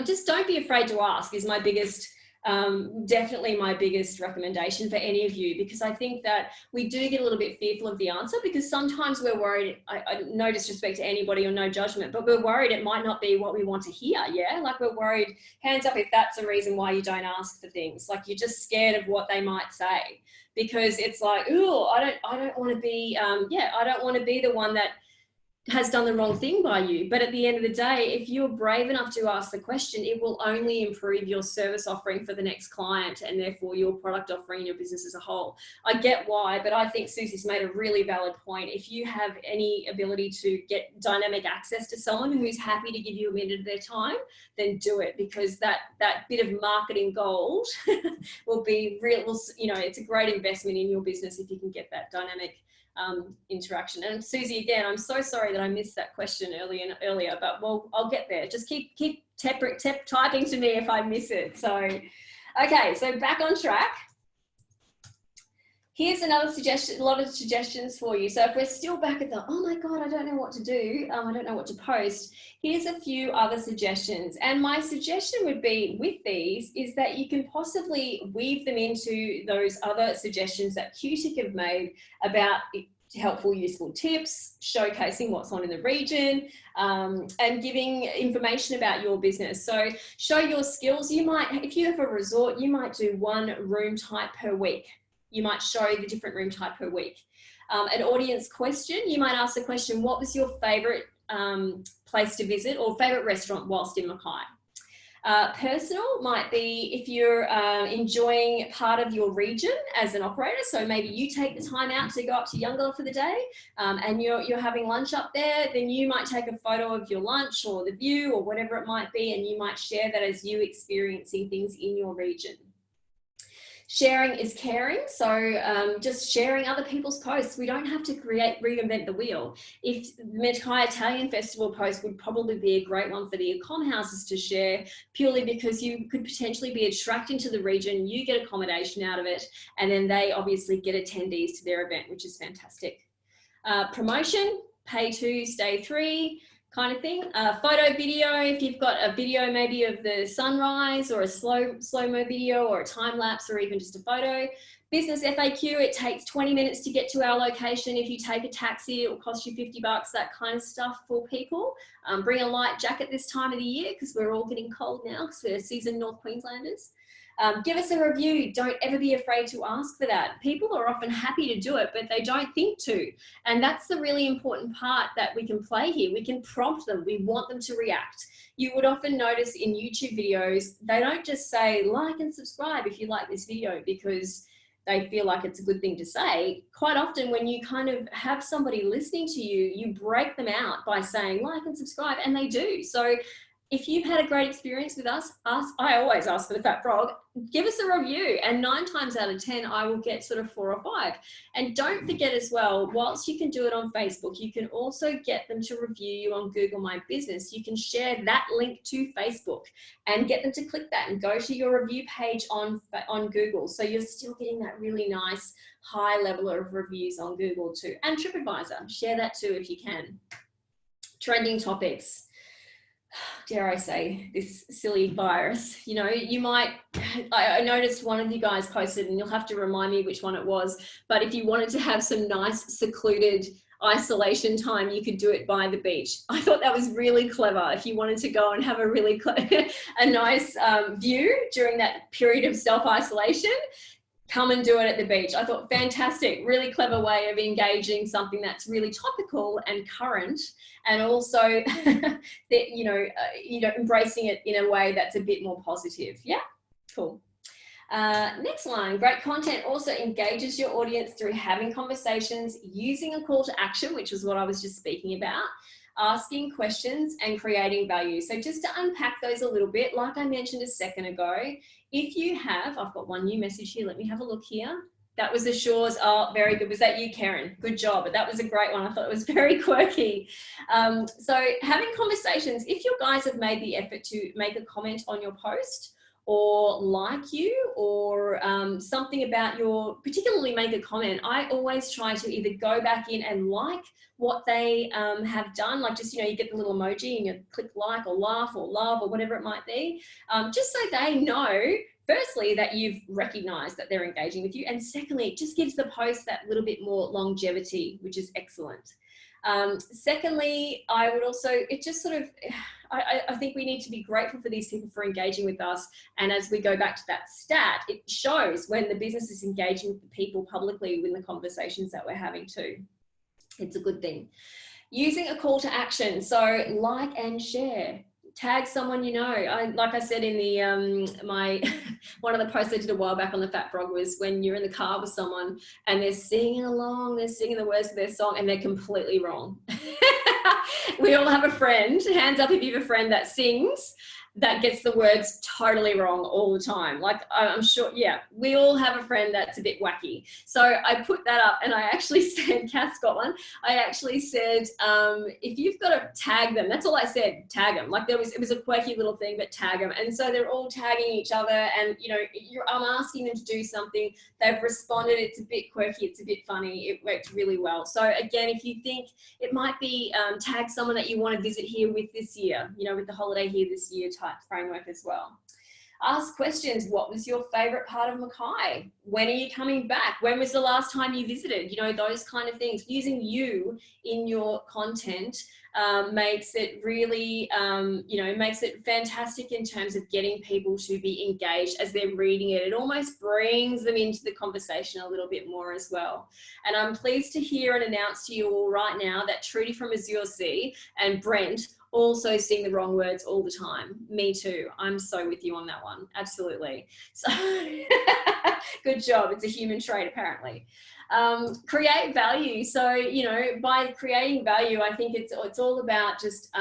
Speaker 1: Just don't be afraid to ask is my biggest, definitely my biggest recommendation for any of you, because I think that we do get a little bit fearful of the answer, because sometimes we're worried, no disrespect to anybody or no judgment, but we're worried it might not be what we want to hear. Yeah. Like we're worried, hands up if that's a reason why you don't ask for things. Like you're just scared of what they might say, because it's like, oh, I don't want to be, I don't want to be the one that has done the wrong thing by you. But at the end of the day, if you're brave enough to ask the question, it will only improve your service offering for the next client, and therefore your product offering in your business as a whole. I get why, but I think Susie's made a really valid point. If you have any ability to get dynamic access to someone who's happy to give you a minute of their time, then do it, because that bit of marketing gold will be real. It's a great investment in your business if you can get that dynamic interaction. And Susie, again, I'm so sorry that I missed that question earlier, but I'll get there. Just keep typing to me if I miss it. So, okay, so back on track. Here's another suggestion, a lot of suggestions for you. So if we're still back at the, oh my God, I don't know what to do, I don't know what to post, here's a few other suggestions. And my suggestion would be with these is that you can possibly weave them into those other suggestions that QTIC have made about helpful, useful tips, showcasing what's on in the region, and giving information about your business. So show your skills. You might, if you have a resort, you might do one room type per week. You might show the different room type per week. An audience question, you might ask the question, what was your favorite place to visit or favorite restaurant whilst in Mackay? Personal might be if you're enjoying part of your region as an operator. So maybe you take the time out to go up to Yungala for the day, and you're having lunch up there, then you might take a photo of your lunch or the view or whatever it might be, and you might share that as you experiencing things in your region. Sharing is caring, so just sharing other people's posts. We don't have to reinvent the wheel. If the Mackay Italian Festival post would probably be a great one for the ecomm houses to share, purely because you could potentially be attracting to the region, you get accommodation out of it, and then they obviously get attendees to their event, which is fantastic. Promotion, pay 2, stay 3. Kind of thing. Photo, video, if you've got a video maybe of the sunrise or a slow-mo video or a time lapse or even just a photo. Business FAQ, it takes 20 minutes to get to our location. If you take a taxi, it will cost you $50, that kind of stuff for people. Bring a light jacket this time of the year because we're all getting cold now because we're seasoned North Queenslanders. Give us a review. Don't ever be afraid to ask for that. People are often happy to do it, but they don't think to. And that's the really important part that we can play here. We can prompt them. We want them to react. You would often notice in YouTube videos, they don't just say like and subscribe if you like this video because they feel like it's a good thing to say. Quite often when you kind of have somebody listening to you, you break them out by saying like and subscribe, and they do. So if you've had a great experience with us, I always ask for the Fat Frog, give us a review, and 9 times out of 10, I will get sort of 4 or 5. And don't forget as well, whilst you can do it on Facebook, you can also get them to review you on Google My Business. You can share that link to Facebook and get them to click that and go to your review page on Google. So you're still getting that really nice high level of reviews on Google too. And TripAdvisor, share that too if you can. Trending topics. Dare I say, this silly virus, you know, you might, I noticed one of you guys posted, and you'll have to remind me which one it was, but if you wanted to have some nice secluded isolation time, you could do it by the beach. I thought that was really clever. If you wanted to go and have a really a nice view during that period of self-isolation, come and do it at the beach. I thought fantastic, really clever way of engaging something that's really topical and current, and also that, you know, embracing it in a way that's a bit more positive. Yeah, cool. Next line, great content also engages your audience through having conversations, using a call to action, which is what I was just speaking about, asking questions and creating value. So just to unpack those a little bit, like I mentioned a second ago, if you have, I've got one new message here, let me have a look here. That was the Shores. Oh, very good. Was that you, Karen? Good job. But that was a great one. I thought it was very quirky. So having conversations, if you guys have made the effort to make a comment on your post or like you, or something about your, particularly make a comment, I always try to either go back in and like what they have done, like just, you know, you get the little emoji and you click like or laugh or love or whatever it might be, just so they know, firstly, that you've recognized that they're engaging with you, and secondly, it just gives the post that little bit more longevity, which is excellent. Secondly, I would also, it just sort of, I think we need to be grateful for these people for engaging with us. And as we go back to that stat, it shows when the business is engaging with the people publicly in the conversations that we're having too. It's a good thing. Using a call to action. So like and share. Tag someone you know. Like I said in the one of the posts I did a while back on the Fat Frog was when you're in the car with someone and they're singing along, they're singing the words of their song and they're completely wrong. We all have a friend. Hands up if you have a friend that sings that gets the words totally wrong all the time. Like, I'm sure, yeah, we all have a friend that's a bit wacky. So I put that up and I actually said, Kath's got one. I actually said, if you've got to tag them, that's all I said, tag them. Like, it was a quirky little thing, but tag them. And so they're all tagging each other, and, you know, I'm asking them to do something. They've responded. It's a bit quirky. It's a bit funny. It worked really well. So again, if you think it might be tag someone that you want to visit here with this year, you know, with the holiday here this year type framework as well. Ask questions. What was your favorite part of Mackay? When are you coming back? When was the last time you visited? You know, those kind of things. Using you in your content makes it really, you know, makes it fantastic in terms of getting people to be engaged as they're reading it. It almost brings them into the conversation a little bit more as well. And I'm pleased to hear and announce to you all right now that Trudy from Azure Sea and Brent also sing the wrong words all the time. Me too. I'm so with you on that one. Absolutely. So good job. It's a human trait, apparently. Create value. So, you know, by creating value, I think it's all about just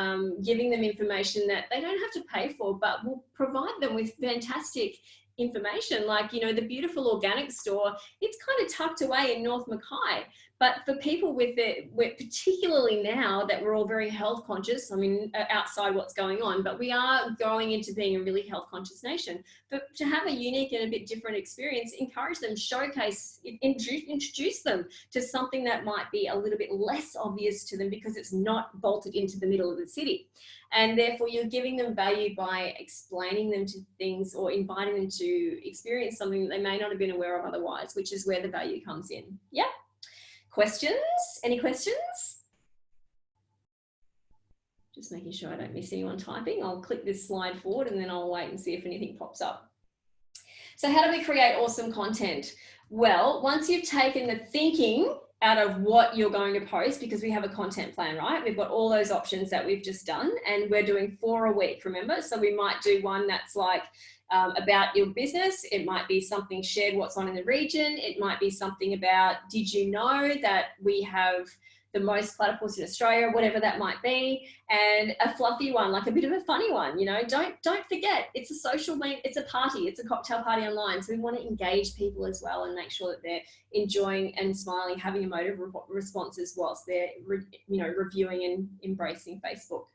Speaker 1: giving them information that they don't have to pay for, but will provide them with fantastic information. Like, you know, the beautiful organic store, it's kind of tucked away in North Mackay. But for people with it, particularly now that we're all very health conscious, I mean, outside what's going on, but we are going into being a really health conscious nation. But to have a unique and a bit different experience, encourage them, showcase, introduce them to something that might be a little bit less obvious to them because it's not bolted into the middle of the city. And therefore you're giving them value by explaining them to things or inviting them to experience something that they may not have been aware of otherwise, which is where the value comes in. Yeah. Questions? Any questions? Just making sure I don't miss anyone typing. I'll click this slide forward and then I'll wait and see if anything pops up. So how do we create awesome content? Well, once you've taken the thinking out of what you're going to post, because we have a content plan, right? We've got all those options that we've just done, and we're doing 4 a week, remember? So we might do one that's like about your business. It might be something shared what's on in the region. It might be something about, did you know that we have the most platypus in Australia, whatever that might be, and a fluffy one, like a bit of a funny one, you know, don't forget, it's a social link, it's a party, it's a cocktail party online. So we want to engage people as well and make sure that they're enjoying and smiling, having emotive responses whilst they're, you know, reviewing and embracing Facebook.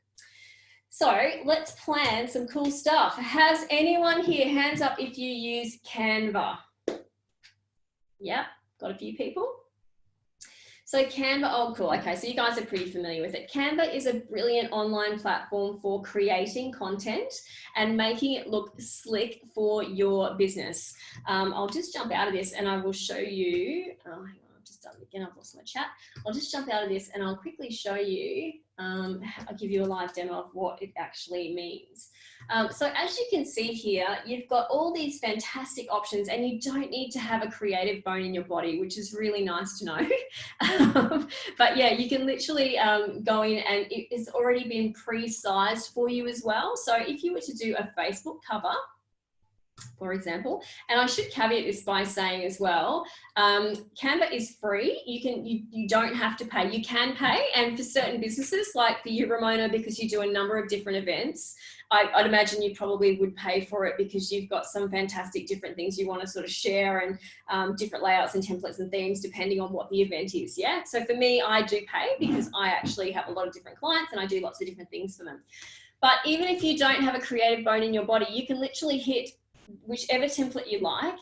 Speaker 1: So let's plan some cool stuff. Has anyone here, hands up if you use Canva? Yeah, got a few people. So Canva, oh cool, okay, so you guys are pretty familiar with it. Canva is a brilliant online platform for creating content and making it look slick for your business. I'll just jump out of this and I will show you, oh, hang on, I've just done it again, I've lost my chat. I'll just jump out of this and I'll quickly show you, I'll give you a live demo of what it actually means. So as you can see here, you've got all these fantastic options and you don't need to have a creative bone in your body, which is really nice to know. But yeah, you can literally go in and it's already been pre-sized for you as well. So if you were to do a Facebook cover, for example, and I should caveat this by saying as well, Canva is free. You don't have to pay. You can pay, and for certain businesses, like for you, Ramona, because you do a number of different events, I'd imagine you probably would pay for it because you've got some fantastic different things you want to sort of share and different layouts and templates and themes depending on what the event is. Yeah. So for me, I do pay because I actually have a lot of different clients and I do lots of different things for them. But even if you don't have a creative bone in your body, you can literally hit whichever template you like.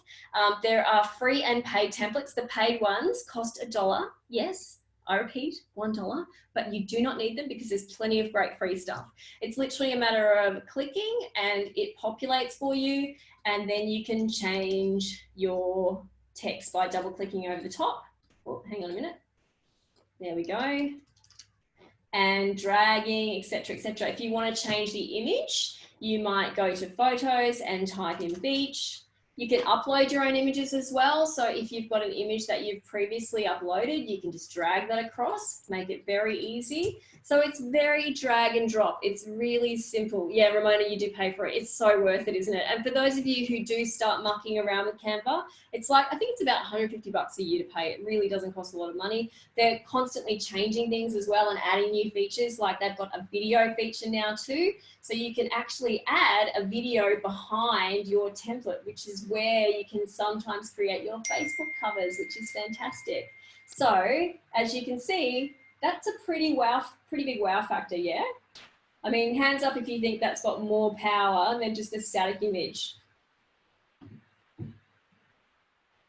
Speaker 1: There are free and paid templates. The paid ones cost $1. Yes, I repeat, $1, but you do not need them because there's plenty of great free stuff. It's literally a matter of clicking and it populates for you, and then you can change your text by double clicking over the top. Oh, hang on a minute. There we go. And dragging, etc., etc. If you want to change the image, you might go to photos and type in beach. You can upload your own images as well. So if you've got an image that you've previously uploaded, you can just drag that across, make it very easy. So it's very drag and drop. It's really simple. Yeah, Ramona, you do pay for it. It's so worth it, isn't it? And for those of you who do start mucking around with Canva, it's like, I think it's about $150 a year to pay. It really doesn't cost a lot of money. They're constantly changing things as well and adding new features. Like they've got a video feature now too. So you can actually add a video behind your template, which is where you can sometimes create your Facebook covers, which is fantastic. So as you can see, that's a pretty big wow factor, yeah? I mean, hands up if you think that's got more power than just a static image.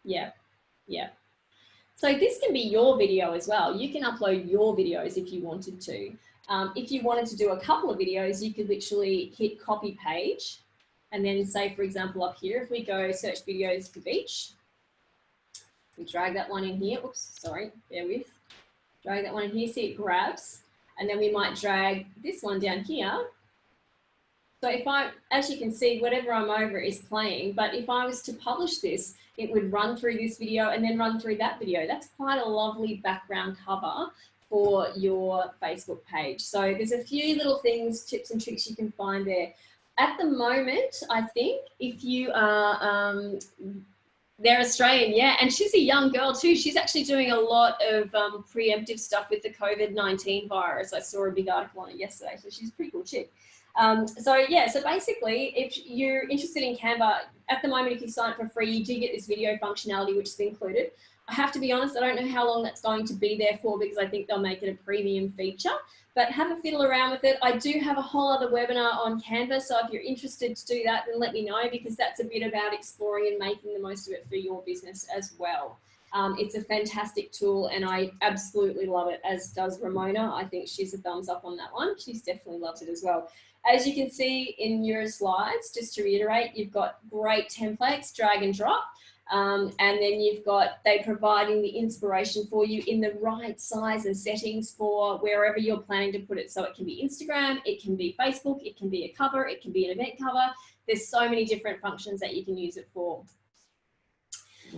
Speaker 1: Yeah, yeah. So this can be your video as well. You can upload your videos if you wanted to. If you wanted to do a couple of videos, you could literally hit copy page and then say, for example, up here, if we go search videos for beach, we drag that one in here. Oops, sorry, bear with. Drag that one in here, see it grabs. And then we might drag this one down here. So if as you can see, whatever I'm over is playing, but if I was to publish this, it would run through this video and then run through that video. That's quite a lovely background cover for your Facebook page. So there's a few little things, tips and tricks you can find there. At the moment, I think if you are, they're Australian, yeah, and she's a young girl too. She's actually doing a lot of preemptive stuff with the COVID-19 virus. I saw a big article on it yesterday, so she's a pretty cool chick. So yeah, so basically, if you're interested in Canva, at the moment, if you sign up for free, you do get this video functionality, which is included. I have to be honest, I don't know how long that's going to be there for because I think they'll make it a premium feature, but have a fiddle around with it. I do have a whole other webinar on Canva, so if you're interested to do that, then let me know because that's a bit about exploring and making the most of it for your business as well. It's a fantastic tool and I absolutely love it, as does Ramona. I think she's a thumbs up on that one. She's definitely loves it as well. As you can see in your slides, just to reiterate, you've got great templates, drag and drop. And then you've got, they providing the inspiration for you in the right size and settings for wherever you're planning to put it. So it can be Instagram, it can be Facebook, it can be a cover, it can be an event cover. There's so many different functions that you can use it for.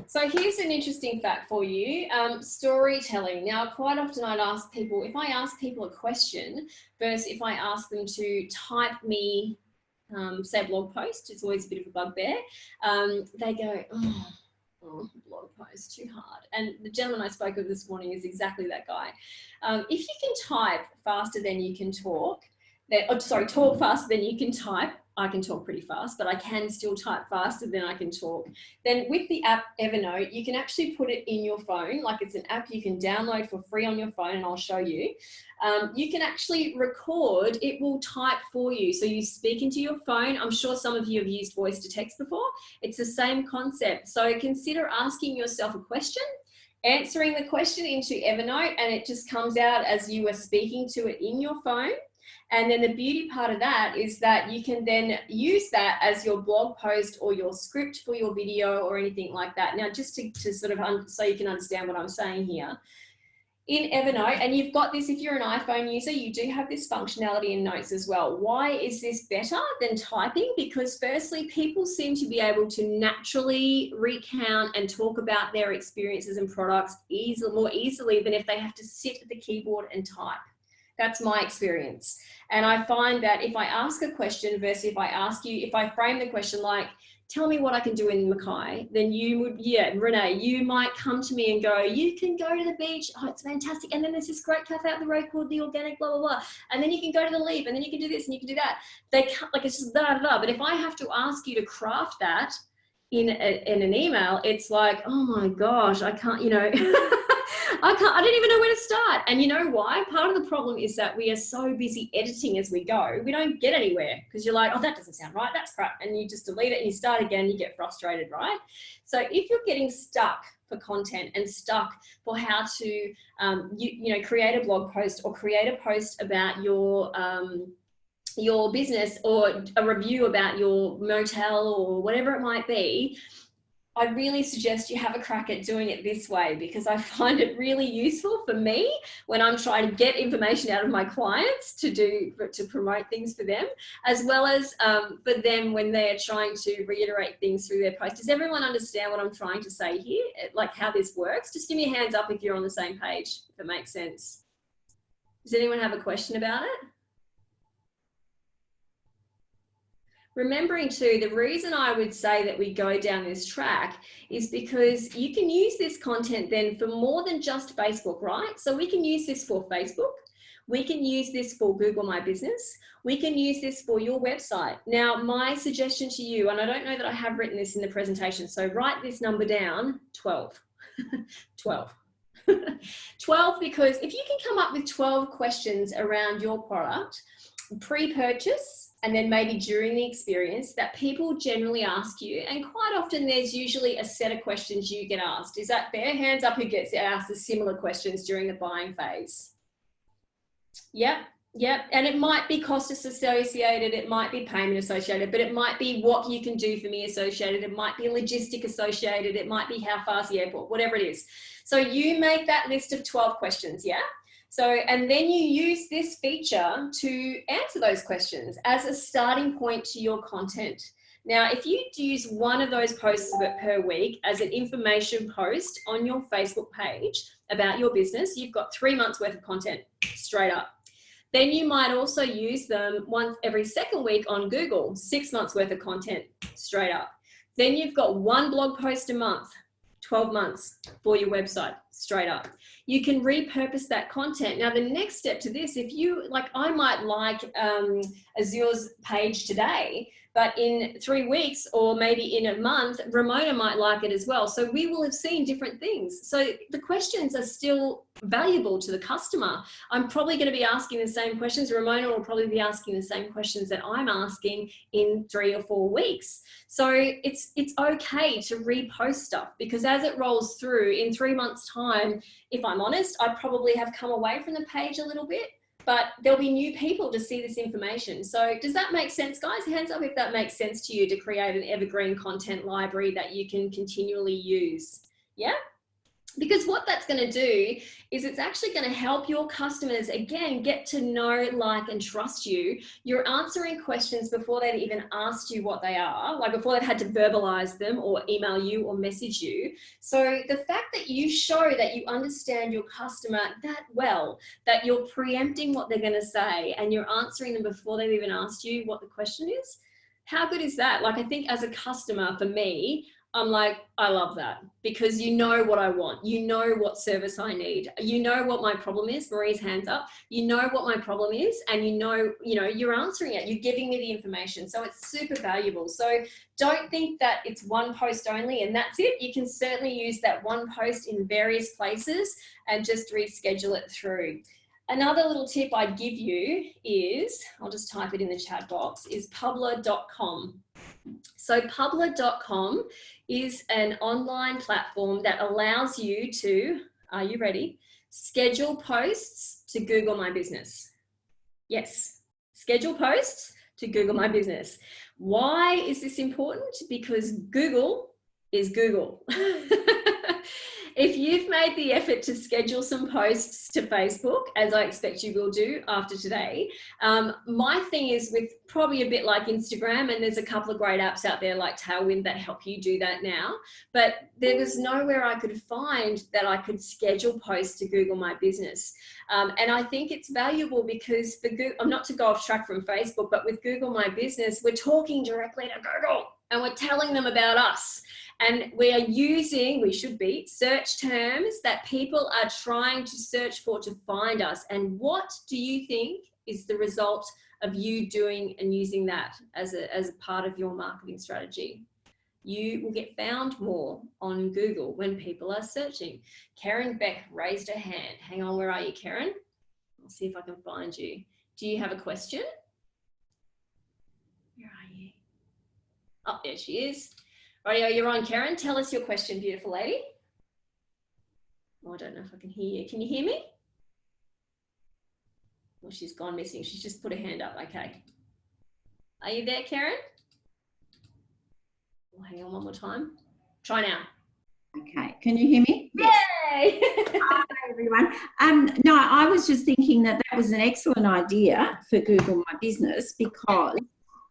Speaker 1: So here's an interesting fact for you, storytelling. Now, quite often I'd ask people, if I ask people a question versus if I ask them to type me say a blog post, it's always a bit of a bugbear. They go, oh, blog post, too hard. And the gentleman I spoke with this morning is exactly that guy. If you can type faster than you can talk, talk faster than you can type, I can talk pretty fast, but I can still type faster than I can talk. Then with the app Evernote, you can actually put it in your phone, like it's an app you can download for free on your phone, and I'll show you. You can actually record, it will type for you. So you speak into your phone. I'm sure some of you have used voice to text before. It's the same concept. So consider asking yourself a question, answering the question into Evernote, and it just comes out as you are speaking to it in your phone. And then the beauty part of that is that you can then use that as your blog post or your script for your video or anything like that. Now, just to sort of, so you can understand what I'm saying here. In Evernote, and you've got this, if you're an iPhone user, you do have this functionality in Notes as well. Why is this better than typing? Because firstly, people seem to be able to naturally recount and talk about their experiences and products more easily than if they have to sit at the keyboard and type. That's my experience. And I find that if I ask a question versus if I frame the question like, tell me what I can do in Mackay, then you would, yeah, Renee, you might come to me and go, you can go to the beach. Oh, it's fantastic. And then there's this great cafe out the road called The Organic, blah, blah, blah. And then you can go to the Leap and then you can do this and you can do that. They can't, like, it's just da, da, da. But if I have to ask you to craft that in an email, it's like, oh my gosh, I can't, you know, I don't even know where to start. And you know why? Part of the problem is that we are so busy editing as we go, we don't get anywhere because you're like, oh, that doesn't sound right, that's crap. And you just delete it and you start again, you get frustrated, right? So if you're getting stuck for content and stuck for how to, you know, create a blog post or create a post about your business or a review about your motel or whatever it might be, I really suggest you have a crack at doing it this way, because I find it really useful for me when I'm trying to get information out of my clients to promote things for them, as well as for them when they're trying to reiterate things through their post. Does everyone understand what I'm trying to say here? Like how this works? Just give me a hands up if you're on the same page, if it makes sense. Does anyone have a question about it? Remembering too, the reason I would say that we go down this track is because you can use this content then for more than just Facebook, right? So we can use this for Facebook. We can use this for Google My Business. We can use this for your website. Now, my suggestion to you, and I don't know that I have written this in the presentation, so write this number down, 12. 12. 12, because if you can come up with 12 questions around your product, pre-purchase, and then maybe during the experience that people generally ask you, and quite often there's usually a set of questions you get asked. Is that fair? Hands up who gets asked the similar questions during the buying phase. Yep. Yep, and it might be cost associated, it might be payment associated, but it might be what you can do for me associated, it might be logistic associated, it might be how far's the airport, whatever it is. So you make that list of 12 questions, yeah? So, and then you use this feature to answer those questions as a starting point to your content. Now, if you use one of those posts per week as an information post on your Facebook page about your business, you've got 3 months worth of content straight up. Then you might also use them once every second week on Google, 6 months worth of content straight up. Then you've got 1 blog post a month, 12 months for your website straight up. You can repurpose that content. Now, the next step to this, if you like, I might like Azure's page today, but in 3 weeks or maybe in a month, Ramona might like it as well. So we will have seen different things. So the questions are still valuable to the customer. I'm probably going to be asking the same questions. Ramona will probably be asking the same questions that I'm asking in 3 or 4 weeks. So it's okay to repost stuff, because as it rolls through in 3 months' time, if I'm honest, I probably have come away from the page a little bit, but there'll be new people to see this information. So does that make sense, guys? Hands up if that makes sense to you, to create an evergreen content library that you can continually use. Yeah? Because what that's going to do is it's actually going to help your customers, again, get to know, like, and trust you. You're answering questions before they've even asked you what they are, like before they've had to verbalize them or email you or message you. So the fact that you show that you understand your customer that well, that you're preempting what they're going to say and you're answering them before they've even asked you what the question is, how good is that? Like, I think as a customer, for me, I'm like, I love that, because you know what I want. You know what service I need. You know what my problem is. Marie's hands up. You know what my problem is, and you know, you're answering it. You're giving me the information. So it's super valuable. So don't think that it's one post only and that's it. You can certainly use that one post in various places and just reschedule it through. Another little tip I'd give you is, I'll just type it in the chat box, is Publer.com. So Publer.com is an online platform that allows you to, are you ready? Schedule posts to Google My Business. Yes, schedule posts to Google My Business. Why is this important? Because Google is Google. If you've made the effort to schedule some posts to Facebook, as I expect you will do after today, my thing is with probably a bit like Instagram, and there's a couple of great apps out there like Tailwind that help you do that now, but there was nowhere I could find that I could schedule posts to Google My Business. And I think it's valuable because for Google, not to go off track from Facebook, but with Google My Business, we're talking directly to Google and we're telling them about us. And we are using, we should be, search terms that people are trying to search for to find us. And what do you think is the result of you doing and using that as a part of your marketing strategy? You will get found more on Google when people are searching. Karen Beck raised her hand. Hang on, where are you, Karen? I'll see if I can find you. Do you have a question? Where are you? Oh, there she is. Rightio, you're on, Karen. Tell us your question, beautiful lady. Oh, I don't know if I can hear you. Can you hear me? Well, she's gone missing. She's just put her hand up. Okay. Are you there, Karen? Oh, hang on one more time. Try now.
Speaker 5: Okay, can you hear me?
Speaker 1: Yay!
Speaker 5: Hi, everyone. No, I was just thinking that was an excellent idea for Google My Business because,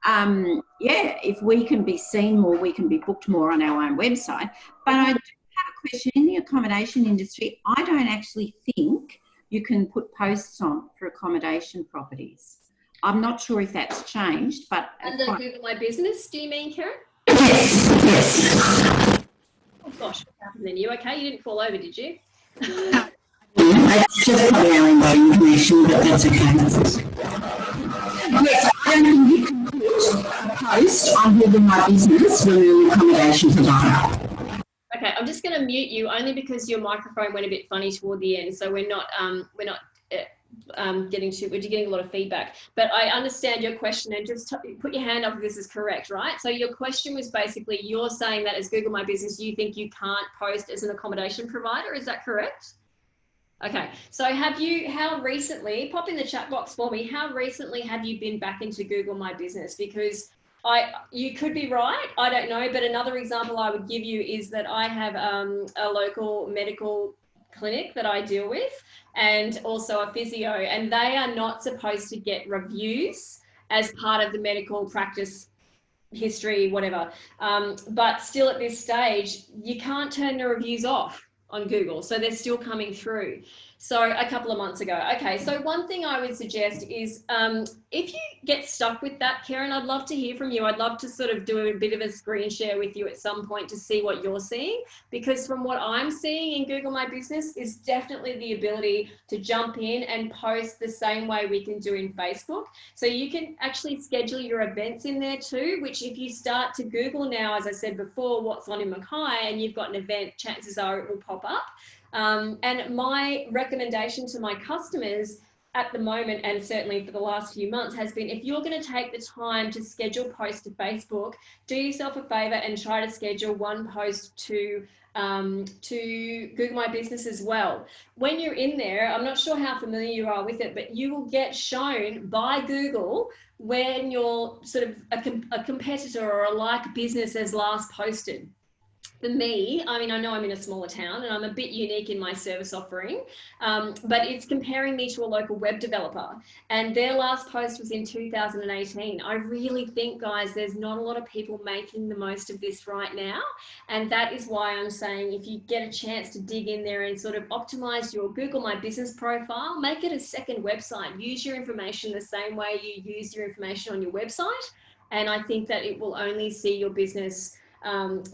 Speaker 5: yeah, if we can be seen more, we can be booked more on our own website. But I do have a question. In the accommodation industry, I don't actually think you can put posts on for accommodation properties. I'm not sure if that's changed, but...
Speaker 1: Under Google My Business, do you mean, Karen?
Speaker 5: Yes.
Speaker 1: Oh gosh, what happened then? You okay? You didn't fall over, did you?
Speaker 5: It's just probably our information, but that's okay. Yes, I don't think you can put a post on Google My Business when you're an accommodation provider.
Speaker 1: Okay, I'm just going to mute you only because your microphone went a bit funny toward the end, so we're not getting a lot of feedback. But I understand your question, and just put your hand up if this is correct, right? So your question was basically, you're saying that as Google My Business, you think you can't post as an accommodation provider, is that correct? Okay, so how recently, pop in the chat box for me, how recently have you been back into Google My Business? Because you could be right, I don't know, but another example I would give you is that I have a local medical clinic that I deal with, and also a physio, and they are not supposed to get reviews as part of the medical practice history, whatever. But still at this stage, you can't turn the reviews off on Google, so they're still coming through. So a couple of months ago. Okay, so one thing I would suggest is if you get stuck with that, Karen, I'd love to hear from you. I'd love to sort of do a bit of a screen share with you at some point to see what you're seeing, because from what I'm seeing in Google My Business is definitely the ability to jump in and post the same way we can do in Facebook. So you can actually schedule your events in there too, which if you start to Google now, as I said before, what's on in Mackay, and you've got an event, chances are it will pop up. And my recommendation to my customers at the moment, and certainly for the last few months, has been, if you're going to take the time to schedule posts to Facebook, do yourself a favor and try to schedule one post to Google My Business as well. When you're in there, I'm not sure how familiar you are with it, but you will get shown by Google when you're sort of a competitor or a like business as last posted. For me, I mean, I know I'm in a smaller town and I'm a bit unique in my service offering, but it's comparing me to a local web developer, and their last post was in 2018. I really think, guys, there's not a lot of people making the most of this right now. And that is why I'm saying, if you get a chance to dig in there and sort of optimize your Google My Business profile, make it a second website, use your information the same way you use your information on your website. And I think that it will only see your business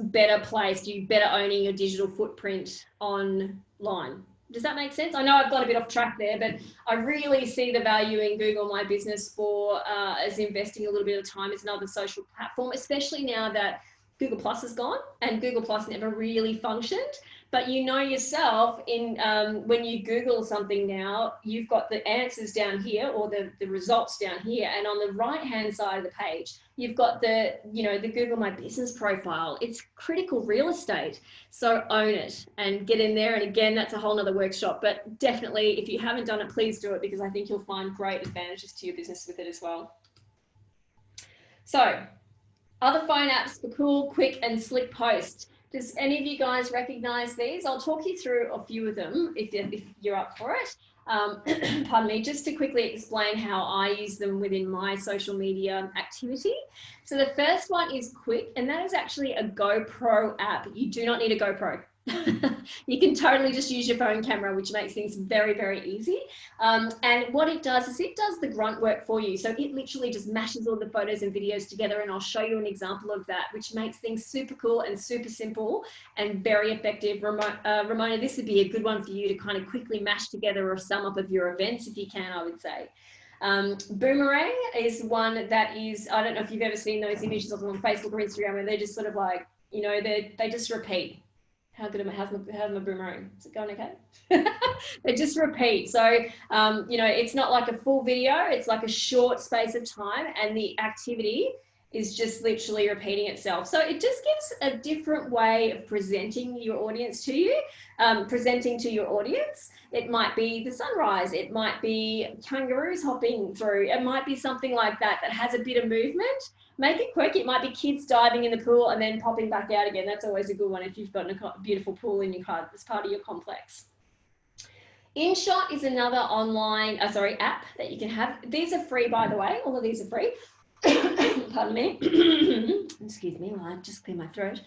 Speaker 1: better placed, you better owning your digital footprint online. Does that make sense? I know I've gone a bit off track there, but I really see the value in Google My Business for as investing a little bit of time as another social platform, especially now that Google Plus is gone and Google Plus never really functioned. But you know yourself, in when you Google something now, you've got the answers down here, or the results down here, and on the right hand side of the page you've got the Google My Business profile. It's critical real estate, so own it and get in there. And again, that's a whole nother workshop, but definitely if you haven't done it, please do it, because I think you'll find great advantages to your business with it as well. So other phone apps for cool, quick and slick posts. Does any of you guys recognize these? I'll talk you through a few of them if you're up for it. Pardon me, just to quickly explain how I use them within my social media activity. So the first one is Quick, and that is actually a GoPro app. You do not need a GoPro. You can totally just use your phone camera, which makes things very, very easy. And what it does is it does the grunt work for you. So it literally just mashes all the photos and videos together, and I'll show you an example of that, which makes things super cool and super simple and very effective. Ramona, this would be a good one for you to kind of quickly mash together a sum up of your events if you can, I would say. Boomerang is one that is, I don't know if you've ever seen those images of them on Facebook or Instagram, where they're just sort of like, they just repeat. How's my boomerang? Is it going okay? They just repeat. So, it's not like a full video. It's like a short space of time, and the activity is just literally repeating itself. So it just gives a different way of presenting your audience to you, presenting to your audience. It might be the sunrise. It might be kangaroos hopping through. It might be something like that that has a bit of movement, Make it quirky. It might be kids diving in the pool and then popping back out again. That's always a good one if you've got a beautiful pool in your car as part of your complex. InShot is another online, app that you can have. These are free, by the way. All of these are free. Pardon me. Excuse me while I just clear my throat.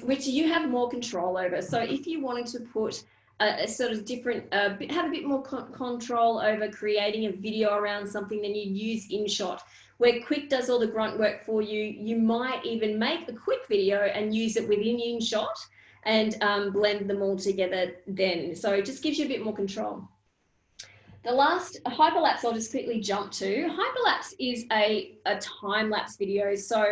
Speaker 1: Which you have more control over. So if you wanted to put a sort of different, have a bit more control over creating a video around something, then you use InShot. Where Quick does all the grunt work for you, you might even make a quick video and use it within InShot and blend them all together then. So it just gives you a bit more control. The last hyperlapse I'll just quickly jump to. Hyperlapse is a time-lapse video. So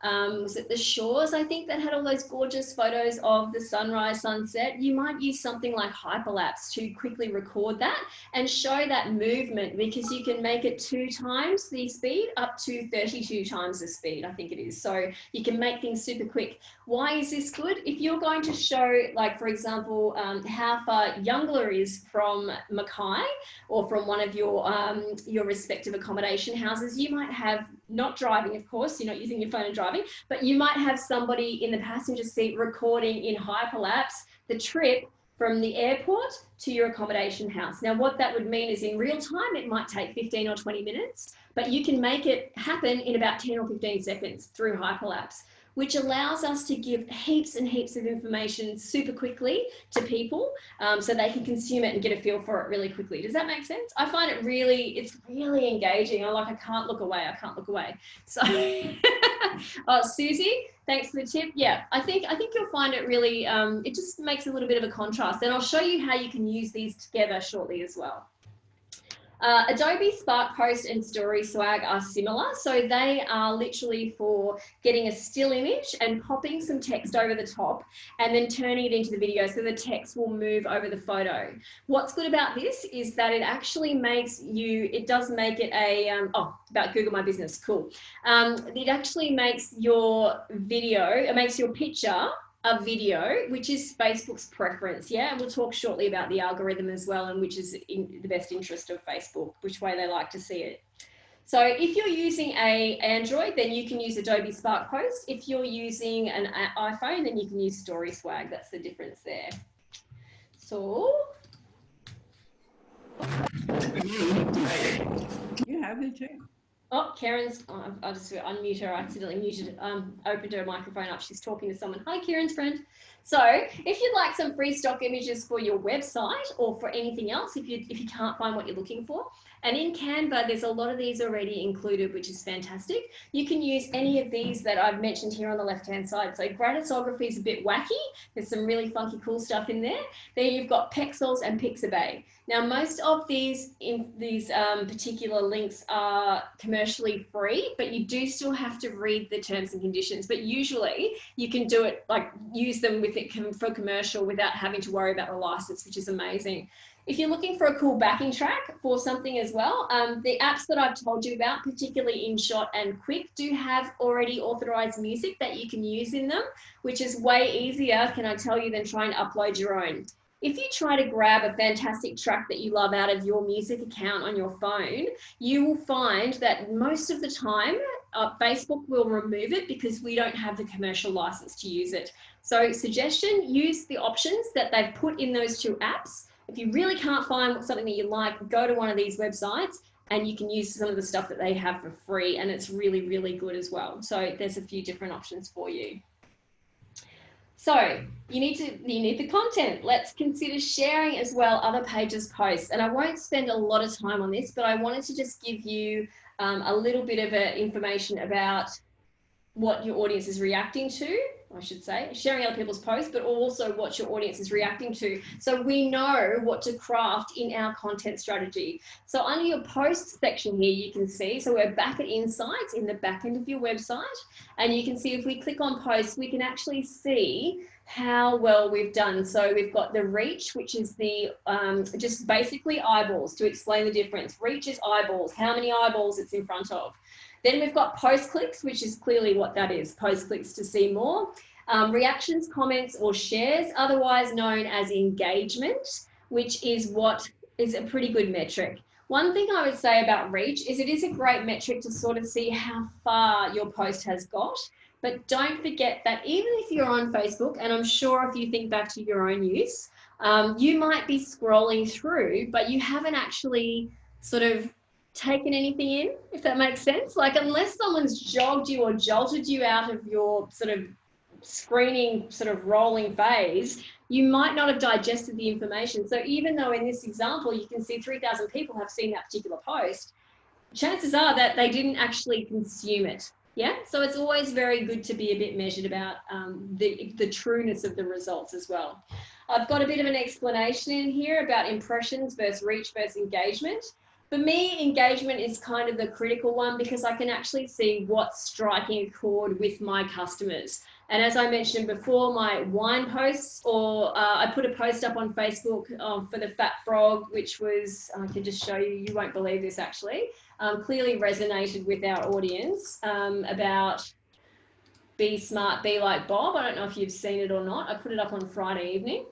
Speaker 1: was it the Shores, I think, that had all those gorgeous photos of the sunrise, sunset? You might use something like hyperlapse to quickly record that and show that movement, because you can make it 2 times the speed up to 32 times the speed, I think it is. So you can make things super quick. Why is this good? If you're going to show, like, for example, how far Youngler is from Mackay, or from one of your respective accommodation houses, you might have, not driving, of course, you're not using your phone and driving, but you might have somebody in the passenger seat recording in hyperlapse the trip from the airport to your accommodation house. Now, what that would mean is in real time, it might take 15 or 20 minutes, but you can make it happen in about 10 or 15 seconds through hyperlapse, which allows us to give heaps and heaps of information super quickly to people, so they can consume it and get a feel for it really quickly. Does that make sense? I find it's really engaging. I can't look away. So, oh, Susie, thanks for the tip. Yeah, I think you'll find it really, it just makes a little bit of a contrast. And I'll show you how you can use these together shortly as well. Adobe Spark Post and Story Swag are similar. So they are literally for getting a still image and popping some text over the top and then turning it into the video, so the text will move over the photo. What's good about this is that it actually makes it does make it a, about Google My Business, cool. It actually makes your video, it makes your picture a video, which is Facebook's preference. Yeah, and we'll talk shortly about the algorithm as well, and which is in the best interest of Facebook, which way they like to see it. So if you're using an Android, then you can use Adobe Spark Post. If you're using an iPhone, then you can use Story Swag. That's the difference there. So
Speaker 5: You have it too.
Speaker 1: oh, Karen's, I'll just unmute her. I accidentally muted, opened her microphone up. She's talking to someone. Hi, Karen's friend. So if you'd like some free stock images for your website or for anything else, if you can't find what you're looking for, and in Canva, there's a lot of these already included, which is fantastic. You can use any of these that I've mentioned here on the left-hand side. So Gradisography is a bit wacky. There's some really funky, cool stuff in there. Then you've got Pexels and Pixabay. Now, most of these particular links are commercially free, but you do still have to read the terms and conditions. But usually you can do it, like use them with it for commercial without having to worry about the license, which is amazing. If you're looking for a cool backing track for something as well, the apps that I've told you about, particularly InShot and Quick, do have already authorized music that you can use in them, which is way easier, can I tell you, than trying to upload your own. If you try to grab a fantastic track that you love out of your music account on your phone, you will find that most of the time, Facebook will remove it because we don't have the commercial license to use it. So suggestion, use the options that they've put in those 2 apps. If you really can't find something that you like, go to one of these websites and you can use some of the stuff that they have for free, and it's really, really good as well. So there's a few different options for you. So you need the content. Let's consider sharing as well other pages' posts. And I won't spend a lot of time on this, but I wanted to just give you a little bit of information about what your audience is reacting to, I should say, sharing other people's posts, but also what your audience is reacting to. So we know what to craft in our content strategy. So under your posts section here, you can see, so we're back at Insights in the back end of your website. And you can see if we click on posts, we can actually see how well we've done. So we've got the reach, which is the just basically eyeballs. To explain the difference, reach is eyeballs, how many eyeballs it's in front of. Then we've got post clicks, which is clearly what that is, post clicks to see more. Reactions, comments, or shares, otherwise known as engagement, which is what is a pretty good metric. One thing I would say about reach is it is a great metric to sort of see how far your post has got. But don't forget that even if you're on Facebook, and I'm sure if you think back to your own use, you might be scrolling through, but you haven't actually sort of taken anything in, if that makes sense. Like unless someone's jogged you or jolted you out of your sort of screening sort of rolling phase, you might not have digested the information. So even though in this example, you can see 3,000 people have seen that particular post, chances are that they didn't actually consume it. Yeah, so it's always very good to be a bit measured about the trueness of the results as well. I've got a bit of an explanation in here about impressions versus reach versus engagement. For me, engagement is kind of the critical one because I can actually see what's striking a chord with my customers. And as I mentioned before, my wine posts, or I put a post up on Facebook for the Fat Frog, which was, I can just show you, you won't believe this actually, clearly resonated with our audience about be smart, be like Bob. I don't know if you've seen it or not. I put it up on Friday evening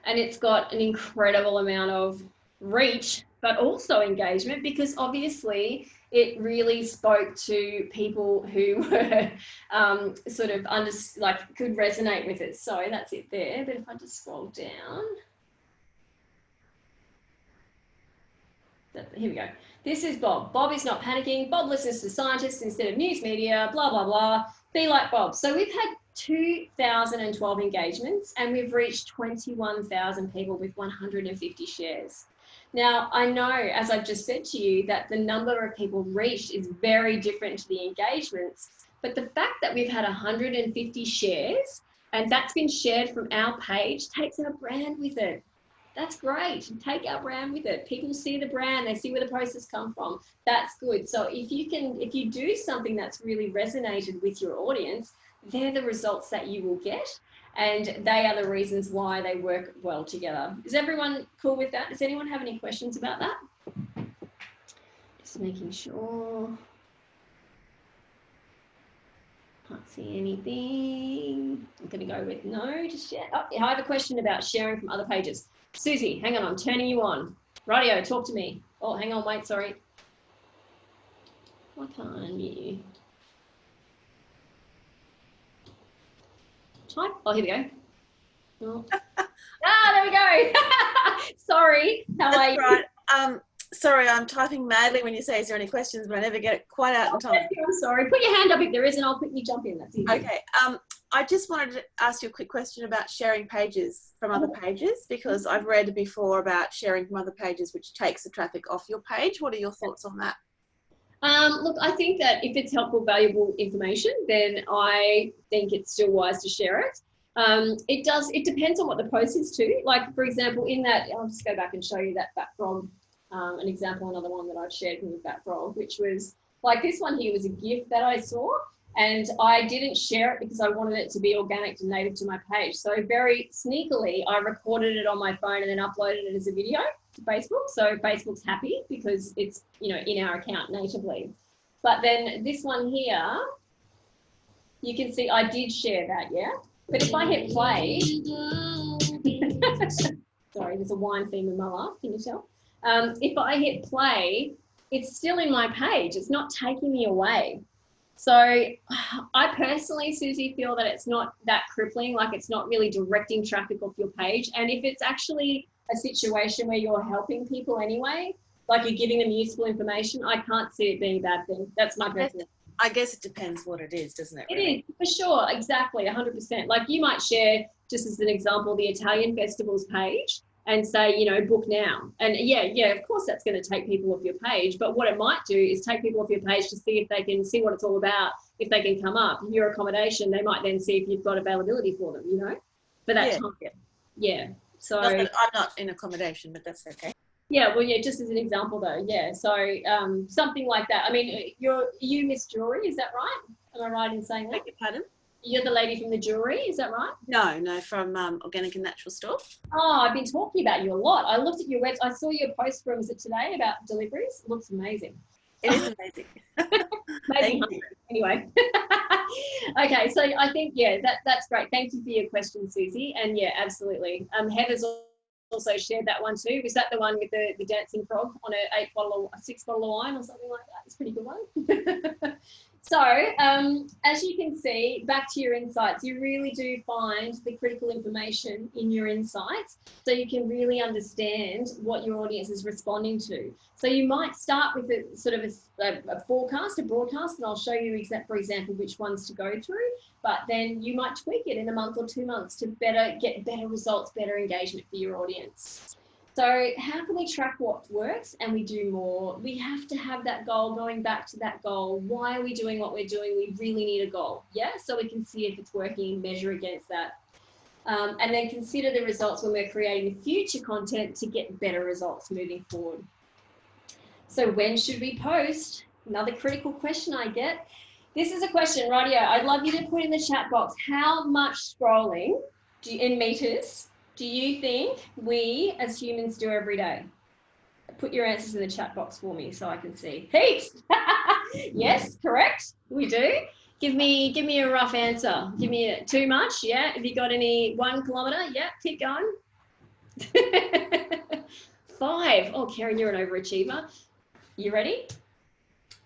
Speaker 1: and it's got an incredible amount of reach, but also engagement, because obviously it really spoke to people who were sort of could resonate with it. So that's it there. But if I just scroll down, here we go. This is Bob. Bob is not panicking. Bob listens to scientists instead of news media, blah, blah, blah. Be like Bob. So we've had 2,012 engagements and we've reached 21,000 people with 150 shares. Now, I know, as I've just said to you, that the number of people reached is very different to the engagements, but the fact that we've had 150 shares and that's been shared from our page takes our brand with it. That's great. Take our brand with it. People see the brand, they see where the post has come from. That's good. So if you do something that's really resonated with your audience, they're the results that you will get. And they are the reasons why they work well together. Is everyone cool with that? Does anyone have any questions about that? Just making sure. Can't see anything. I'm going to go with no just yet. Oh, I have a question about sharing from other pages. Susie, hang on, I'm turning you on. Radio, talk to me. Oh, hang on, wait, sorry. Why can't I unmute you? Type. Oh, here we go. Oh. There we go. Sorry. How are you?
Speaker 2: Right. Sorry, I'm typing madly when you say, is there any questions, but I never get it quite out in time.
Speaker 1: I'm sorry. Put your hand up if there is, and I'll quickly jump in. That's easy.
Speaker 2: Okay. I just wanted to ask you a quick question about sharing pages from other pages, because I've read before about sharing from other pages, which takes the traffic off your page. What are your thoughts on that?
Speaker 1: Look, I think that if it's helpful, valuable information, then I think it's still wise to share it. It depends on what the post is too. Like, for example, in that, I'll just go back and show you that Fat Frog, an example, another one that I've shared from the Fat Frog, which was like this one here was a gift that I saw. And I didn't share it because I wanted it to be organic and native to my page. So very sneakily, I recorded it on my phone and then uploaded it as a video to Facebook. So Facebook's happy because it's, in our account natively. But then this one here, you can see I did share that, yeah? But if I hit play, sorry, there's a wine theme in my life, can you tell? If I hit play, it's still in my page. It's not taking me away. So I personally, Susie, feel that it's not that crippling, like it's not really directing traffic off your page. And if it's actually a situation where you're helping people anyway, like you're giving them useful information, I can't see it being a bad thing. That's my personal.
Speaker 2: I guess it depends what it is, doesn't it? Really?
Speaker 1: It is, for sure, exactly, 100%. Like you might share, just as an example, the Italian festivals page and say, book now. And yeah, of course that's going to take people off your page. But what it might do is take people off your page to see if they can see what it's all about, if they can come up. Your accommodation, they might then see if you've got availability for them, for that time. Yeah. So
Speaker 2: I'm not in accommodation, but that's okay.
Speaker 1: Yeah, well, just as an example though, yeah. So something like that. I mean, you Miss Jewelry, is that right? Am I right in saying that?
Speaker 2: Beg your pardon?
Speaker 1: You're the lady from the jewelry, is that right?
Speaker 2: No, from Organic and Natural Store.
Speaker 1: Oh, I've been talking about you a lot. I looked at your website. I saw your post from, is it today, about deliveries? It looks amazing.
Speaker 2: It is amazing.
Speaker 1: Thank you. Anyway. Okay, so I think, that's great. Thank you for your question, Susie. And yeah, absolutely. Heather's also shared that one too. Was that the one with the dancing frog on a 6 bottle of wine or something like that? It's a pretty good one. So as you can see, back to your insights, you really do find the critical information in your insights so you can really understand what your audience is responding to. So you might start with a sort of a forecast, a broadcast, and I'll show you, for example, which ones to go through, but then you might tweak it in a month or 2 months to get better results, better engagement for your audience. So how can we track what works and we do more? We have to have that goal, going back to that goal. Why are we doing what we're doing? We really need a goal, yeah? So we can see if it's working and measure against that. And then consider the results when we're creating future content to get better results moving forward. So when should we post? Another critical question I get. This is a question, rightio. I'd love you to put in the chat box, how much scrolling in meters do you think we as humans do every day? Put your answers in the chat box for me so I can see. Heaps. Yes, correct. We do. Give me a rough answer. Give me too much. Yeah. Have you got any 1 kilometer? Yeah. Keep going. 5. Oh, Karen, you're an overachiever. You ready?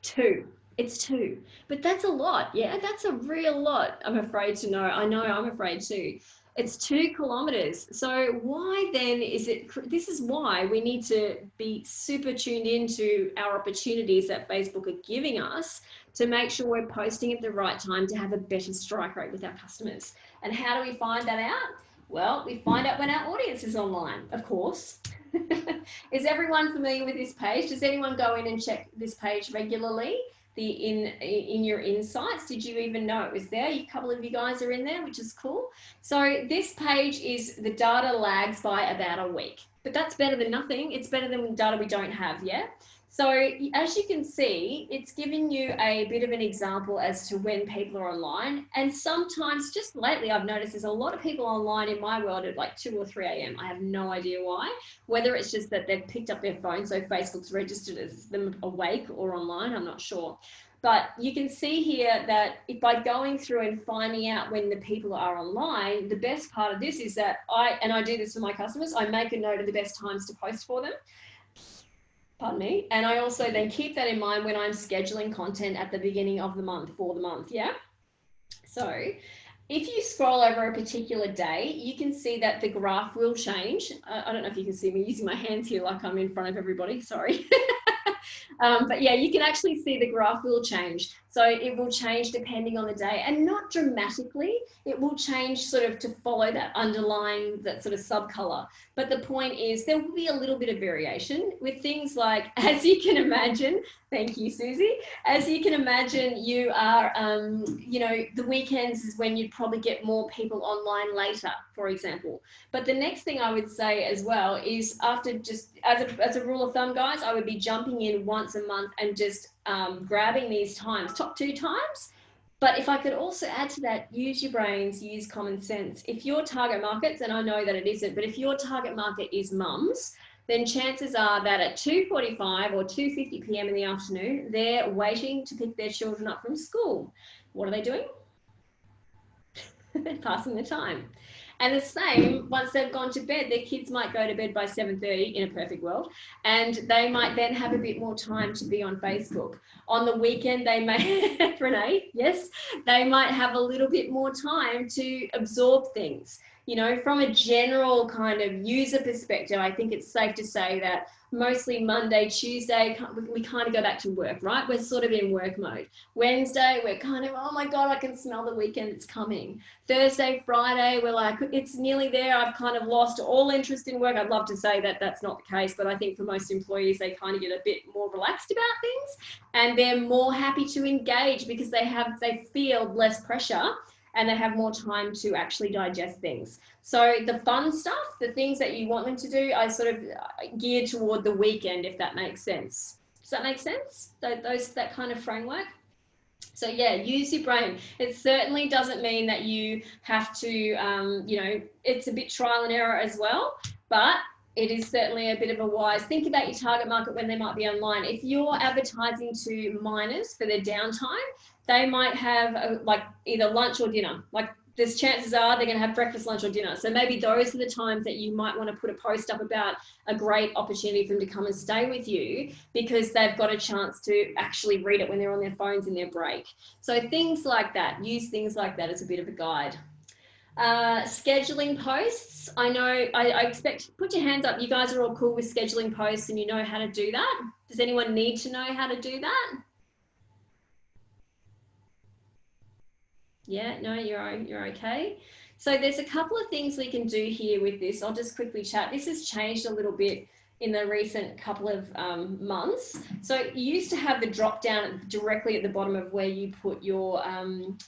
Speaker 1: 2. It's 2. But that's a lot. Yeah. That's a real lot. I'm afraid to know. I know I'm afraid too. It's 2 kilometers. So why then is it, this is why we need to be super tuned into our opportunities that Facebook are giving us to make sure we're posting at the right time to have a better strike rate with our customers. And how do we find that out? Well, we find out when our audience is online, of course. Is everyone familiar with this page? Does anyone go in and check this page regularly? In your insights, did you even know it was there? A couple of you guys are in there, which is cool. So this page is the data lags by about a week, but that's better than nothing. It's better than data we don't have, yeah? So as you can see, it's giving you a bit of an example as to when people are online. And sometimes, just lately, I've noticed there's a lot of people online in my world at like 2 or 3 a.m. I have no idea why, whether it's just that they've picked up their phone, so Facebook's registered as them awake or online, I'm not sure. But you can see here that if by going through and finding out when the people are online, the best part of this is that I do this for my customers, I make a note of the best times to post for them. Pardon me. And I also then keep that in mind when I'm scheduling content at the beginning of the month for the month, yeah? So if you scroll over a particular day, you can see that the graph will change. I don't know if you can see me using my hands here like I'm in front of everybody, sorry. But yeah, you can actually see the graph will change. So it will change depending on the day, and not dramatically. It will change sort of to follow that underlying, that sort of subcolor. But the point is there will be a little bit of variation with things like, as you can imagine, thank you, Susie. As you can imagine, you are, you know, the weekends is when you'd probably get more people online later, for example. But the next thing I would say as well is, after just as a rule of thumb, guys, I would be jumping in once a month and just grabbing these times, top 2 times. But if I could also add to that, use your brains, use common sense. If your target markets, and I know that it isn't, but if your target market is mums, then chances are that at 2:45 or 2:50 p.m. in the afternoon, they're waiting to pick their children up from school. What are they doing? They're passing the time. And the same, once they've gone to bed, their kids might go to bed by 7:30 in a perfect world, and they might then have a bit more time to be on Facebook. On the weekend, they may, Renee, yes, they might have a little bit more time to absorb things. You know, from a general kind of user perspective, I think it's safe to say that mostly Monday, Tuesday, we kind of go back to work, right? We're sort of in work mode. Wednesday, we're kind of, oh my God, I can smell the weekend, it's coming. Thursday, Friday, we're like, it's nearly there. I've kind of lost all interest in work. I'd love to say that that's not the case, but I think for most employees, they kind of get a bit more relaxed about things, and they're more happy to engage because they feel less pressure, and they have more time to actually digest things. So the fun stuff, the things that you want them to do, I sort of gear toward the weekend, if that makes sense. Does that make sense? That kind of framework? So yeah, use your brain. It certainly doesn't mean that you have to, you know, it's a bit trial and error as well, but it is certainly a bit of a wise. Think about your target market when they might be online. If you're advertising to minors for their downtime, they might have like either lunch or dinner. Like there's chances are they're going to have breakfast, lunch or dinner. So maybe those are the times that you might want to put a post up about a great opportunity for them to come and stay with you, because they've got a chance to actually read it when they're on their phones in their break. So things like that, use things like that as a bit of a guide. Scheduling posts. I know, I expect, put your hands up. You guys are all cool with scheduling posts and you know how to do that. Does anyone need to know how to do that? Yeah, no, you're okay. So there's a couple of things we can do here with this. I'll just quickly chat. This has changed a little bit in the recent couple of months. So you used to have the drop down directly at the bottom of where you put your,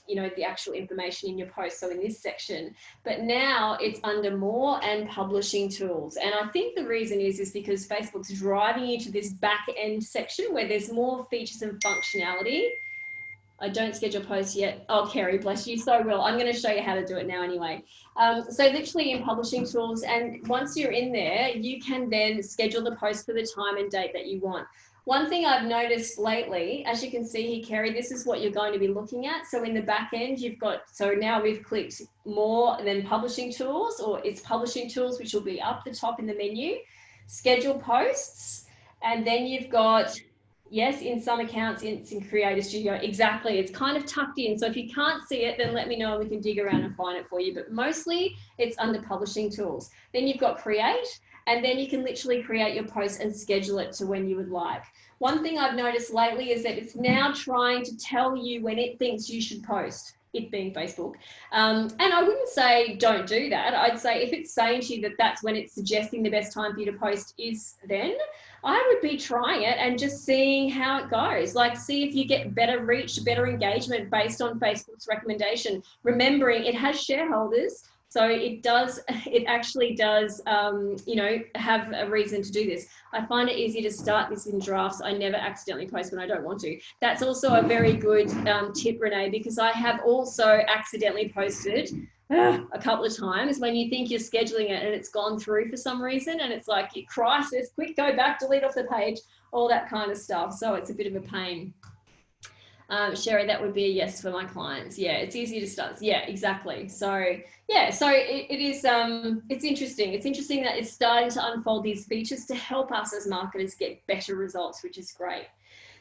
Speaker 1: you know, the actual information in your post. So in this section, but now it's under more and publishing tools. And I think the reason is because Facebook's driving you to this back end section where there's more features and functionality. I don't schedule posts yet. Oh, Kerry, bless you. So will. I'm going to show you how to do it now anyway. So literally in publishing tools, and once you're in there, you can then schedule the post for the time and date that you want. One thing I've noticed lately, as you can see here, Kerry, this is what you're going to be looking at. So in the back end, you've got, so now we've clicked more than publishing tools, or it's publishing tools, which will be up the top in the menu, schedule posts, and then you've got, yes, in some accounts, it's in Creator Studio. Exactly. It's kind of tucked in. So if you can't see it, then let me know and we can dig around and find it for you. But mostly it's under publishing tools. Then you've got create, and then you can literally create your post and schedule it to when you would like. One thing I've noticed lately is that it's now trying to tell you when it thinks you should post, it being Facebook. And I wouldn't say don't do that. I'd say if it's saying to you that that's when it's suggesting the best time for you to post is then, I would be trying it and just seeing how it goes. Like, see if you get better reach, better engagement based on Facebook's recommendation. Remembering it has shareholders, so it actually does, you know, have a reason to do this. I find it easy to start this in drafts. I never accidentally post when I don't want to. That's also a very good tip, Renee, because I have also accidentally posted a couple of times when you think you're scheduling it and it's gone through for some reason, and it's like, crisis, quick, go back, delete off the page, all that kind of stuff. So it's a bit of a pain. Sherry, that would be a yes for my clients. Yeah, it's easy to start. Yeah, exactly. So yeah, so it is, it's interesting. It's interesting that it's starting to unfold these features to help us as marketers get better results, which is great.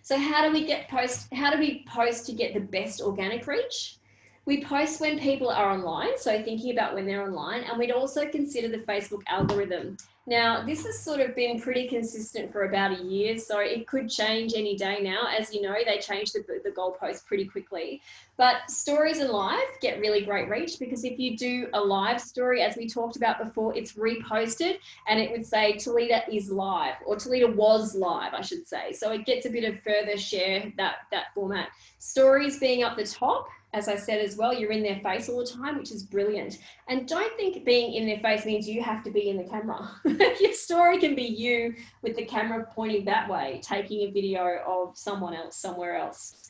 Speaker 1: So how do we post to get the best organic reach? We post when people are online, so thinking about when they're online, and we'd also consider the Facebook algorithm. Now, this has sort of been pretty consistent for about a year, so it could change any day now. As you know, they change the goalpost pretty quickly. But stories and live get really great reach, because if you do a live story, as we talked about before, it's reposted and it would say Talita is live, or Talita was live, I should say. So it gets a bit of further share, that format. Stories being up the top, as I said as well, you're in their face all the time, which is brilliant. And don't think being in their face means you have to be in the camera. Your story can be you with the camera pointing that way, taking a video of someone else somewhere else.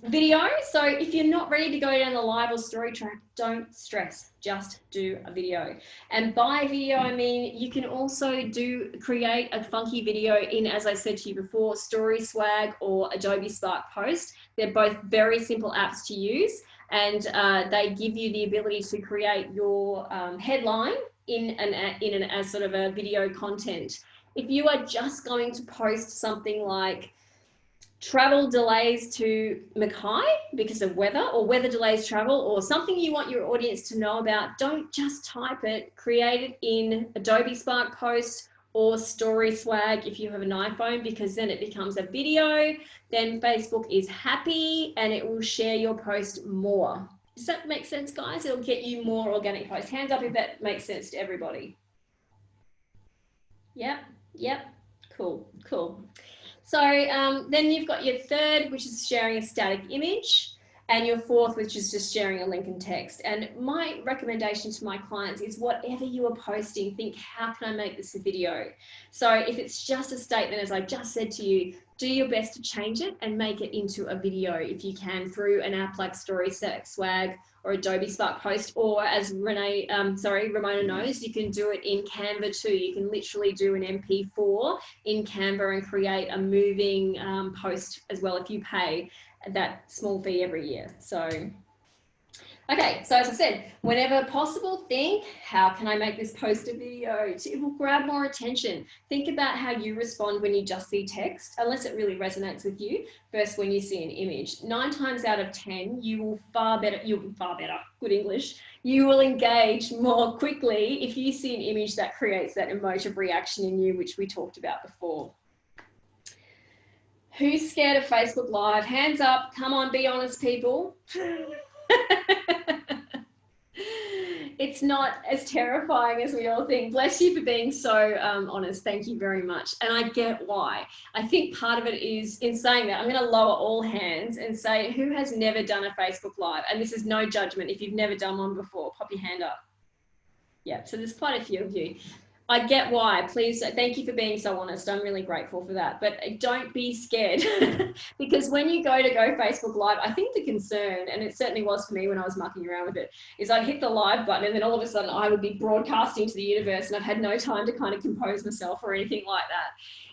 Speaker 1: Video, so if you're not ready to go down the live or story track, don't stress, just do a video. And by video, I mean you can also create a funky video in, as I said to you before, Story Swag or Adobe Spark Post. They're both very simple apps to use, and they give you the ability to create your headline in a sort of a video content. If you are just going to post something like travel delays to Mackay because of weather, or weather delays travel, or something you want your audience to know about, don't just type it, create it in Adobe Spark Post or Story Swag if you have an iPhone, because then it becomes a video. Then Facebook is happy and it will share your post more. Does that make sense, guys? It'll get you more organic posts. Hands up if that makes sense to everybody. Yep, cool. So then you've got your third, which is sharing a static image, and your fourth, which is just sharing a link and text. And my recommendation to my clients is, whatever you are posting, think, how can I make this a video? So if it's just a statement, as I just said to you, do your best to change it and make it into a video if you can, through an app like Story Swag or Adobe Spark Post, or as Ramona knows, you can do it in Canva too. You can literally do an MP4 in Canva and create a moving post as well if you pay that small fee every year. So Okay, so as I said, whenever possible, think, how can I make this post a video? It will grab more attention. Think about how you respond when you just see text, unless it really resonates with you, versus when you see an image. 9 times out of 10, you'll be far better, good English, you will engage more quickly if you see an image that creates that emotive reaction in you, which we talked about before. Who's scared of Facebook Live? Hands up, come on, be honest, people. It's not as terrifying as we all think. Bless you for being so honest. Thank you very much. And I get why. I think part of it is, in saying that, I'm going to lower all hands and say, who has never done a Facebook Live? And this is no judgment. If you've never done one before, pop your hand up. Yeah, so there's quite a few of you. I get why. Please, thank you for being so honest. I'm really grateful for that. But don't be scared because when you go Facebook Live, I think the concern, and it certainly was for me when I was mucking around with it, is I'd hit the live button and then all of a sudden I would be broadcasting to the universe and I've had no time to kind of compose myself or anything like that.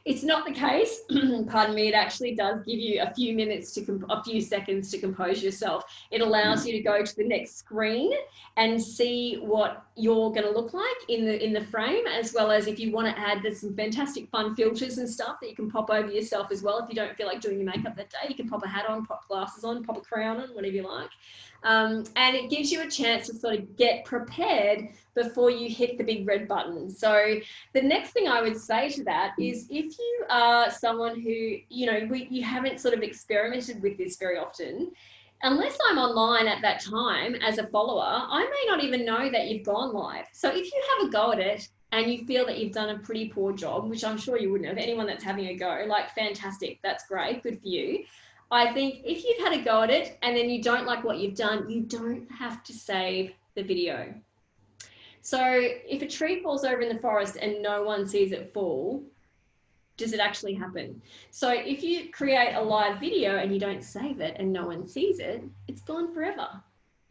Speaker 1: It's not the case. Pardon me. It actually does give you a few minutes a few seconds to compose yourself. It allows you to go to the next screen and see what you're going to look like in the frame, as well as if you want to add, there's some fantastic fun filters and stuff that you can pop over yourself as well. If you don't feel like doing your makeup that day, you can pop a hat on, pop glasses on, pop a crown on, whatever you like. And it gives you a chance to sort of get prepared before you hit the big red button. So the next thing I would say to that is, if you are someone who, you haven't sort of experimented with this very often, unless I'm online at that time as a follower, I may not even know that you've gone live. So if you have a go at it and you feel that you've done a pretty poor job, which I'm sure you wouldn't have, anyone that's having a go, like, fantastic, that's great, good for you. I think if you've had a go at it and then you don't like what you've done, you don't have to save the video. So if a tree falls over in the forest and no one sees it fall, does it actually happen? So if you create a live video and you don't save it and no one sees it, it's gone forever,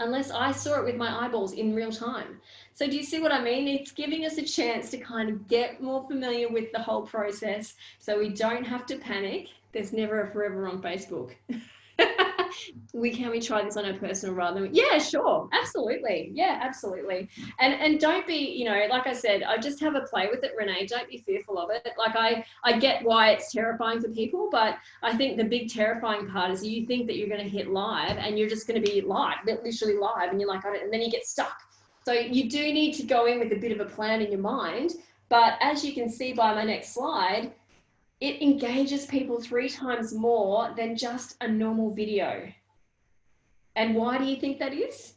Speaker 1: unless I saw it with my eyeballs in real time. So do you see what I mean? It's giving us a chance to kind of get more familiar with the whole process so we don't have to panic. There's never a forever on Facebook. Can we try this on a personal rather than, yeah, sure, absolutely, yeah, absolutely. And don't be, like I said, I just have a play with it, Renee. Don't be fearful of it. Like, I get why it's terrifying for people, but I think the big terrifying part is you think that you're going to hit live and you're just going to be live, literally live, and you're like, and then you get stuck. So you do need to go in with a bit of a plan in your mind. But as you can see by my next slide, it engages people 3 times more than just a normal video. And why do you think that is?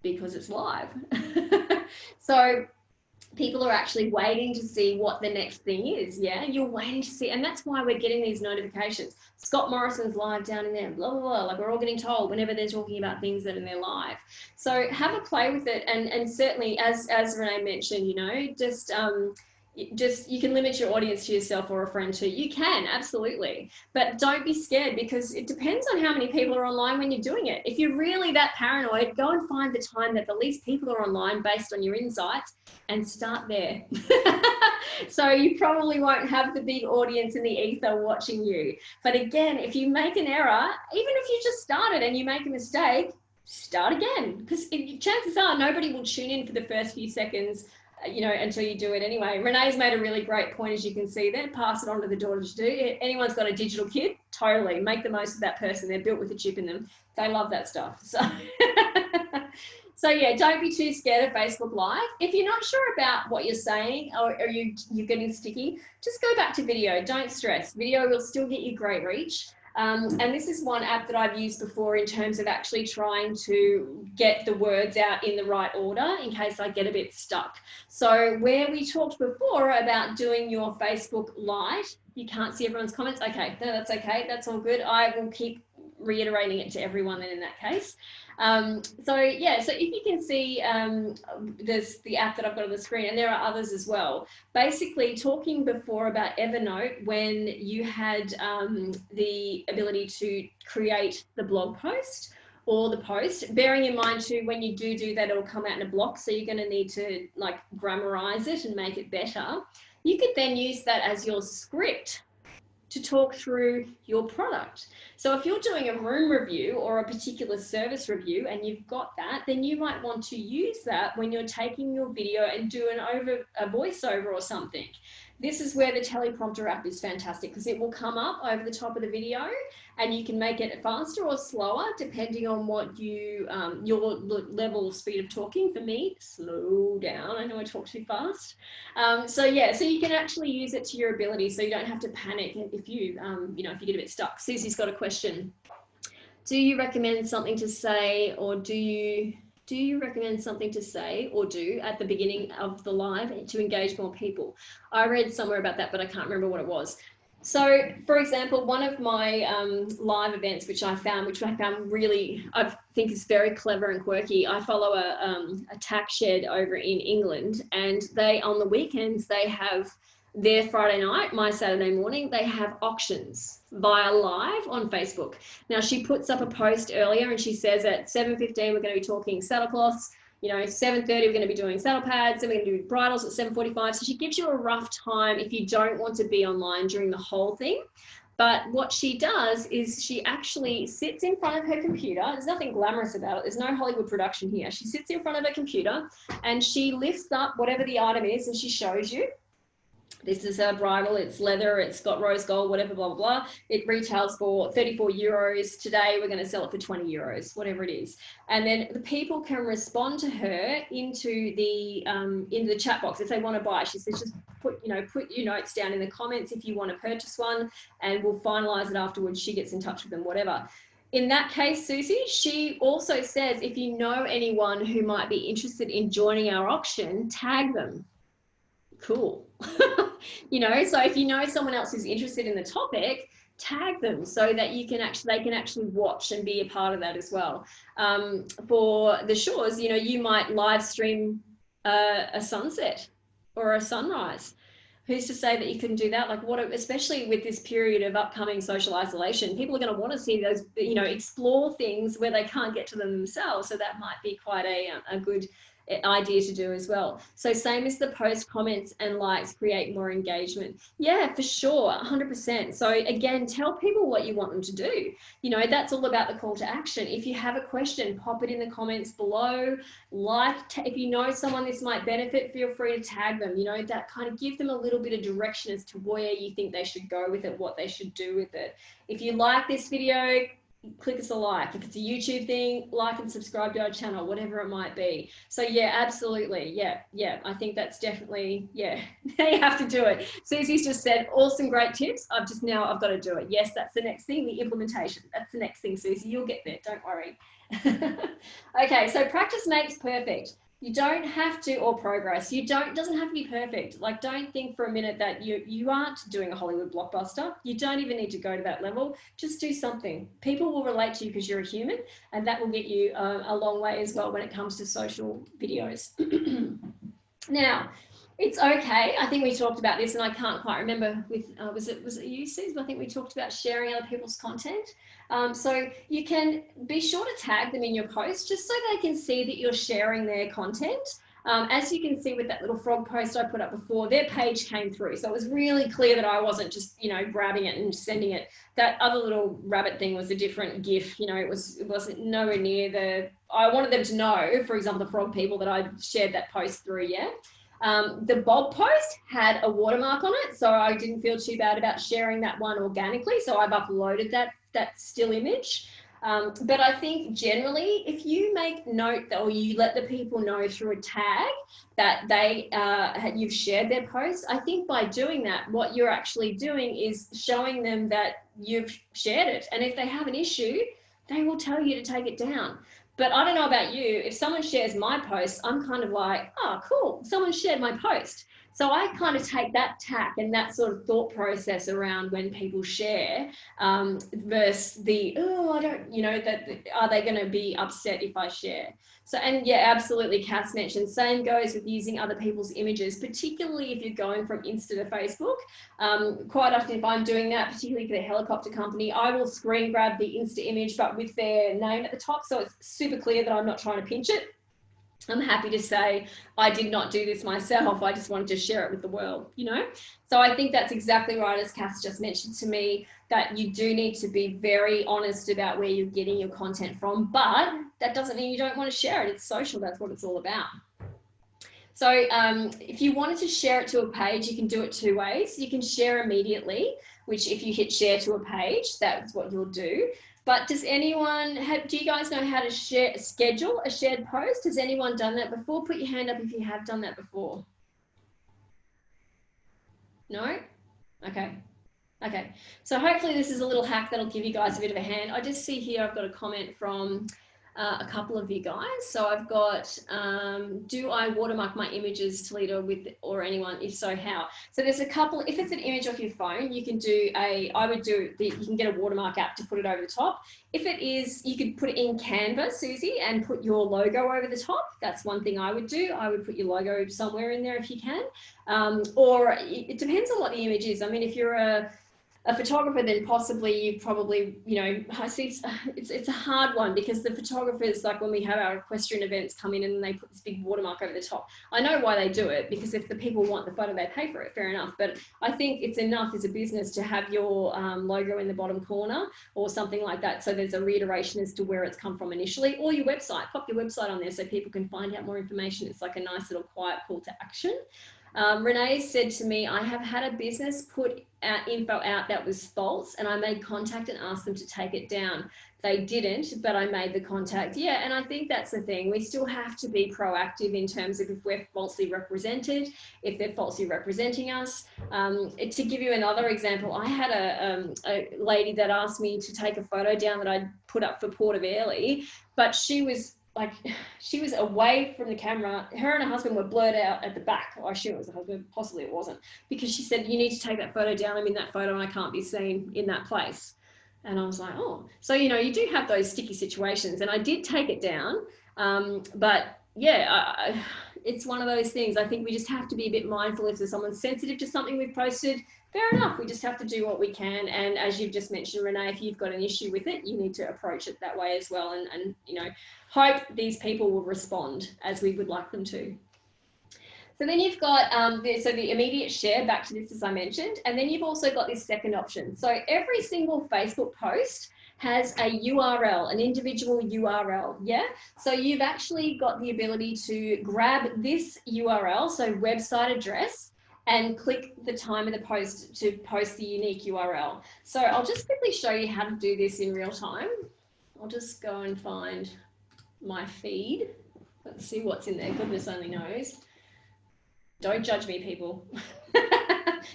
Speaker 1: Because it's live. So people are actually waiting to see what the next thing is. Yeah, you're waiting to see, and that's why we're getting these notifications. Scott Morrison's live down in there, blah, blah, blah. Like, we're all getting told whenever they're talking about things that are in their live. So have a play with it. And certainly, as Renee mentioned, just you can limit your audience to yourself or a friend too. You can, absolutely. But don't be scared, because it depends on how many people are online when you're doing it. If you're really that paranoid, go and find the time that the least people are online based on your insights and start there. So you probably won't have the big audience in the ether watching you. But again, if you make an error, even if you just started and you make a mistake, start again, because chances are nobody will tune in for the first few seconds until you do it anyway. Renee's made a really great point, as you can see there. Pass it on to the daughters to do. Anyone's got a digital kid, totally make the most of that person. They're built with a chip in them. They love that stuff. So yeah, don't be too scared of Facebook Live. If you're not sure about what you're saying or you're getting sticky, just go back to video. Don't stress. Video will still get you great reach. And this is one app that I've used before in terms of actually trying to get the words out in the right order in case I get a bit stuck. So where we talked before about doing your Facebook Live, you can't see everyone's comments. Okay, no, that's okay. That's all good. I will keep reiterating it to everyone then in that case. So if you can see, there's the app that I've got on the screen, and there are others as well. Basically, talking before about Evernote, when you had the ability to create the blog post or the post, bearing in mind too, when you do that, it'll come out in a block, so you're going to need to grammarize it and make it better. You could then use that as your script to talk through your product. So if you're doing a room review or a particular service review and you've got that, then you might want to use that when you're taking your video and do a voiceover or something. This is where the teleprompter app is fantastic, because it will come up over the top of the video and you can make it faster or slower depending on what you your level of speed of talking. For me, slow down. I know I talk too fast. So you can actually use it to your ability, so you don't have to panic if you if you get a bit stuck. Susie's got a question. Do you recommend something to say, or do you recommend something to say or do at the beginning of the live to engage more people? I read somewhere about that, but I can't remember what it was. So, for example, one of my live events, which I found really, I think is very clever and quirky. I follow a tack shed over in England, and they, on the weekends, they have their Friday night, my Saturday morning, they have auctions via live on Facebook. Now, she puts up a post earlier and she says at 7:15 we're going to be talking saddlecloths, 7:30 we're going to be doing saddle pads, and we're going to do bridles at 7:45. So she gives you a rough time if you don't want to be online during the whole thing. But what she does is she actually sits in front of her computer. There's nothing glamorous about it. There's no Hollywood production here. She sits in front of her computer and she lifts up whatever the item is and she shows you. This is a bridle, it's leather, it's got rose gold, whatever, blah, blah, blah. It retails for 34 euros. Today, we're going to sell it for 20 euros, whatever it is. And then the people can respond to her into the chat box if they want to buy. She says, just put your notes down in the comments if you want to purchase one, and we'll finalize it afterwards. She gets in touch with them, whatever. In that case, Susie, she also says, if you know anyone who might be interested in joining our auction, tag them. Cool. So if you know someone else who's interested in the topic, tag them so that they can actually watch and be a part of that as well. For the shores, you might live stream a sunset or a sunrise. Who's to say that you couldn't do that? Especially with this period of upcoming social isolation, people are going to want to see those, explore things where they can't get to them themselves. So that might be quite a good idea to do as well. So same as the post, comments and likes create more engagement. Yeah, for sure, 100%. So again, tell people what you want them to do. That's all about the call to action. If you have a question, pop it in the comments below. If you know someone this might benefit, feel free to tag them. That kind of give them a little bit of direction as to where you think they should go with it, what they should do with it. If you like this video, click us a like. If it's a YouTube thing, like and subscribe to our channel, whatever it might be. So yeah, absolutely. Yeah. I think that's definitely, you have to do it. Susie's just said, awesome, great tips. I've got to do it. Yes, that's the next thing, the implementation. That's the next thing, Susie. You'll get there. Don't worry. Okay, so practice makes perfect. You don't have to, or progress. Doesn't have to be perfect. Don't think for a minute that you aren't doing a Hollywood blockbuster. You don't even need to go to that level. Just do something. People will relate to you because you're a human, and that will get you a long way as well when it comes to social videos. Now, it's okay. I think we talked about this, and I can't quite remember with, was it you, Suze? I think we talked about sharing other people's content. So you can be sure to tag them in your post just so they can see that you're sharing their content. As you can see with that little frog post I put up before, their page came through. So it was really clear that I wasn't just, grabbing it and sending it. That other little rabbit thing was a different GIF. It wasn't nowhere near I wanted them to know, for example, the frog people, that I shared that post through, yeah. The Bob post had a watermark on it, so I didn't feel too bad about sharing that one organically. So I've uploaded that still image. But I think generally, if you make note or you let the people know through a tag that you've shared their post, I think by doing that, what you're actually doing is showing them that you've shared it. And if they have an issue, they will tell you to take it down. But I don't know about you, if someone shares my post, I'm kind of like, oh, cool, someone shared my post. So I kind of take that tack and that sort of thought process around when people share versus are they going to be upset if I share? So, and yeah, absolutely, Cass mentioned, same goes with using other people's images, particularly if you're going from Insta to Facebook. Quite often if I'm doing that, particularly for the helicopter company, I will screen grab the Insta image, but with their name at the top. So it's super clear that I'm not trying to pinch it. I'm happy to say I did not do this myself. I just wanted to share it with the world, you know? So I think that's exactly right, as Cass just mentioned to me, that you do need to be very honest about where you're getting your content from, but that doesn't mean you don't want to share it. It's social. That's what it's all about. So if you wanted to share it to a page, you can do it two ways. You can share immediately, which if you hit share to a page, that's what you'll do. But does anyone do you guys know how to schedule a shared post? Has anyone done that before? Put your hand up if you have done that before. No? Okay. Okay. So hopefully this is a little hack that'll give you guys a bit of a hand. I just see here I've got a comment from a couple of you guys. So I've got, do I watermark my images, Toledo, with, or anyone? If so, how? So there's a couple, if it's an image off your phone, you can do you can get a watermark app to put it over the top. If it is, you could put it in Canva, Susie, and put your logo over the top. That's one thing I would do. I would put your logo somewhere in there if you can. Or it depends on what the image is. I mean, if you're a photographer, then possibly you probably, you know, I see it's a hard one, because the photographers, like when we have our equestrian events come in and they put this big watermark over the top, I know why they do it, because if the people want the photo, they pay for it, fair enough. But I think it's enough as a business to have your logo in the bottom corner or something like that, so there's a reiteration as to where it's come from initially, or your website. Pop your website on there so people can find out more information. It's like a nice little quiet call to action. Renee said to me, I have had a business put info out that was false, and I made contact and asked them to take it down. They didn't, but I made the contact. Yeah, and I think that's the thing. We still have to be proactive in terms of if we're falsely represented, if they're falsely representing us. To give you another example, I had a lady that asked me to take a photo down that I'd put up for Port of Airlie, but she was away from the camera. Her and her husband were blurred out at the back. I assume it was the husband, possibly it wasn't, because she said, you need to take that photo down. I'm in that photo and I can't be seen in that place. And I was like, oh, so, you know, you do have those sticky situations, and I did take it down. But yeah, it's one of those things. I think we just have to be a bit mindful. If there's someone sensitive to something we've posted, fair enough. We just have to do what we can. And as you've just mentioned, Renee, if you've got an issue with it, you need to approach it that way as well. And you know, hope these people will respond as we would like them to. So then you've got the immediate share, back to this as I mentioned, and then you've also got this second option. So every single Facebook post has a URL, an individual URL, yeah? So you've actually got the ability to grab this URL, so website address, and click the time of the post to post the unique URL. So I'll just quickly show you how to do this in real time. I'll just go and find my feed. Let's see what's in there, goodness only knows. Don't judge me, people.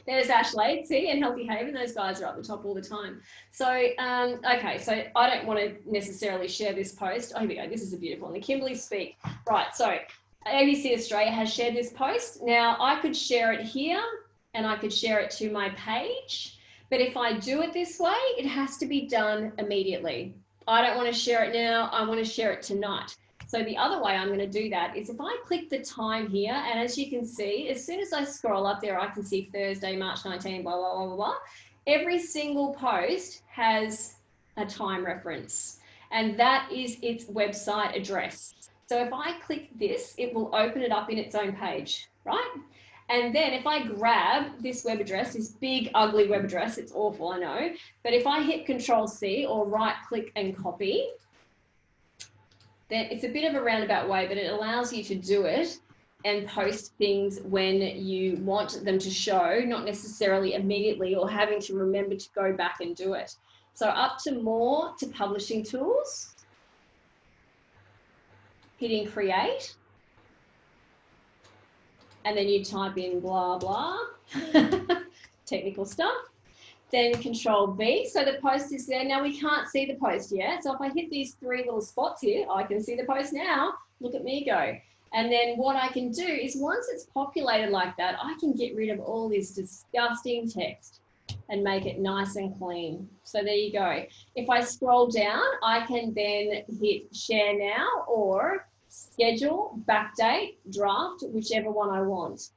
Speaker 1: There's Ashley, see, and Healthy Haven. Those guys are up the top all the time. So, okay, so I don't want to necessarily share this post. Oh, here we go. This is a beautiful one. The Kimberley Speak. Right, so ABC Australia has shared this post. Now, I could share it here and I could share it to my page. But if I do it this way, it has to be done immediately. I don't want to share it now. I want to share it tonight. So the other way I'm going to do that is if I click the time here, and as you can see, as soon as I scroll up there, I can see Thursday, March 19, blah, blah, blah, blah, blah. Every single post has a time reference, and that is its website address. So if I click this, it will open it up in its own page, right? And then if I grab this web address, this big, ugly web address, it's awful, I know, but if I hit Control-C or right-click and copy, then it's a bit of a roundabout way, but it allows you to do it and post things when you want them to show, not necessarily immediately or having to remember to go back and do it. So up to more to publishing tools, hitting create, and then you type in blah, blah, technical stuff. Then Control-V, so the post is there. Now we can't see the post yet. So if I hit these three little spots here, I can see the post now. Look at me go. And then what I can do is once it's populated like that, I can get rid of all this disgusting text and make it nice and clean. So there you go. If I scroll down, I can then hit share now or schedule, backdate, draft, whichever one I want.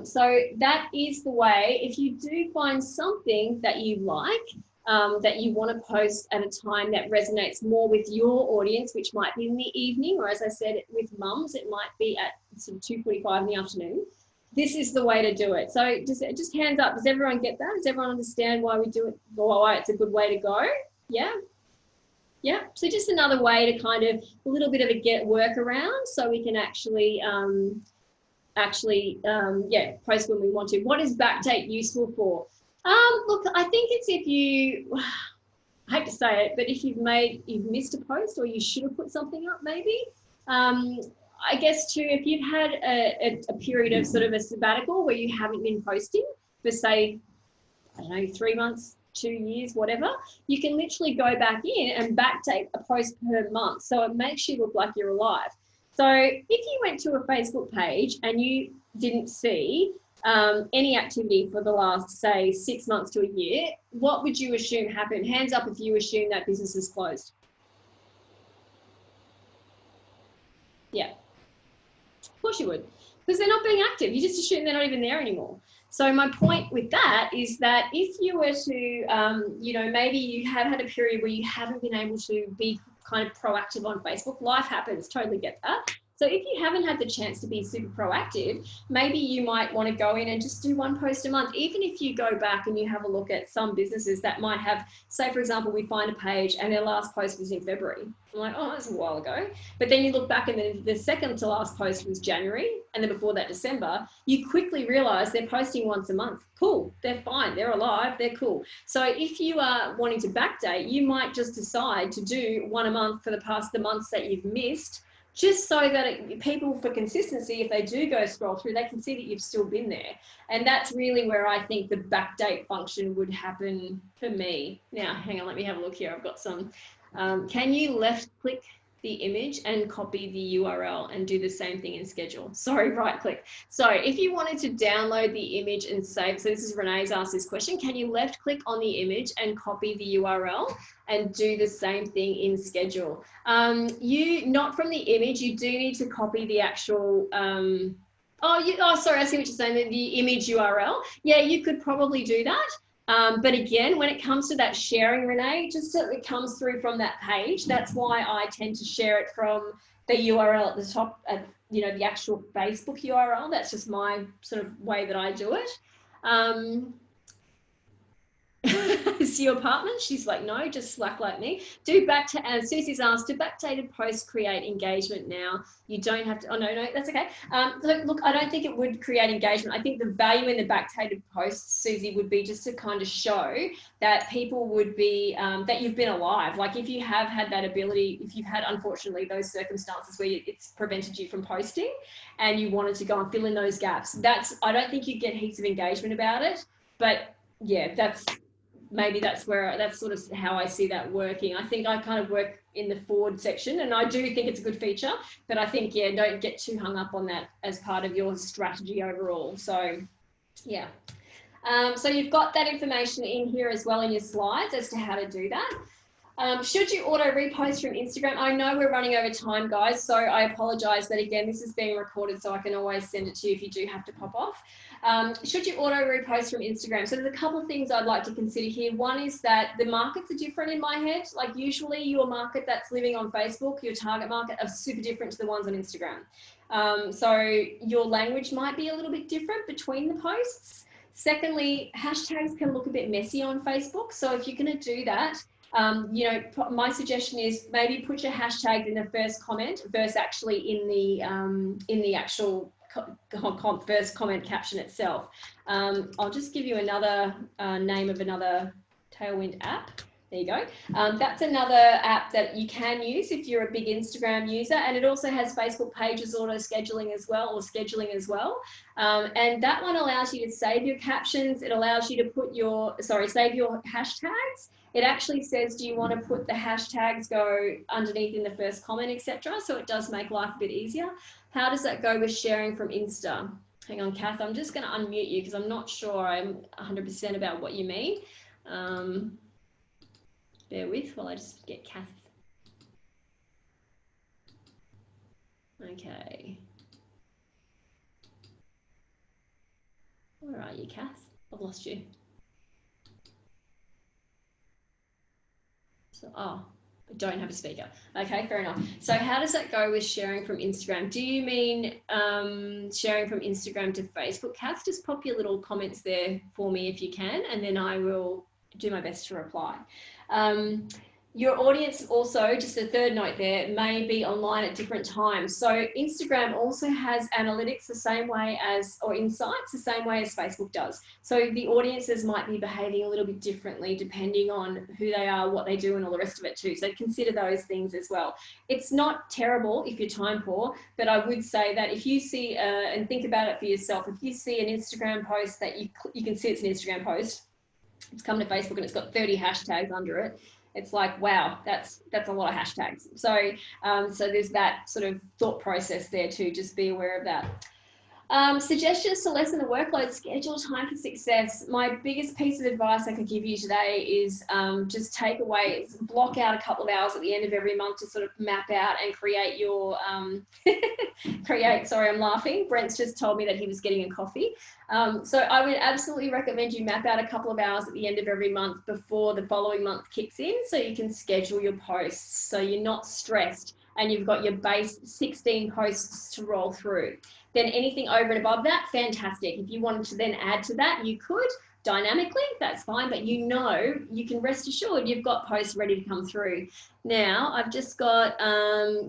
Speaker 1: So that is the way. If you do find something that you like, that you want to post at a time that resonates more with your audience, which might be in the evening, or as I said, with mums, it might be at sort of 2:45 in the afternoon. This is the way to do it. So just hands up. Does everyone get that? Does everyone understand why we do it, or why it's a good way to go? Yeah. Yeah. So just another way to kind of a little bit of a workaround so we can actually post when we want to. What is backdate useful for? Look, I think it's if you, I hate to say it, but if you've missed a post or you should have put something up maybe. I guess too, if you've had a period of sort of a sabbatical where you haven't been posting for say, I don't know, 3 months, 2 years, whatever, you can literally go back in and backdate a post per month. So it makes you look like you're alive. So if you went to a Facebook page and you didn't see any activity for the last, say, 6 months to a year, what would you assume happened? Hands up if you assume that business is closed. Yeah, of course you would, because they're not being active. You just assume they're not even there anymore. So my point with that is that if you were to, maybe you have had a period where you haven't been able to be kind of proactive on Facebook, life happens, totally get that. So if you haven't had the chance to be super proactive, maybe you might want to go in and just do 1 post a month. Even if you go back and you have a look at some businesses that might have, say, for example, we find a page and their last post was in February. I'm like, oh, that's a while ago. But then you look back and the second to last post was January, and then before that, December. You quickly realize they're posting once a month. Cool, they're fine, they're alive, they're cool. So if you are wanting to backdate, you might just decide to do 1 a month for the months that you've missed, just so that people, for consistency, if they do go scroll through, they can see that you've still been there. And that's really where I think the backdate function would happen for me. Now, hang on, let me have a look here. I've got some. Can you left click the image and copy the URL and do the same thing in schedule? Sorry, right click. So if you wanted to download the image and save, so this is Renee's asked this question, can you left click on the image and copy the URL and do the same thing in schedule? Not from the image, you do need to copy the actual, sorry, I see what you're saying, the image URL. Yeah, you could probably do that. But again, when it comes to that sharing, Renee, just so it comes through from that page. That's why I tend to share it from the URL at the top, the actual Facebook URL. That's just my sort of way that I do it. See your partner? She's like, no, just slack like me. Susie's asked, do backdated posts create engagement now? You don't have to, oh, no, that's okay. Look, I don't think it would create engagement. I think the value in the backdated posts, Susie, would be just to kind of show that people would be, that you've been alive. Like if you have had that ability, if you've had, unfortunately, those circumstances where it's prevented you from posting and you wanted to go and fill in those gaps, I don't think you'd get heaps of engagement about it, but yeah, that's sort of how I see that working. I think I kind of work in the forward section, and I do think it's a good feature, but I think, yeah, don't get too hung up on that as part of your strategy overall. So, yeah. So you've got that information in here as well in your slides as to how to do that. Should you auto repost from Instagram? I know we're running over time, guys, so I apologize, but again, this is being recorded, so I can always send it to you if you do have to pop off. Should you auto repost from Instagram? So there's a couple of things I'd like to consider here. One is that the markets are different in my head. Like usually your market that's living on Facebook, your target market, are super different to the ones on Instagram. So your language might be a little bit different between the posts. Secondly, hashtags can look a bit messy on Facebook. So if you're going to do that, my suggestion is maybe put your hashtags in the first comment versus actually in the actual first comment caption itself. I'll just give you another name of another Tailwind app. There you go. That's another app that you can use if you're a big Instagram user, and it also has Facebook pages auto scheduling as well, or scheduling as well. And that one allows you to save your captions. It allows you to save your hashtags. It actually says, do you want to put the hashtags go underneath in the first comment, etc. So it does make life a bit easier. How does that go with sharing from Insta? Hang on, Kath, I'm just going to unmute you because I'm not sure I'm 100% about what you mean. Bear with while I just get Kath. Okay. Where are you, Kath? I've lost you. So, oh, I don't have a speaker. Okay, fair enough. So how does that go with sharing from Instagram? Do you mean sharing from Instagram to Facebook? Kath, just pop your little comments there for me if you can, and then I will do my best to reply. Your audience also, just a third note there, may be online at different times. So Instagram also has analytics the same way as, or insights the same way as Facebook does. So the audiences might be behaving a little bit differently depending on who they are, what they do, and all the rest of it too. So consider those things as well. It's not terrible if you're time poor, but I would say that if you see, and think about it for yourself, if you see an Instagram post that you can see it's an Instagram post, it's come to Facebook and it's got 30 hashtags under it. It's like, wow, that's a lot of hashtags. So, so there's that sort of thought process there too. Just be aware of that. Suggestions to lessen the workload, schedule time for success. My biggest piece of advice I could give you today is just block out a couple of hours at the end of every month to sort of map out and create your, sorry, I'm laughing. Brent's just told me that he was getting a coffee. So I would absolutely recommend you map out a couple of hours at the end of every month before the following month kicks in, so you can schedule your posts so you're not stressed and you've got your base 16 posts to roll through. Then anything over and above that, fantastic. If you wanted to then add to that, you could dynamically, that's fine, but you know, you can rest assured you've got posts ready to come through. Now, I've just got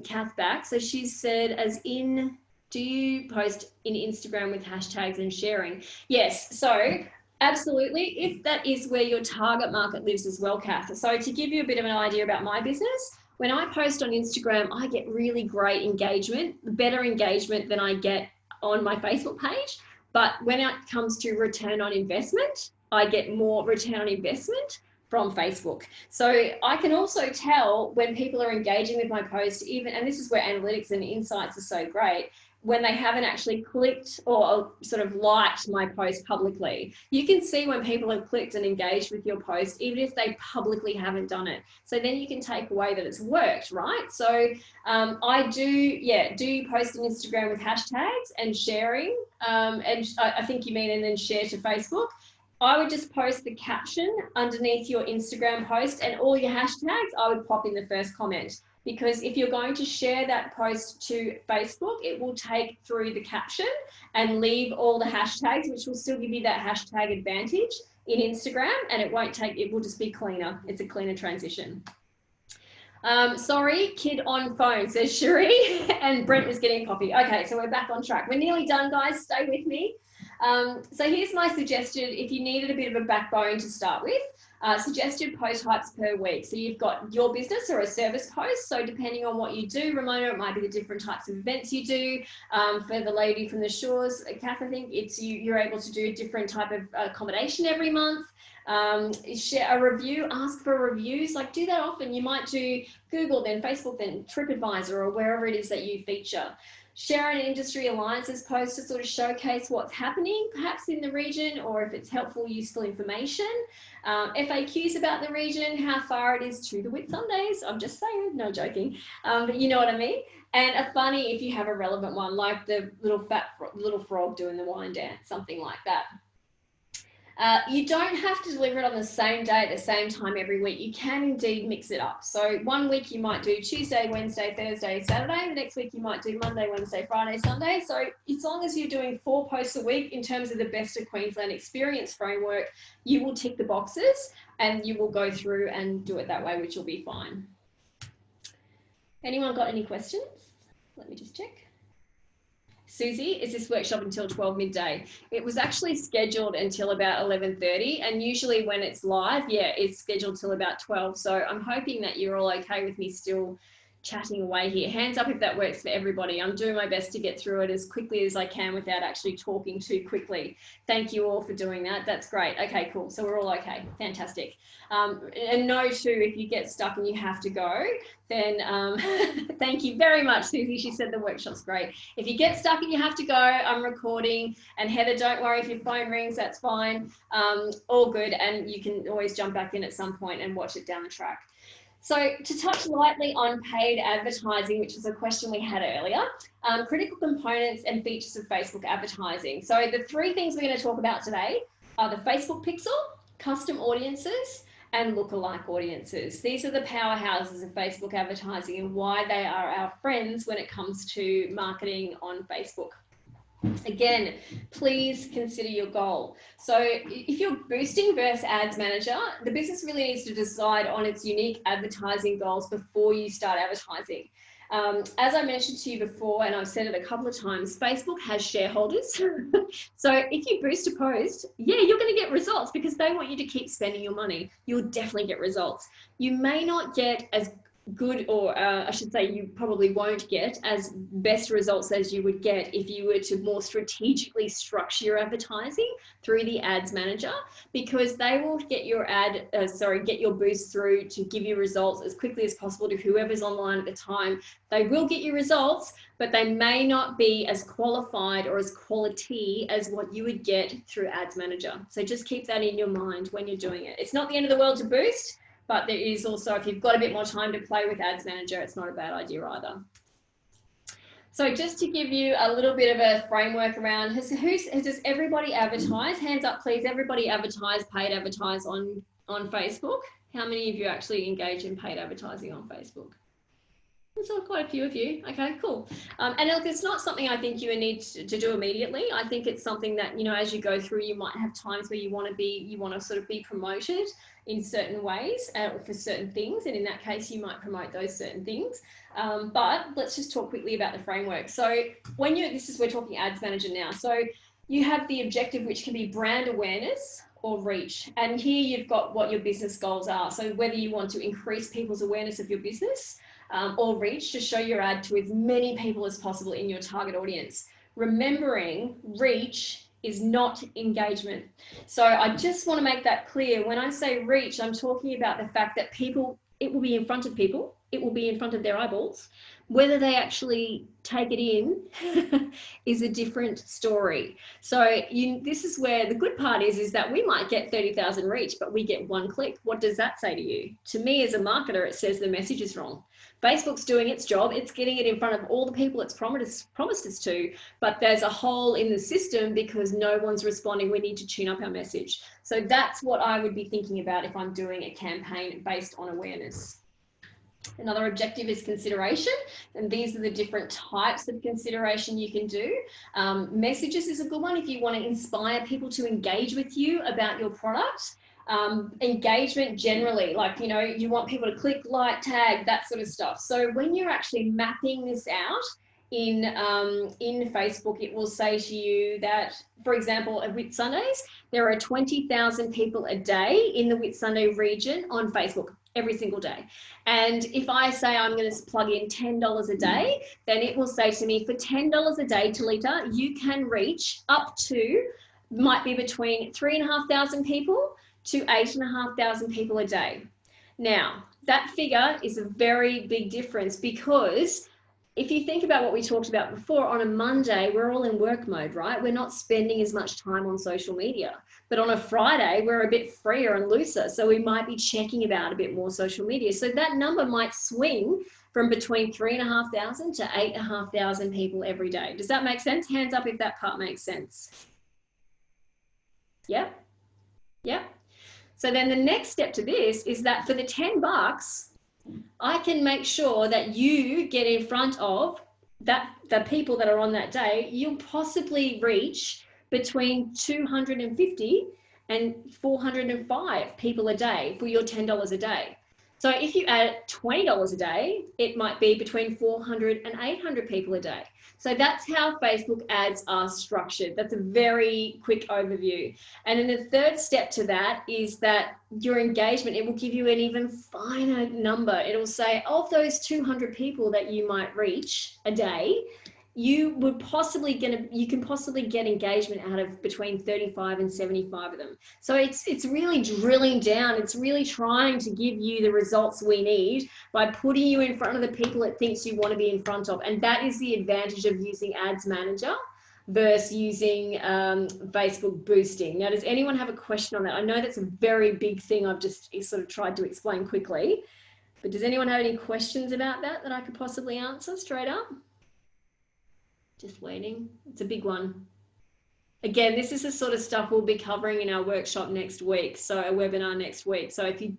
Speaker 1: Kath back. So she said, as in, do you post in Instagram with hashtags and sharing? Yes, so absolutely, if that is where your target market lives as well, Kath. So to give you a bit of an idea about my business, when I post on Instagram, I get really great engagement, better engagement than I get on my Facebook page. But when it comes to return on investment, I get more return on investment from Facebook. So I can also tell when people are engaging with my post, even, and this is where analytics and insights are so great, when they haven't actually clicked or sort of liked my post publicly. You can see when people have clicked and engaged with your post, even if they publicly haven't done it. So then you can take away that it's worked, right? So I do post on Instagram with hashtags and sharing, and I think you mean, and then share to Facebook. I would just post the caption underneath your Instagram post, and all your hashtags I would pop in the first comment. Because if you're going to share that post to Facebook, it will take through the caption and leave all the hashtags, which will still give you that hashtag advantage in Instagram, and it will just be cleaner. It's a cleaner transition. Sorry, kid on phone, says Cherie, and Brent was getting a coffee. Okay, so we're back on track. We're nearly done, guys. Stay with me. So here's my suggestion if you needed a bit of a backbone to start with. Suggested post types per week. So you've got your business or a service post. So depending on what you do, Ramona, it might be the different types of events you do. For the lady from the shores, Kath, I think it's you're able to do a different type of accommodation every month. Share a review, ask for reviews, like do that often. You might do Google, then Facebook, then TripAdvisor, or wherever it is that you feature. Share an industry alliances post to sort of showcase what's happening perhaps in the region, or if it's helpful, useful information. FAQs about the region, how far it is to the Whitsundays. I'm just saying, no joking, but you know what I mean. And a funny if you have a relevant one, like the little frog doing the wine dance, something like that. You don't have to deliver it on the same day at the same time every week. You can indeed mix it up. So one week you might do Tuesday, Wednesday, Thursday, Saturday. The next week you might do Monday, Wednesday, Friday, Sunday. So as long as you're doing 4 posts a week in terms of the Best of Queensland Experience framework, you will tick the boxes and you will go through and do it that way, which will be fine. Anyone got any questions? Let me just check. Susie, is this workshop until 12 midday? It was actually scheduled until about 11:30, and usually when it's live, yeah, it's scheduled till about 12. So I'm hoping that you're all okay with me still chatting away here. Hands up if that works for everybody. I'm doing my best to get through it as quickly as I can without actually talking too quickly. Thank you all for doing that. That's great. Okay, cool. So we're all okay. Fantastic. And no, too, if you get stuck and you have to go, then thank you very much, Susie. She said the workshop's great. If you get stuck and you have to go, I'm recording. And Heather, don't worry if your phone rings, that's fine. All good. And you can always jump back in at some point and watch it down the track. So to touch lightly on paid advertising, which is a question we had earlier, critical components and features of Facebook advertising. So the 3 things we're going to talk about today are the Facebook pixel, custom audiences, and lookalike audiences. These are the powerhouses of Facebook advertising and why they are our friends when it comes to marketing on Facebook. Again, please consider your goal. So if you're boosting versus ads manager, the business really needs to decide on its unique advertising goals before you start advertising. As I mentioned to you before, and I've said it a couple of times, Facebook has shareholders. So if you boost a post, yeah, you're going to get results because they want you to keep spending your money. You'll definitely get results. You may not get as good, or I should say you probably won't get as best results as you would get if you were to more strategically structure your advertising through the ads manager, because they will get your get your boost through to give you results as quickly as possible to whoever's online at the time. They will get you results, but they may not be as qualified or as quality as what you would get through ads manager. So just keep that in your mind when you're doing it. It's not the end of the world to boost, but there is also, if you've got a bit more time to play with ads manager, it's not a bad idea either. So just to give you a little bit of a framework around, does everybody advertise? Hands up, please. Everybody paid advertise on Facebook. How many of you actually engage in paid advertising on Facebook? There's quite a few of you. Okay, cool. And look, it's not something I think you need to do immediately. I think it's something that, you know, as you go through, you might have times where you want to sort of be promoted in certain ways for certain things. And in that case, you might promote those certain things. But let's just talk quickly about the framework. So we're talking ads manager now. So you have the objective, which can be brand awareness or reach. And here you've got what your business goals are. So whether you want to increase people's awareness of your business, or reach, to show your ad to as many people as possible in your target audience. Remembering, reach is not engagement. So I just want to make that clear. When I say reach, I'm talking about the fact that it will be in front of people, it will be in front of their eyeballs. Whether they actually take it in is a different story. So this is where the good part is that we might get 30,000 reach, but we get 1 click. What does that say to you? To me as a marketer, it says the message is wrong. Facebook's doing its job. It's getting it in front of all the people it's promised us to, but there's a hole in the system because no one's responding. We need to tune up our message. So that's what I would be thinking about if I'm doing a campaign based on awareness. Another objective is consideration, and these are the different types of consideration you can do. Messages is a good one if you want to inspire people to engage with you about your product. Engagement generally, like, you know, you want people to click, like, tag, that sort of stuff. So when you're actually mapping this out in Facebook, it will say to you that, for example, at Whitsundays, there are 20,000 people a day in the Whitsunday region on Facebook every single day. And if I say I'm going to plug in $10 a day, then it will say to me, for $10 a day, Talita, you can reach up to, might be between 3,500 people to 8,500 people a day. Now, that figure is a very big difference, because if you think about what we talked about before, on a Monday, we're all in work mode, right? We're not spending as much time on social media. But on a Friday, we're a bit freer and looser. So we might be checking about a bit more social media. So that number might swing from between 3,500 to 8,500 people every day. Does that make sense? Hands up if that part makes sense. Yep. Yep. So then the next step to this is that for the $10, I can make sure that you get in front of the people that are on that day. You'll possibly reach between 250 and 405 people a day for your $10 a day. So if you add $20 a day, it might be between 400 and 800 people a day. So that's how Facebook ads are structured. That's a very quick overview. And then the third step to that is that your engagement, it will give you an even finer number. It'll say, of those 200 people that you might reach a day, you can possibly get engagement out of between 35 and 75 of them. So it's really drilling down. It's really trying to give you the results we need by putting you in front of the people it thinks you want to be in front of. And that is the advantage of using Ads Manager versus using Facebook boosting. Now, does anyone have a question on that? I know that's a very big thing I've just sort of tried to explain quickly, but does anyone have any questions about that I could possibly answer straight up? Just waiting. It's a big one. Again, this is the sort of stuff we'll be covering in our workshop next week, so a webinar next week. So if you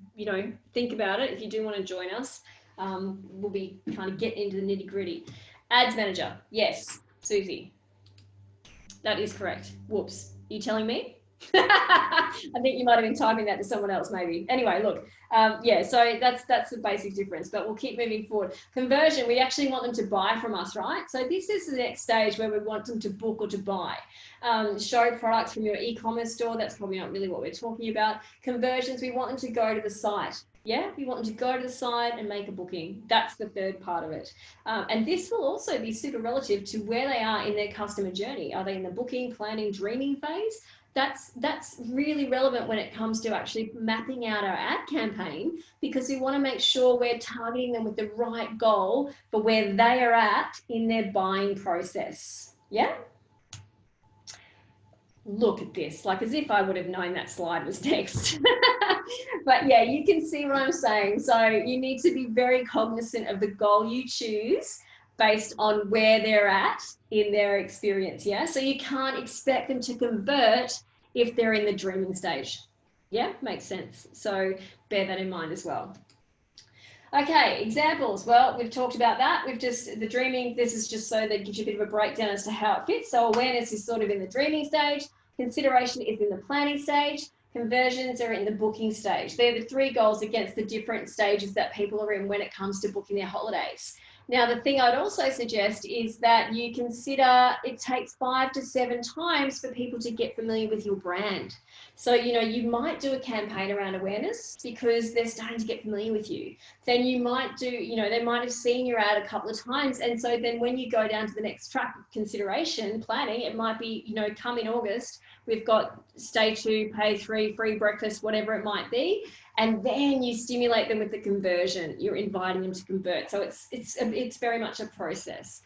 Speaker 1: think about it, if you do want to join us, we'll be kind of getting into the nitty gritty. Ads manager, yes, Susie, that is correct. Whoops, are you telling me? I think you might have been typing that to someone else maybe. Anyway, look, yeah, so that's the basic difference, but we'll keep moving forward. Conversion, we actually want them to buy from us, right? So this is the next stage where we want them to book or to buy. Show products from your e-commerce store, that's probably not really what we're talking about. Conversions, we want them to go to the site. Yeah, we want them to go to the site and make a booking. That's the third part of it. And this will also be super relative to where they are in their customer journey. Are they in the booking, planning, dreaming phase? That's really relevant when it comes to actually mapping out our ad campaign, because we want to make sure we're targeting them with the right goal for where they are at in their buying process. Yeah? Look at this, like as if I would have known that slide was next. But yeah, you can see what I'm saying. So you need to be very cognizant of the goal you choose based on where they're at in their experience. Yeah, so you can't expect them to convert if they're in the dreaming stage. Yeah, makes sense. So bear that in mind as well. Okay, examples. Well, we've talked about that. The dreaming, this is just so that it gives you a bit of a breakdown as to how it fits. So awareness is sort of in the dreaming stage, consideration is in the planning stage, conversions are in the booking stage. They're the three goals against the different stages that people are in when it comes to booking their holidays. Now, the thing I'd also suggest is that you consider it takes 5 to 7 times for people to get familiar with your brand. So, you might do a campaign around awareness because they're starting to get familiar with you. Then you might do, they might have seen your ad a couple of times. And so then when you go down to the next track of consideration, planning, it might be, come in August, we've got stay 2, pay 3, free breakfast, whatever it might be. And then you stimulate them with the conversion. You're inviting them to convert. So it's very much a process.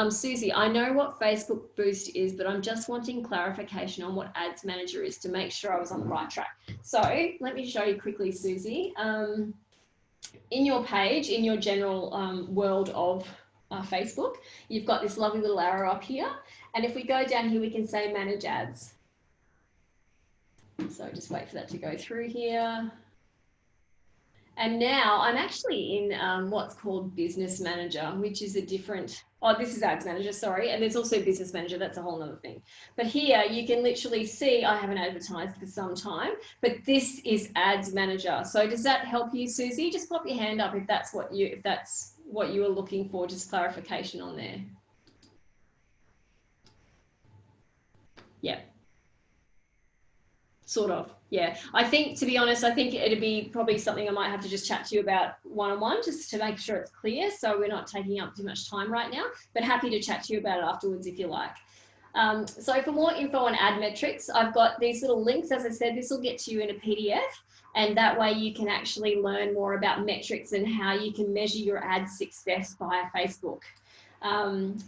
Speaker 1: Susie, I know what Facebook Boost is, but I'm just wanting clarification on what Ads Manager is to make sure I was on the right track. So let me show you quickly, Susie. In your page, in your general world of Facebook, you've got this lovely little arrow up here. And if we go down here, we can say Manage Ads. So just wait for that to go through here. And now I'm actually in what's called Business Manager, which is a different, this is Ads Manager, sorry. And there's also Business Manager, that's a whole other thing. But here you can literally see, I haven't advertised for some time, but this is Ads Manager. So does that help you, Susie? Just pop your hand up if that's what you were looking for, just clarification on there. Yeah. Sort of, yeah. I think, to be honest, I think it'd be probably something I might have to just chat to you about one-on-one, just to make sure it's clear, so we're not taking up too much time right now, but happy to chat to you about it afterwards if you like. So for more info on ad metrics, I've got these little links. As I said, this will get to you in a PDF, and that way you can actually learn more about metrics and how you can measure your ad success via Facebook. And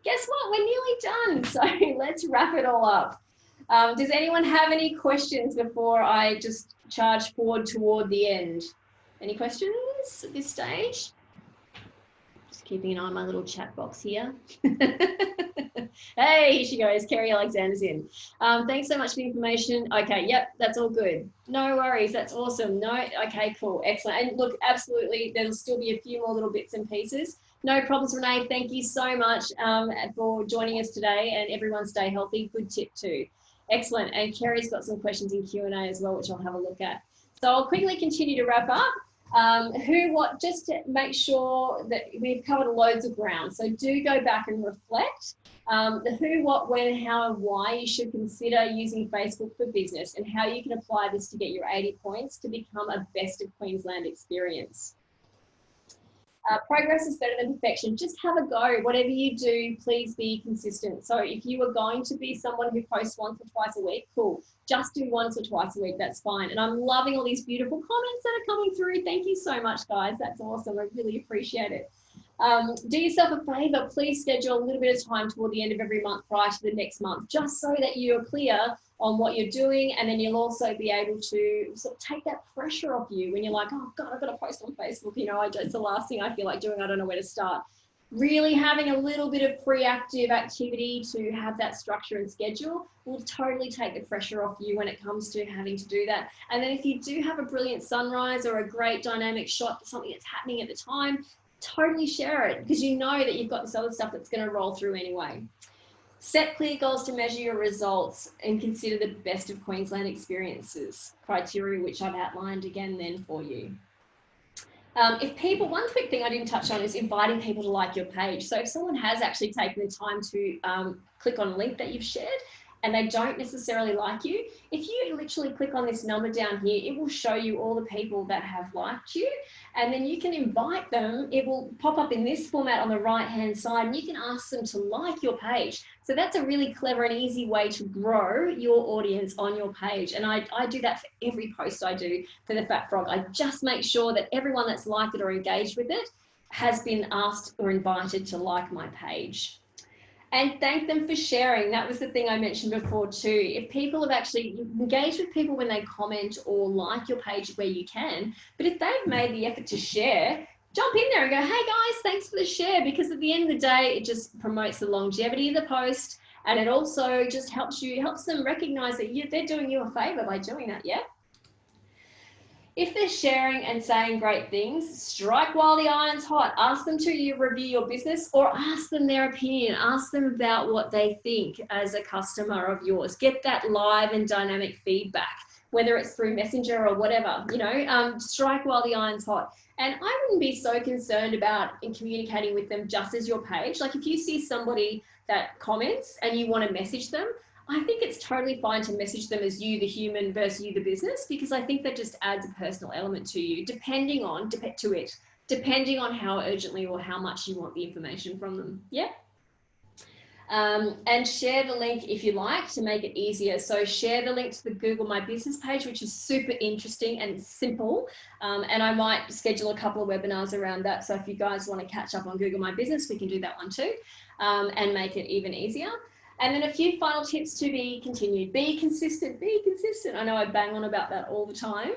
Speaker 1: guess what? We're nearly done, so let's wrap it all up. Does anyone have any questions before I just charge forward toward the end? Any questions at this stage? Just keeping an eye on my little chat box here. Hey, here she goes. Kerry Alexander's in. Thanks so much for the information. Okay, yep, that's all good. No worries, that's awesome. No, okay, cool, excellent. And look, absolutely, there'll still be a few more little bits and pieces. No problems, Renee. Thank you so much for joining us today, and everyone stay healthy. Good tip too. Excellent. And Kerry's got some questions in Q&A as well, which I'll have a look at. So I'll quickly continue to wrap up. Who, what, just to make sure that we've covered loads of ground. So do go back and reflect. The who, what, when, how, and why you should consider using Facebook for business, and how you can apply this to get your 80 points to become a best of Queensland experience. Progress is better than perfection. Just have a go. Whatever you do, please be consistent. So if you are going to be someone who posts once or twice a week, cool. Just do once or twice a week. That's fine. And I'm loving all these beautiful comments that are coming through. Thank you so much, guys. That's awesome. I really appreciate it. Do yourself a favor. Please schedule a little bit of time toward the end of every month prior to the next month, just so that you're clear on what you're doing, and then you'll also be able to sort of take that pressure off you when you're like, oh God, I've got to post on Facebook, it's the last thing I feel like doing, I don't know where to start. Really having a little bit of pre-active activity to have that structure and schedule will totally take the pressure off you when it comes to having to do that. And then if you do have a brilliant sunrise or a great dynamic shot for something that's happening at the time, totally share it, because you know that you've got this other stuff that's going to roll through anyway. Set clear goals to measure your results and consider the best of Queensland experiences criteria, which I've outlined again then for you. If people, one quick thing I didn't touch on is inviting people to like your page. So if someone has actually taken the time to click on a link that you've shared and they don't necessarily like you, if you literally click on this number down here, it will show you all the people that have liked you, and then you can invite them. It will pop up in this format on the right hand side, and you can ask them to like your page. So that's a really clever and easy way to grow your audience on your page. And I do that for every post I do for the Fat Frog. I just make sure that everyone that's liked it or engaged with it has been asked or invited to like my page. And thank them for sharing. That was the thing I mentioned before too. If people have actually engaged with people when they comment or like your page where you can, but if they've made the effort to share, jump in there and go, hey guys, thanks for the share, because at the end of the day, it just promotes the longevity of the post, and it also just helps them recognize that they're doing you a favor by doing that, yeah? If they're sharing and saying great things, strike while the iron's hot. Ask them to review your business, or ask them their opinion. Ask them about what they think as a customer of yours. Get that live and dynamic feedback, whether it's through Messenger or whatever, strike while the iron's hot. And I wouldn't be so concerned about communicating with them just as your page. Like if you see somebody that comments and you want to message them, I think it's totally fine to message them as you, the human, versus you, the business, because I think that just adds a personal element to you, depending on how urgently or how much you want the information from them. Yeah. And share the link if you like to make it easier. So share the link to the Google My Business page, which is super interesting and simple. And I might schedule a couple of webinars around that. So if you guys want to catch up on Google My Business, we can do that one too, and make it even easier. And then a few final tips to be continued. Be consistent, be consistent. I know I bang on about that all the time.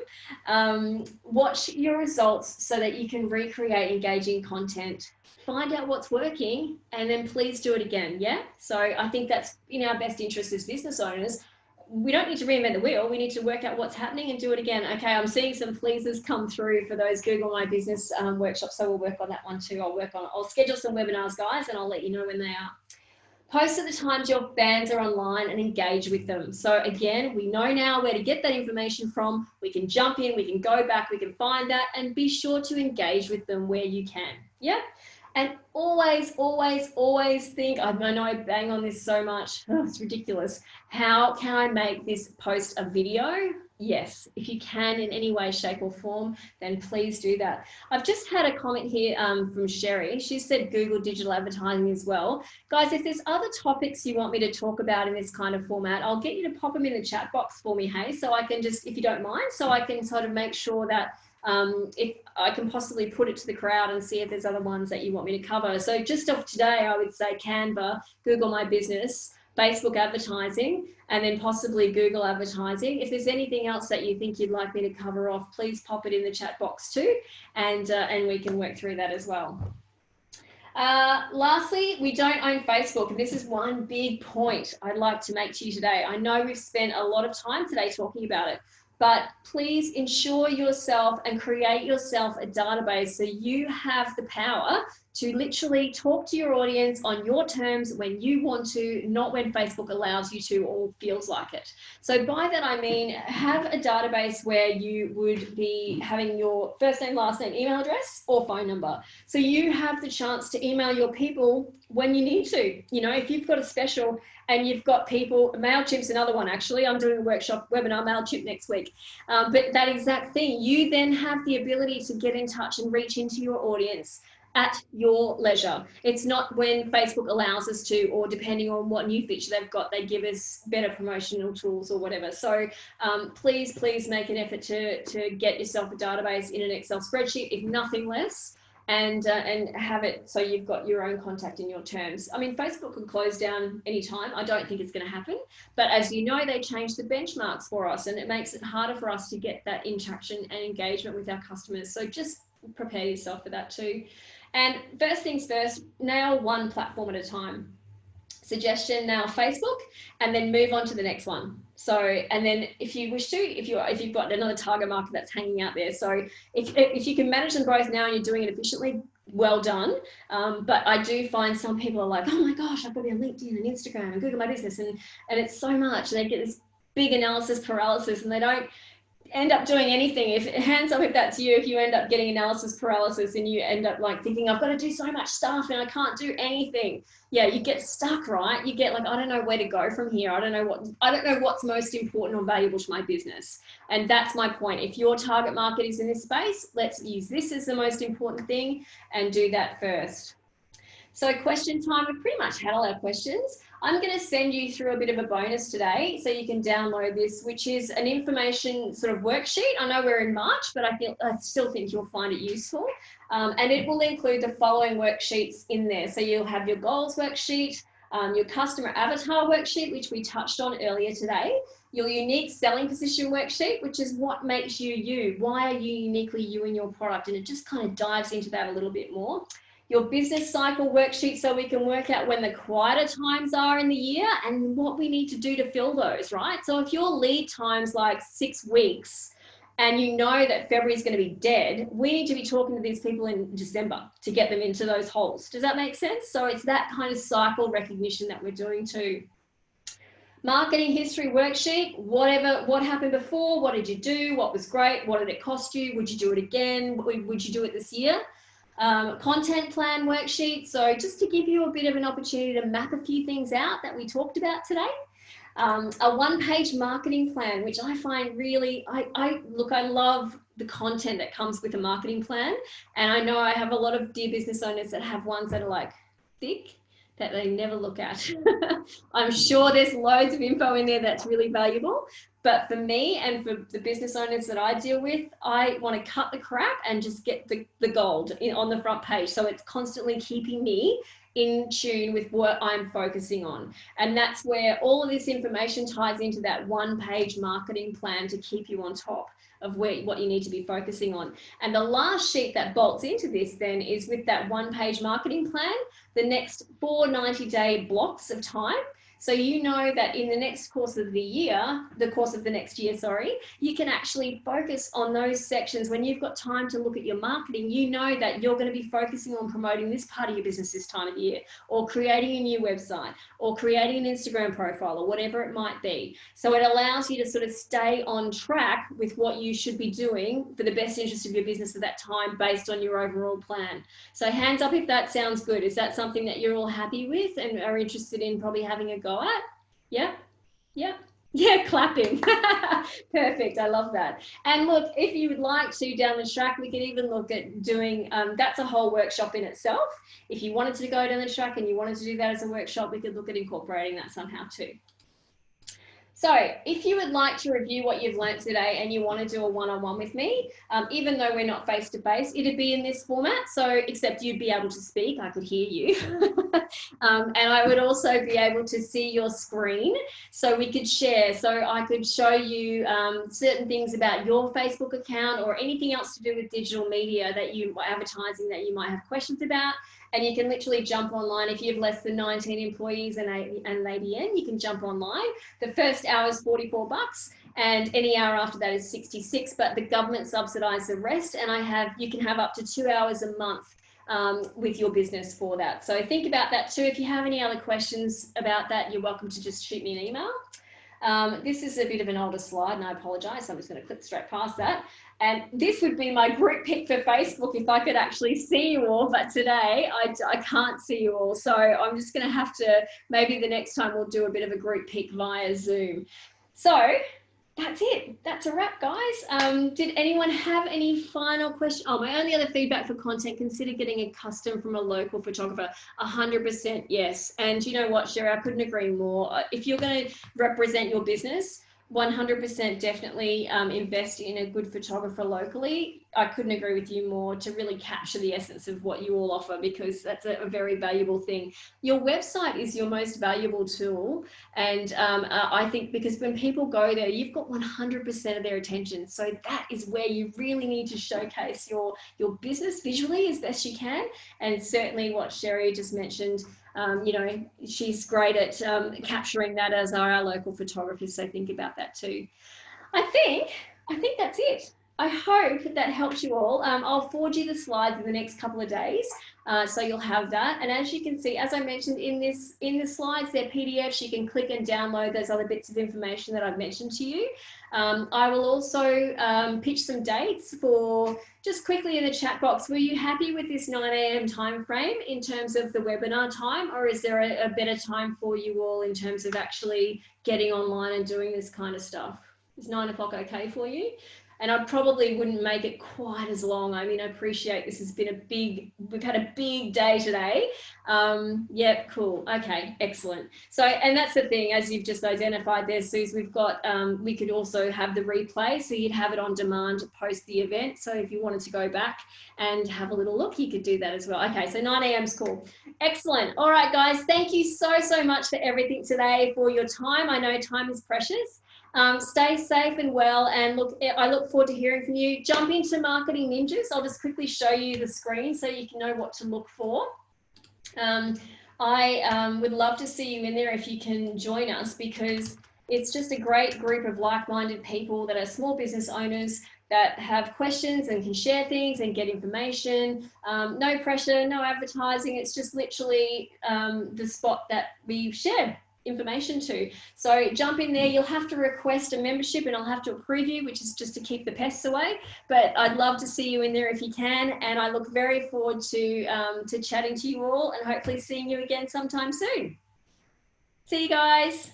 Speaker 1: Watch your results so that you can recreate engaging content. Find out what's working, and then please do it again, yeah? So I think that's in our best interest as business owners. We don't need to reinvent the wheel. We need to work out what's happening and do it again. Okay, I'm seeing some pleasers come through for those Google My Business workshops, so we'll work on that one too. I'll schedule some webinars, guys, and I'll let you know when they are. Post at the times your fans are online and engage with them. So again, we know now where to get that information from. We can jump in, we can go back, we can find that, and be sure to engage with them where you can. Yeah. And always, always, always think, I know I bang on this so much, it's ridiculous. How can I make this post a video? Yes, if you can in any way, shape or form, then please do that. I've just had a comment here from Sherry. She said Google digital advertising as well. Guys, if there's other topics you want me to talk about in this kind of format, I'll get you to pop them in the chat box for me, hey? So I can just, if you don't mind, so I can sort of make sure that if I can possibly put it to the crowd and see if there's other ones that you want me to cover. So just off today, I would say Canva, Google My Business, Facebook advertising, and then possibly Google advertising. If there's anything else that you think you'd like me to cover off, please pop it in the chat box too, and we can work through that as well. Lastly, we don't own Facebook, and this is one big point I'd like to make to you today. I know we've spent a lot of time today talking about it, but please ensure yourself and create yourself a database so you have the power to literally talk to your audience on your terms when you want to, not when Facebook allows you to or feels like it. So by that I mean have a database where you would be having your first name, last name, email address or phone number. So you have the chance to email your people when you need to. You know, if you've got a special and you've got people, MailChimp's another one actually. I'm doing a workshop webinar, MailChimp next week. But that exact thing, you then have the ability to get in touch and reach into your audience at your leisure. It's not when Facebook allows us to, or depending on what new feature they've got, they give us better promotional tools or whatever. So please make an effort to get yourself a database in an Excel spreadsheet, if nothing less, and have it so you've got your own contact in your terms. I mean, Facebook can close down anytime. I don't think it's going to happen, but as you know, they changed the benchmarks for us, and it makes it harder for us to get that interaction and engagement with our customers. So just prepare yourself for that too. And first things first, nail one platform at a time. Suggestion, nail Facebook, and then move on to the next one. So, and then if you wish to, if you've got another target market that's hanging out there, so if you can manage them both now and you're doing it efficiently, well done. But I do find some people are like, oh my gosh, I've got to be on LinkedIn and Instagram and Google My Business, and it's so much, and they get this big analysis paralysis, and they don't end up doing anything. If hands up if that's you, if you end up getting analysis paralysis and you end up like thinking, I've got to do so much stuff and I can't do anything. Yeah, you get stuck, right? You get like, I don't know where to go from here. I don't know what's most important or valuable to my business. And that's my point. If your target market is in this space, let's use this as the most important thing and do that first. So question time, we've pretty much had all our questions. I'm going to send you through a bit of a bonus today so you can download this, which is an information sort of worksheet. I know we're in March, but I still think you'll find it useful. And it will include the following worksheets in there. So you'll have your goals worksheet, your customer avatar worksheet, which we touched on earlier today, your unique selling position worksheet, which is what makes you you. Why are you uniquely you in your product? And it just kind of dives into that a little bit more. Your business cycle worksheet, so we can work out when the quieter times are in the year and what we need to do to fill those, right? So if your lead time's like 6 weeks and you know that February is going to be dead, we need to be talking to these people in December to get them into those holes. Does that make sense? So it's that kind of cycle recognition that we're doing too. Marketing history worksheet, what happened before, what did you do, what was great, what did it cost you, would you do it again, would you do it this year? Content plan worksheet, so just to give you a bit of an opportunity to map a few things out that we talked about today. A one-page marketing plan, which I find really, I love the content that comes with a marketing plan, and I know I have a lot of dear business owners that have ones that are like thick that they never look at. I'm sure there's loads of info in there that's really valuable, but for me and for the business owners that I deal with, I want to cut the crap and just get the gold on the front page. So it's constantly keeping me in tune with what I'm focusing on. And that's where all of this information ties into that one-page marketing plan to keep you on top of what you need to be focusing on. And the last sheet that bolts into this then is with that one-page marketing plan, the next 4 90-day blocks of time. So you know that in the next course of the year, you can actually focus on those sections. When you've got time to look at your marketing, you know that you're going to be focusing on promoting this part of your business this time of year, or creating a new website, or creating an Instagram profile, or whatever it might be. So it allows you to sort of stay on track with what you should be doing for the best interest of your business at that time based on your overall plan. So hands up if that sounds good. Is that something that you're all happy with and are interested in probably having a go at? Yeah, clapping. Perfect. I love that. And look, if you would like to down the track, we could even look at doing, that's a whole workshop in itself. If you wanted to go down the track and you wanted to do that as a workshop, we could look at incorporating that somehow too. So if you would like to review what you've learned today and you want to do a one-on-one with me, even though we're not face-to-face, it'd be in this format. So except you'd be able to speak, I could hear you. And I would also be able to see your screen so we could share. So I could show you certain things about your Facebook account or anything else to do with digital media that advertising that you might have questions about. And you can literally jump online. If you have less than 19 employees and ABN, you can jump online. The first hour is $44 and any hour after that is 66, but the government subsidizes the rest. And you can have up to 2 hours a month with your business for that. So think about that too. If you have any other questions about that, you're welcome to just shoot me an email. This is a bit of an older slide and I apologize. I'm just going to click straight past that. And this would be my group pic for Facebook if I could actually see you all, but today I can't see you all. So I'm just going to have to, maybe the next time we'll do a bit of a group pic via Zoom. So that's it. That's a wrap, guys. Did anyone have any final questions? Oh, my only other feedback for content, consider getting a custom from a local photographer. 100% yes. And you know what, Sherry, I couldn't agree more. If you're going to represent your business, 100% definitely invest in a good photographer locally. I couldn't agree with you more to really capture the essence of what you all offer, because that's a very valuable thing. Your website is your most valuable tool. And I think because when people go there, you've got 100% of their attention. So that is where you really need to showcase your business visually as best you can. And certainly what Sherry just mentioned, you know, she's great at capturing that, as are our local photographers. So think about that too. I think that's it. I hope that helps you all. I'll forward you the slides in the next couple of days, so you'll have that. And as you can see, as I mentioned in the slides, they're PDFs. You can click and download those other bits of information that I've mentioned to you. I will also pitch some dates for, just quickly in the chat box. Were you happy with this 9 a.m. time frame in terms of the webinar time, or is there a better time for you all in terms of actually getting online and doing this kind of stuff? Is 9 o'clock okay for you? And I probably wouldn't make it quite as long. I mean, I appreciate this has been we've had a big day today. Yeah, cool. Okay, excellent. So, and that's the thing, as you've just identified there, Suze, we've got, we could also have the replay. So you'd have it on demand post the event. So if you wanted to go back and have a little look, you could do that as well. Okay, so 9 a.m. is cool. Excellent. All right, guys, thank you so much for everything today, for your time. I know time is precious. Stay safe and well, and I look forward to hearing from you. Jump into Marketing Ninjas. I'll just quickly show you the screen so you can know what to look for. I would love to see you in there if you can join us, because it's just a great group of like-minded people that are small business owners that have questions and can share things and get information. No pressure, no advertising. It's just literally the spot that we share information to. So jump in there. You'll have to request a membership and I'll have to approve you, which is just to keep the pests away. But I'd love to see you in there if you can. And I look very forward to chatting to you all and hopefully seeing you again sometime soon. See you guys.